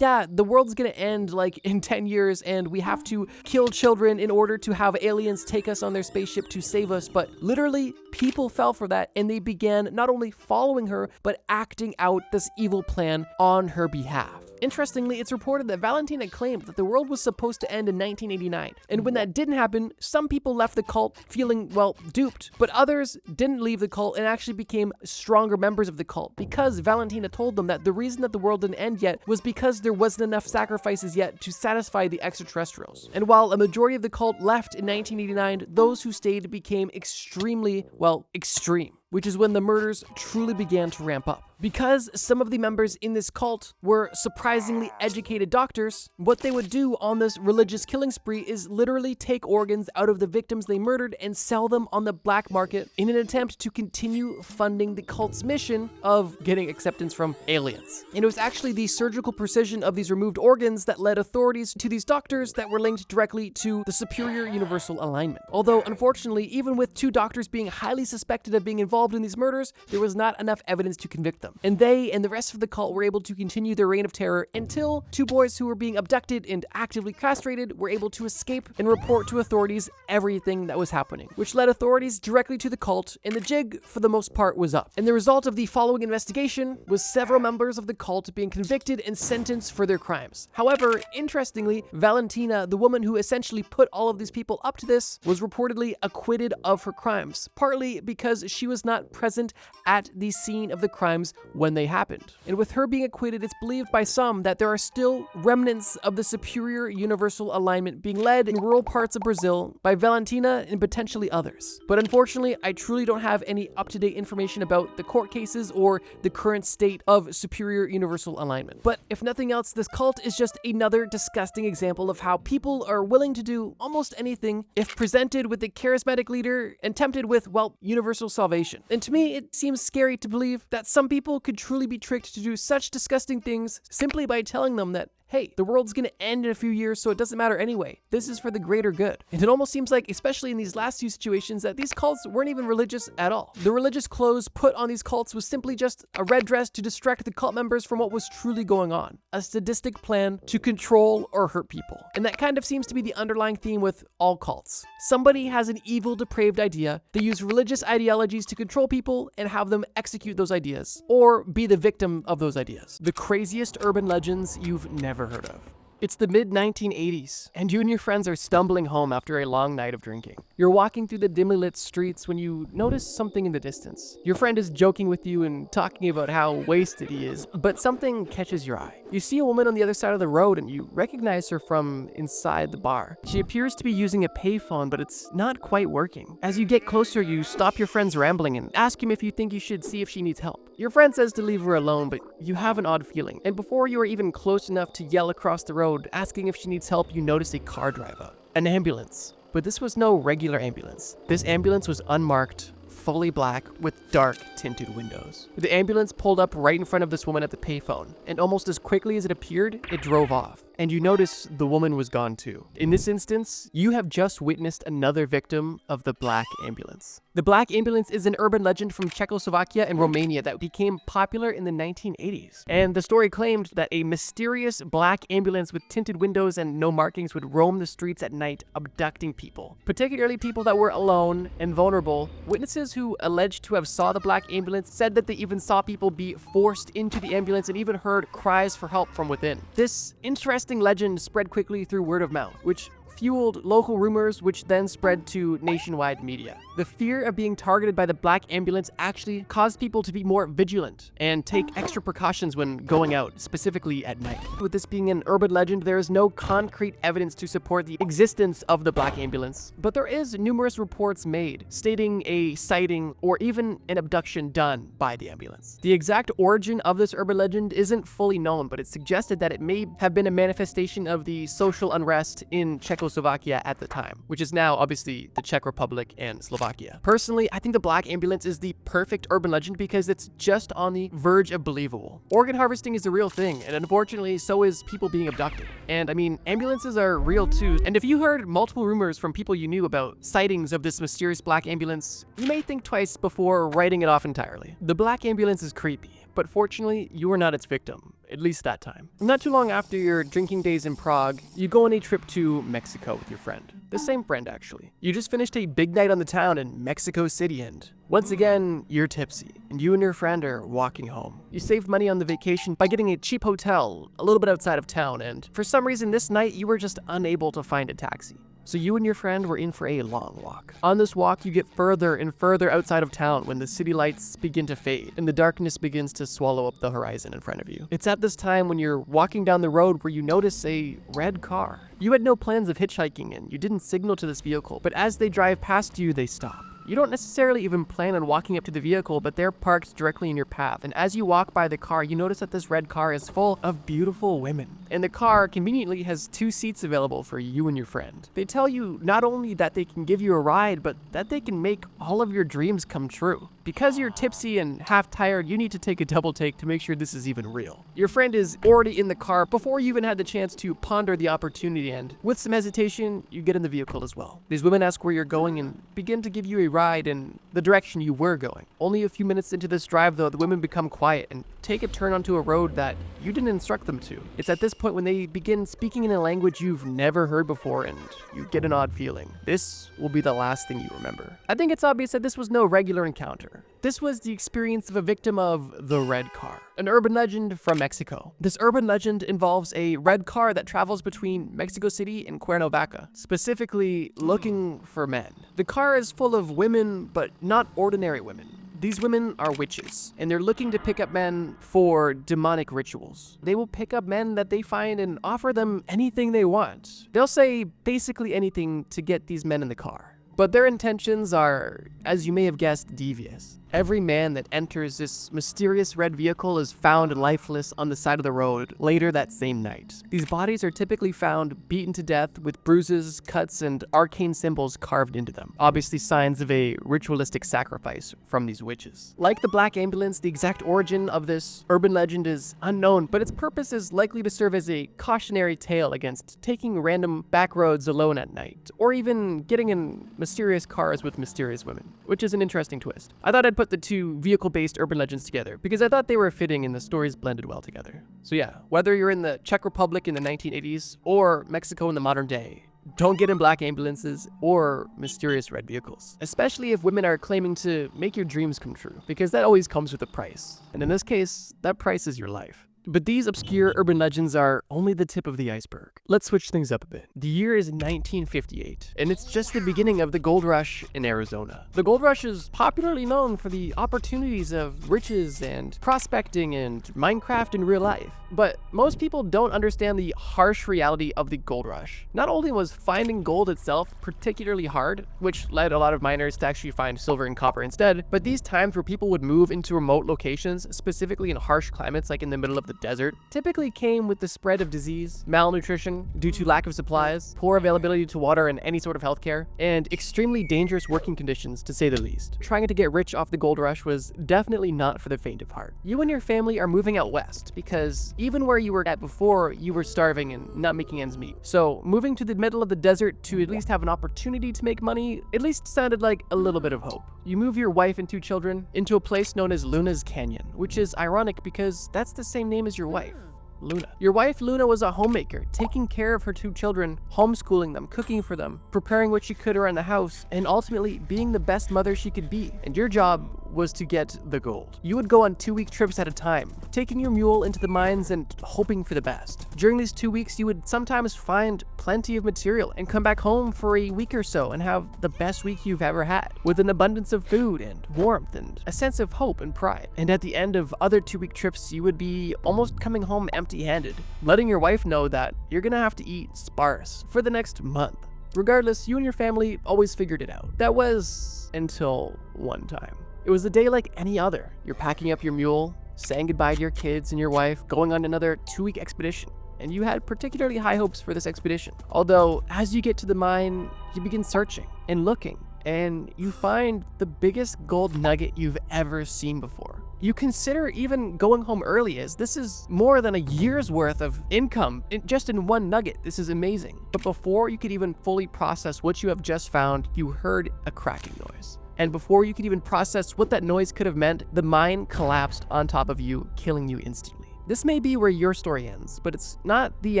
yeah, the world's gonna end like in 10 years and we have to kill children in order to have aliens take us on their spaceship to save us. But literally, people fell for that and they began not only following her, but acting out this evil plan on her behalf. Interestingly, it's reported that Valentina claimed that the world was supposed to end in 1989. And when that didn't happen, some people left the cult feeling, well, duped. But others didn't leave the cult and actually became stronger members of the cult because Valentina told them that the reason that the world didn't end yet was because there wasn't enough sacrifices yet to satisfy the extraterrestrials. And while a majority of the cult left in 1989, those who stayed became extremely, well, extreme, which is when the murders truly began to ramp up. Because some of the members in this cult were surprisingly educated doctors, what they would do on this religious killing spree is literally take organs out of the victims they murdered and sell them on the black market in an attempt to continue funding the cult's mission of getting acceptance from aliens. And it was actually the surgical precision of these removed organs that led authorities to these doctors that were linked directly to the Superior Universal Alignment. Although, unfortunately, even with 2 doctors being highly suspected of being involved in these murders, there was not enough evidence to convict them. And they and the rest of the cult were able to continue their reign of terror until 2 boys who were being abducted and actively castrated were able to escape and report to authorities everything that was happening, which led authorities directly to the cult, and the jig, for the most part, was up. And the result of the following investigation was several members of the cult being convicted and sentenced for their crimes. However, interestingly, Valentina, the woman who essentially put all of these people up to this, was reportedly acquitted of her crimes, partly because she was not present at the scene of the crimes when they happened. And with her being acquitted, it's believed by some that there are still remnants of the Superior Universal Alignment being led in rural parts of Brazil by Valentina and potentially others. But unfortunately, I truly don't have any up-to-date information about the court cases or the current state of Superior Universal Alignment. But if nothing else, this cult is just another disgusting example of how people are willing to do almost anything if presented with a charismatic leader and tempted with, well, universal salvation. And to me, it seems scary to believe that some people could truly be tricked to do such disgusting things simply by telling them that, hey, the world's gonna end in a few years, so it doesn't matter anyway. This is for the greater good. And it almost seems like, especially in these last 2 situations, that these cults weren't even religious at all. The religious clothes put on these cults was simply just a red dress to distract the cult members from what was truly going on. A sadistic plan to control or hurt people. And that kind of seems to be the underlying theme with all cults. Somebody has an evil, depraved idea. They use religious ideologies to control people and have them execute those ideas, or be the victim of those ideas. The craziest urban legends you've never heard of. It's the mid-1980s, and you and your friends are stumbling home after a long night of drinking. You're walking through the dimly lit streets when you notice something in the distance. Your friend is joking with you and talking about how wasted he is, but something catches your eye. You see a woman on the other side of the road and you recognize her from inside the bar. She appears to be using a payphone, but it's not quite working. As you get closer, you stop your friend's rambling and ask him if you think you should see if she needs help. Your friend says to leave her alone, but you have an odd feeling. And before you are even close enough to yell across the road, asking if she needs help, you notice a car drive up. an ambulance. But this was no regular ambulance. This ambulance was unmarked, fully black, with dark tinted windows. The ambulance pulled up right in front of this woman at the payphone, and almost as quickly as it appeared, it drove off. And you notice the woman was gone too. In this instance, you have just witnessed another victim of the black ambulance. The black ambulance is an urban legend from Czechoslovakia and Romania that became popular in the 1980s. And the story claimed that a mysterious black ambulance with tinted windows and no markings would roam the streets at night, abducting people, particularly people that were alone and vulnerable. Witnesses who alleged to have saw the black ambulance said that they even saw people be forced into the ambulance and even heard cries for help from within. This interesting legend spread quickly through word of mouth, which fueled local rumors, which then spread to nationwide media. The fear of being targeted by the black ambulance actually caused people to be more vigilant and take extra precautions when going out, specifically at night. With this being an urban legend, there is no concrete evidence to support the existence of the black ambulance, but there is numerous reports made stating a sighting or even an abduction done by the ambulance. The exact origin of this urban legend isn't fully known, but it's suggested that it may have been a manifestation of the social unrest in Czechoslovakia at the time, which is now obviously the Czech Republic and Slovakia. Personally, I think the black ambulance is the perfect urban legend because it's just on the verge of believable. Organ harvesting is a real thing, and unfortunately, so is people being abducted. And I mean, ambulances are real too. And if you heard multiple rumors from people you knew about sightings of this mysterious black ambulance, you may think twice before writing it off entirely. The black ambulance is creepy, but fortunately, you are not its victim. At least that time. Not too long after your drinking days in Prague, you go on a trip to Mexico with your friend. The same friend, actually. You just finished a big night on the town in Mexico City, and once again, you're tipsy, and you and your friend are walking home. You saved money on the vacation by getting a cheap hotel a little bit outside of town, and for some reason this night you were just unable to find a taxi. So you and your friend were in for a long walk. On this walk, you get further and further outside of town when the city lights begin to fade and the darkness begins to swallow up the horizon in front of you. It's at this time when you're walking down the road where you notice a red car. You had no plans of hitchhiking and you didn't signal to this vehicle, but as they drive past you, they stop. You don't necessarily even plan on walking up to the vehicle, but they're parked directly in your path. And as you walk by the car, you notice that this red car is full of beautiful women. And the car conveniently has 2 seats available for you and your friend. They tell you not only that they can give you a ride, but that they can make all of your dreams come true. Because you're tipsy and half tired, you need to take a double take to make sure this is even real. Your friend is already in the car before you even had the chance to ponder the opportunity, and with some hesitation, you get in the vehicle as well. These women ask where you're going and begin to give you a ride in the direction you were going. Only a few minutes into this drive though, the women become quiet and take a turn onto a road that you didn't instruct them to. It's at this point when they begin speaking in a language you've never heard before and you get an odd feeling. This will be the last thing you remember. I think it's obvious that this was no regular encounter. This was the experience of a victim of the red car, an urban legend from Mexico. This urban legend involves a red car that travels between Mexico City and Cuernavaca, specifically looking for men. The car is full of women, but not ordinary women. These women are witches, and they're looking to pick up men for demonic rituals. They will pick up men that they find and offer them anything they want. They'll say basically anything to get these men in the car. But their intentions are, as you may have guessed, devious. Every man that enters this mysterious red vehicle is found lifeless on the side of the road later that same night. These bodies are typically found beaten to death with bruises, cuts, and arcane symbols carved into them. Obviously signs of a ritualistic sacrifice from these witches. Like the black ambulance, the exact origin of this urban legend is unknown, but its purpose is likely to serve as a cautionary tale against taking random back roads alone at night, or even getting in mysterious cars with mysterious women, which is an interesting twist. I thought I'd put the 2 vehicle-based urban legends together because I thought they were fitting and the stories blended well together. So yeah, whether you're in the Czech Republic in the 1980s or Mexico in the modern day, don't get in black ambulances or mysterious red vehicles, especially if women are claiming to make your dreams come true, because that always comes with a price. And in this case, that price is your life. But these obscure urban legends are only the tip of the iceberg. Let's switch things up a bit. The year is 1958, and it's just the beginning of the gold rush in Arizona. The gold rush is popularly known for the opportunities of riches and prospecting and Minecraft in real life. But most people don't understand the harsh reality of the gold rush. Not only was finding gold itself particularly hard, which led a lot of miners to actually find silver and copper instead, but these times where people would move into remote locations, specifically in harsh climates like in the middle of the desert typically came with the spread of disease, malnutrition due to lack of supplies, poor availability to water and any sort of healthcare, and extremely dangerous working conditions to say the least. Trying to get rich off the gold rush was definitely not for the faint of heart. You and your family are moving out west because even where you were at before, you were starving and not making ends meet. So moving to the middle of the desert to at least have an opportunity to make money at least sounded like a little bit of hope. You move your wife and 2 children into a place known as Luna's Canyon, which is ironic because that's the same name as your wife, Luna. Your wife, Luna, was a homemaker, taking care of her 2 children, homeschooling them, cooking for them, preparing what she could around the house, and ultimately being the best mother she could be. And your job was to get the gold. You would go on 2-week trips at a time, taking your mule into the mines and hoping for the best. During these 2 weeks, you would sometimes find plenty of material and come back home for a week or so and have the best week you've ever had, with an abundance of food and warmth and a sense of hope and pride. And at the end of other 2-week trips, you would be almost coming home empty-handed, letting your wife know that you're gonna have to eat sparse for the next month. Regardless, you and your family always figured it out. That was until one time. It was a day like any other. You're packing up your mule, saying goodbye to your kids and your wife, going on another 2-week expedition. And you had particularly high hopes for this expedition. Although, as you get to the mine, you begin searching and looking, and you find the biggest gold nugget you've ever seen before. You consider even going home early, as this is more than a year's worth of income just in one nugget. This is amazing. But before you could even fully process what you have just found, you heard a cracking noise. And before you could even process what that noise could have meant, the mine collapsed on top of you, killing you instantly. This may be where your story ends, but it's not the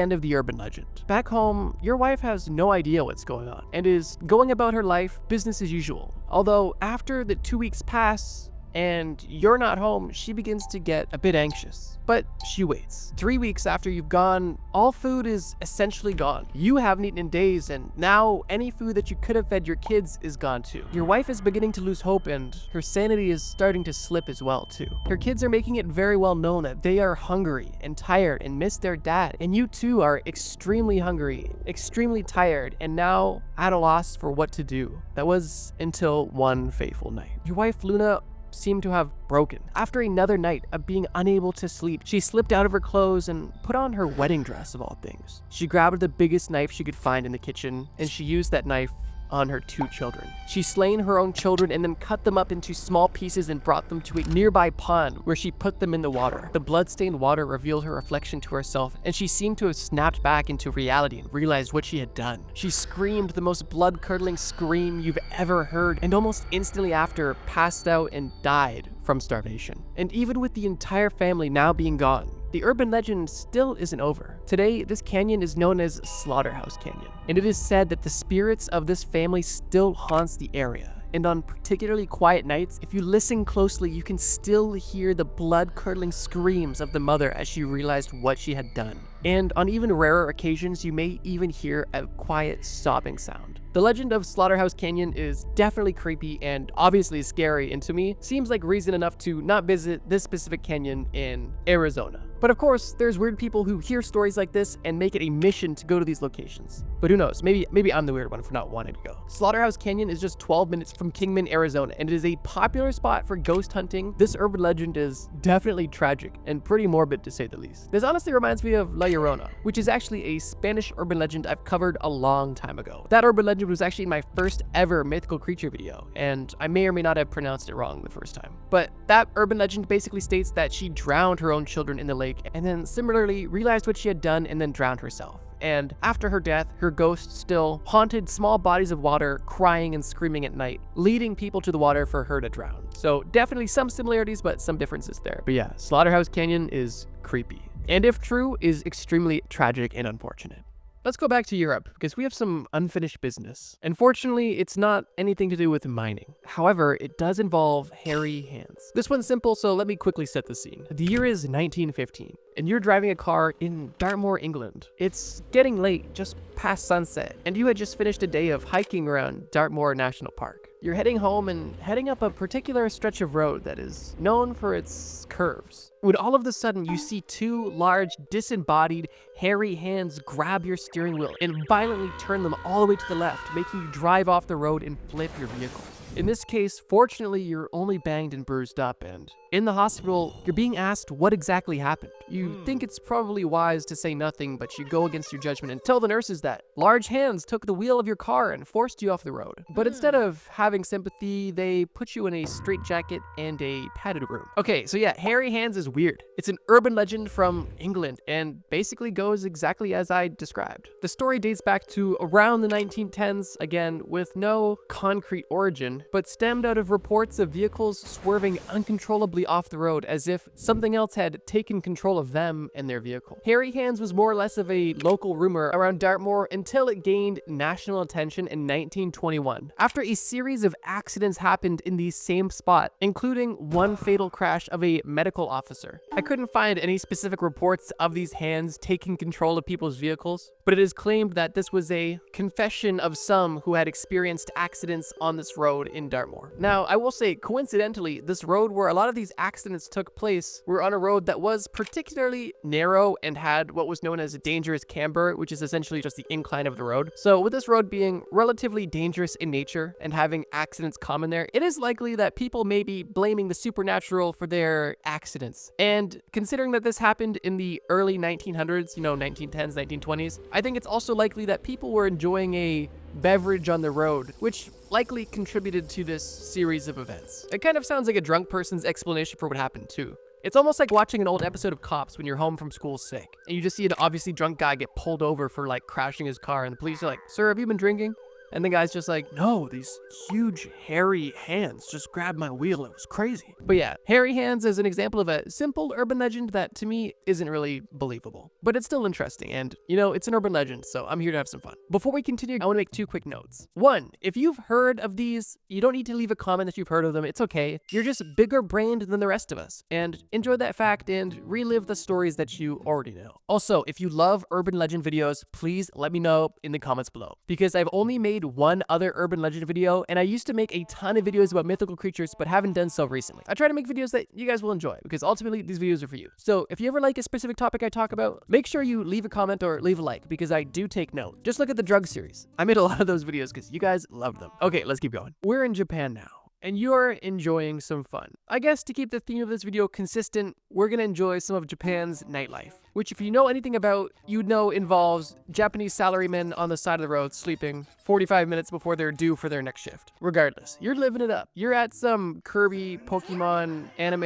end of the urban legend. Back home, your wife has no idea what's going on and is going about her life business as usual. Although after the 2 weeks pass and you're not home, she begins to get a bit anxious. But she waits. 3 weeks after you've gone, all food is essentially gone. You haven't eaten in days, and now any food that you could have fed your kids is gone too. Your wife is beginning to lose hope, and her sanity is starting to slip as well too. Her kids are making it very well known that they are hungry and tired and miss their dad, and you too are extremely hungry, extremely tired, and now at a loss for what to do. That was until one fateful night. Your wife, Luna, seemed to have broken. After another night of being unable to sleep, she slipped out of her clothes and put on her wedding dress of all things. She grabbed the biggest knife she could find in the kitchen, and she used that knife on her 2 children. She slain her own children and then cut them up into small pieces and brought them to a nearby pond where she put them in the water. The blood-stained water revealed her reflection to herself, and she seemed to have snapped back into reality and realized what she had done. She screamed the most blood-curdling scream you've ever heard, and almost instantly after passed out and died from starvation. And even with the entire family now being gone, the urban legend still isn't over. Today, this canyon is known as Slaughterhouse Canyon, and it is said that the spirits of this family still haunts the area. And on particularly quiet nights, if you listen closely, you can still hear the blood-curdling screams of the mother as she realized what she had done. And on even rarer occasions, you may even hear a quiet sobbing sound. The legend of Slaughterhouse Canyon is definitely creepy and obviously scary, and to me, seems like reason enough to not visit this specific canyon in Arizona. But of course, there's weird people who hear stories like this and make it a mission to go to these locations. But who knows, maybe I'm the weird one for not wanting to go. Slaughterhouse Canyon is just 12 minutes from Kingman, Arizona, and it is a popular spot for ghost hunting. This urban legend is definitely tragic and pretty morbid to say the least. This honestly reminds me of La Llorona, which is actually a Spanish urban legend I've covered a long time ago. That urban legend was actually my first ever mythical creature video, and I may or may not have pronounced it wrong the first time. But that urban legend basically states that she drowned her own children in the lake and then similarly realized what she had done and then drowned herself. And after her death, her ghost still haunted small bodies of water, crying and screaming at night, leading people to the water for her to drown. So definitely some similarities, but some differences there. But yeah, Slaughterhouse Canyon is creepy, and if true, is extremely tragic and unfortunate. Let's go back to Europe, because we have some unfinished business. Unfortunately, it's not anything to do with mining. However, it does involve hairy hands. This one's simple, so let me quickly set the scene. The year is 1915, and you're driving a car in Dartmoor, England. It's getting late, just past sunset, and you had just finished a day of hiking around Dartmoor National Park. You're heading home and heading up a particular stretch of road that is known for its curves, when all of a sudden you see 2 large, disembodied, hairy hands grab your steering wheel and violently turn them all the way to the left, making you drive off the road and flip your vehicle. In this case, fortunately, you're only banged and bruised up, and in the hospital, you're being asked what exactly happened. You think it's probably wise to say nothing, but you go against your judgment and tell the nurses that large hands took the wheel of your car and forced you off the road. But instead of having sympathy, they put you in a straitjacket and a padded room. Okay, so yeah, hairy hands is weird. It's an urban legend from England and basically goes exactly as I described. The story dates back to around the 1910s, again, with no concrete origin, but stemmed out of reports of vehicles swerving uncontrollably off the road as if something else had taken control of them and their vehicle. Hairy hands was more or less of a local rumor around Dartmoor until it gained national attention in 1921. After a series of accidents happened in the same spot, including one fatal crash of a medical officer. I couldn't find any specific reports of these hands taking control of people's vehicles, but it is claimed that this was a confession of some who had experienced accidents on this road in Dartmoor. Now, I will say, coincidentally, this road where a lot of these accidents took place were on a road that was particularly narrow and had what was known as a dangerous camber, which is essentially just the incline of the road. So with this road being relatively dangerous in nature and having accidents common there, it is likely that people may be blaming the supernatural for their accidents. And considering that this happened in the early 1900s, 1910s, 1920s, I think it's also likely that people were enjoying a beverage on the road, which likely contributed to this series of events. It kind of sounds like a drunk person's explanation for what happened too. It's almost like watching an old episode of Cops when you're home from school sick, and you just see an obviously drunk guy get pulled over for like crashing his car, and the police are like, "Sir, have you been drinking?" And the guy's just like, "No, these huge hairy hands just grabbed my wheel. It was crazy." But yeah, hairy hands is an example of a simple urban legend that to me isn't really believable. But it's still interesting and, it's an urban legend, so I'm here to have some fun. Before we continue, I want to make 2 quick notes. 1, if you've heard of these, you don't need to leave a comment that you've heard of them. It's okay. You're just bigger brained than the rest of us. And enjoy that fact and relive the stories that you already know. Also, if you love urban legend videos, please let me know in the comments below. Because I've only made one other urban legend video, and I used to make a ton of videos about mythical creatures, but haven't done so recently. I try to make videos that you guys will enjoy, because ultimately these videos are for you. So if you ever like a specific topic I talk about, make sure you leave a comment or leave a like, because I do take note. Just look at the drug series. I made a lot of those videos because you guys loved them. Okay, let's keep going. We're in Japan now, and you're enjoying some fun. I guess to keep the theme of this video consistent, we're gonna enjoy some of Japan's nightlife, which if you know anything about, you'd know involves Japanese salarymen on the side of the road sleeping 45 minutes before they're due for their next shift. Regardless, you're living it up. You're at some Kirby, Pokemon, anime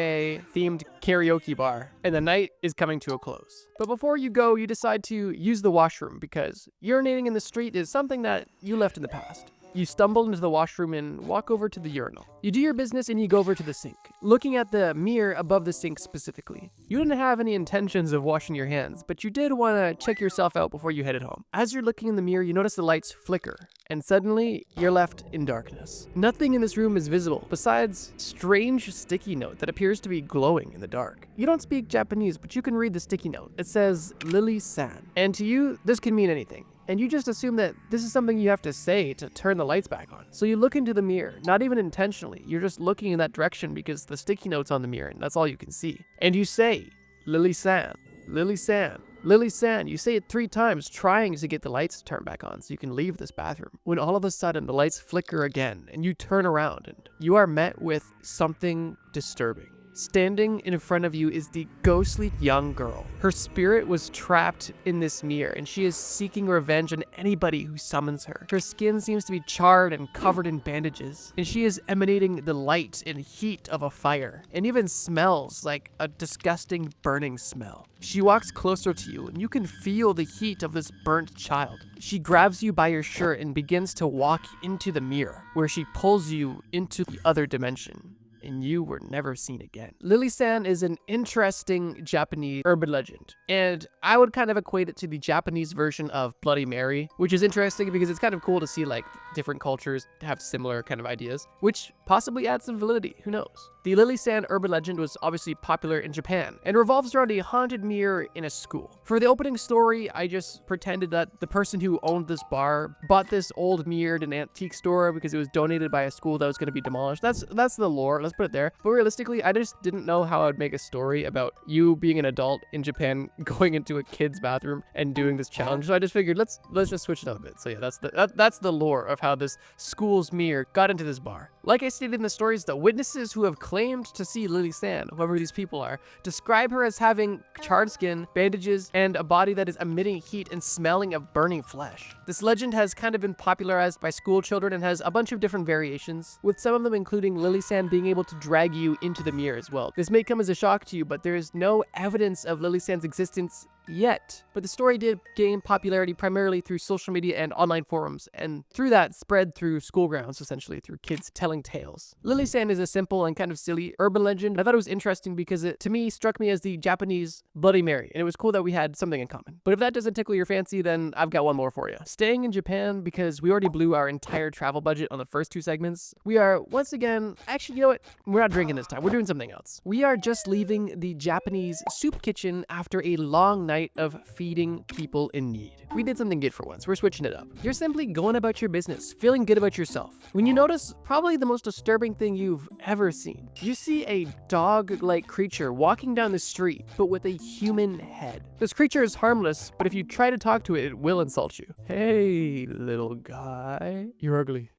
themed karaoke bar, and the night is coming to a close. But before you go, you decide to use the washroom because urinating in the street is something that you left in the past. You stumble into the washroom and walk over to the urinal. You do your business and you go over to the sink, looking at the mirror above the sink specifically. You didn't have any intentions of washing your hands, but you did want to check yourself out before you headed home. As you're looking in the mirror, you notice the lights flicker, and suddenly you're left in darkness. Nothing in this room is visible, besides strange sticky note that appears to be glowing in the dark. You don't speak Japanese, but you can read the sticky note. It says, "Lily-san." And to you, this can mean anything. And you just assume that this is something you have to say to turn the lights back on. So you look into the mirror, not even intentionally. You're just looking in that direction because the sticky note's on the mirror and that's all you can see. And you say, "Lily-san, Lily-san, Lily-san." You say it 3 times, trying to get the lights to turn back on so you can leave this bathroom. When all of a sudden the lights flicker again and you turn around and you are met with something disturbing. Standing in front of you is the ghostly young girl. Her spirit was trapped in this mirror, and she is seeking revenge on anybody who summons her. Her skin seems to be charred and covered in bandages, and she is emanating the light and heat of a fire, and even smells like a disgusting burning smell. She walks closer to you, and you can feel the heat of this burnt child. She grabs you by your shirt and begins to walk into the mirror, where she pulls you into the other dimension. And you were never seen again. Lily-san is an interesting Japanese urban legend, and I would kind of equate it to the Japanese version of Bloody Mary, which is interesting because it's kind of cool to see like different cultures have similar kind of ideas, which possibly adds some validity, who knows. The Lily-san urban legend was obviously popular in Japan and revolves around a haunted mirror in a school. For the opening story, I just pretended that the person who owned this bar bought this old mirror at an antique store because it was donated by a school that was going to be demolished. That's the lore, let's put it there. But realistically, I just didn't know how I'd make a story about you being an adult in Japan going into a kid's bathroom and doing this challenge. So I just figured let's just switch it up a bit. So yeah, that's the lore of how this school's mirror got into this bar. Like I stated in the stories, the witnesses who have claimed to see Lily Sand, whoever these people are, describe her as having charred skin, bandages, and a body that is emitting heat and smelling of burning flesh. This legend has kind of been popularized by school children and has a bunch of different variations, with some of them including Lily Sand being able to drag you into the mirror as well. This may come as a shock to you, but there is no evidence of Lily Sand's existence yet. But the story did gain popularity primarily through social media and online forums, and through that spread through school grounds, essentially through kids telling tales. Lily Sand is a simple and kind of silly urban legend. I thought it was interesting because it, to me, struck me as the Japanese Bloody Mary, and it was cool that we had something in common. But if that doesn't tickle your fancy, then I've got one more for you. Staying in Japan, because we already blew our entire travel budget on the first 2 segments, we are once again, actually, you know what? We're not drinking this time. We're doing something else. We are just leaving the Japanese soup kitchen after a long night of feeding people in need. We did something good for once. We're switching it up. You're simply going about your business, feeling good about yourself, when you notice probably the most disturbing thing you've ever seen. You see a dog-like creature walking down the street, but with a human head. This creature is harmless, but if you try to talk to it, it will insult you. Hey, little guy. You're ugly.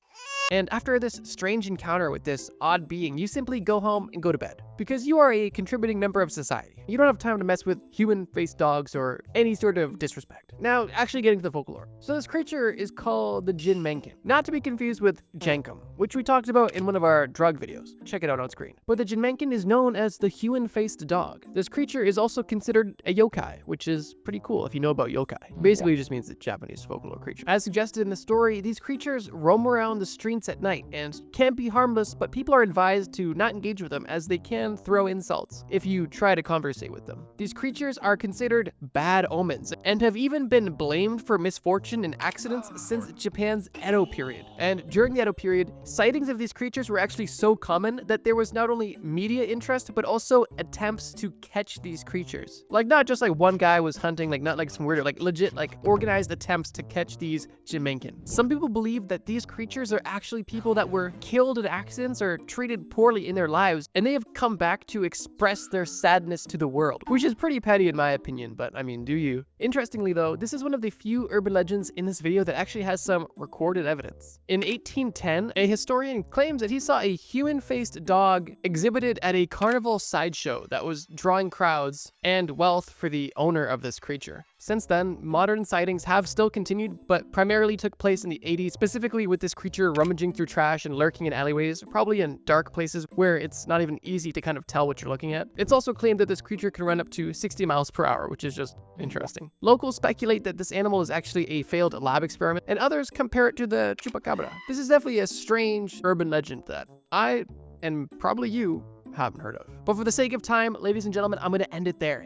And after this strange encounter with this odd being, you simply go home and go to bed, because you are a contributing member of society. You don't have time to mess with human-faced dogs or any sort of disrespect. Now, actually getting to the folklore. So this creature is called the Jinmenkin, not to be confused with Jenkum, which we talked about in one of our drug videos. Check it out on screen. But the Jinmenkin is known as the human-faced dog. This creature is also considered a yokai, which is pretty cool if you know about yokai. Basically, it just means a Japanese folklore creature. As suggested in the story, these creatures roam around the streets at night and can be harmless, but people are advised to not engage with them as they can throw insults if you try to conversate with them. These creatures are considered bad omens and have even been blamed for misfortune and accidents since Japan's Edo period. And during the Edo period, sightings of these creatures were actually so common that there was not only media interest, but also attempts to catch these creatures. Like, not just like one guy was hunting, like not like some weirdo, like legit, like organized attempts to catch these Jinmenkin. Some people believe that these creatures are actually people that were killed in accidents or treated poorly in their lives, and they have come back to express their sadness to the world, which is pretty petty in my opinion, but I mean, do you? Interestingly though, this is one of the few urban legends in this video that actually has some recorded evidence. In 1810, a historian claims that he saw a human-faced dog exhibited at a carnival sideshow that was drawing crowds and wealth for the owner of this creature. Since then, modern sightings have still continued, but primarily took place in the 80s, specifically with this creature rummaging through trash and lurking in alleyways, probably in dark places where it's not even easy to kind of tell what you're looking at. It's also claimed that this creature can run up to 60 miles per hour, which is just interesting. Locals speculate that this animal is actually a failed lab experiment, and others compare it to the chupacabra. This is definitely a strange urban legend that I, and probably you, haven't heard of. But for the sake of time, ladies and gentlemen, I'm going to end it there.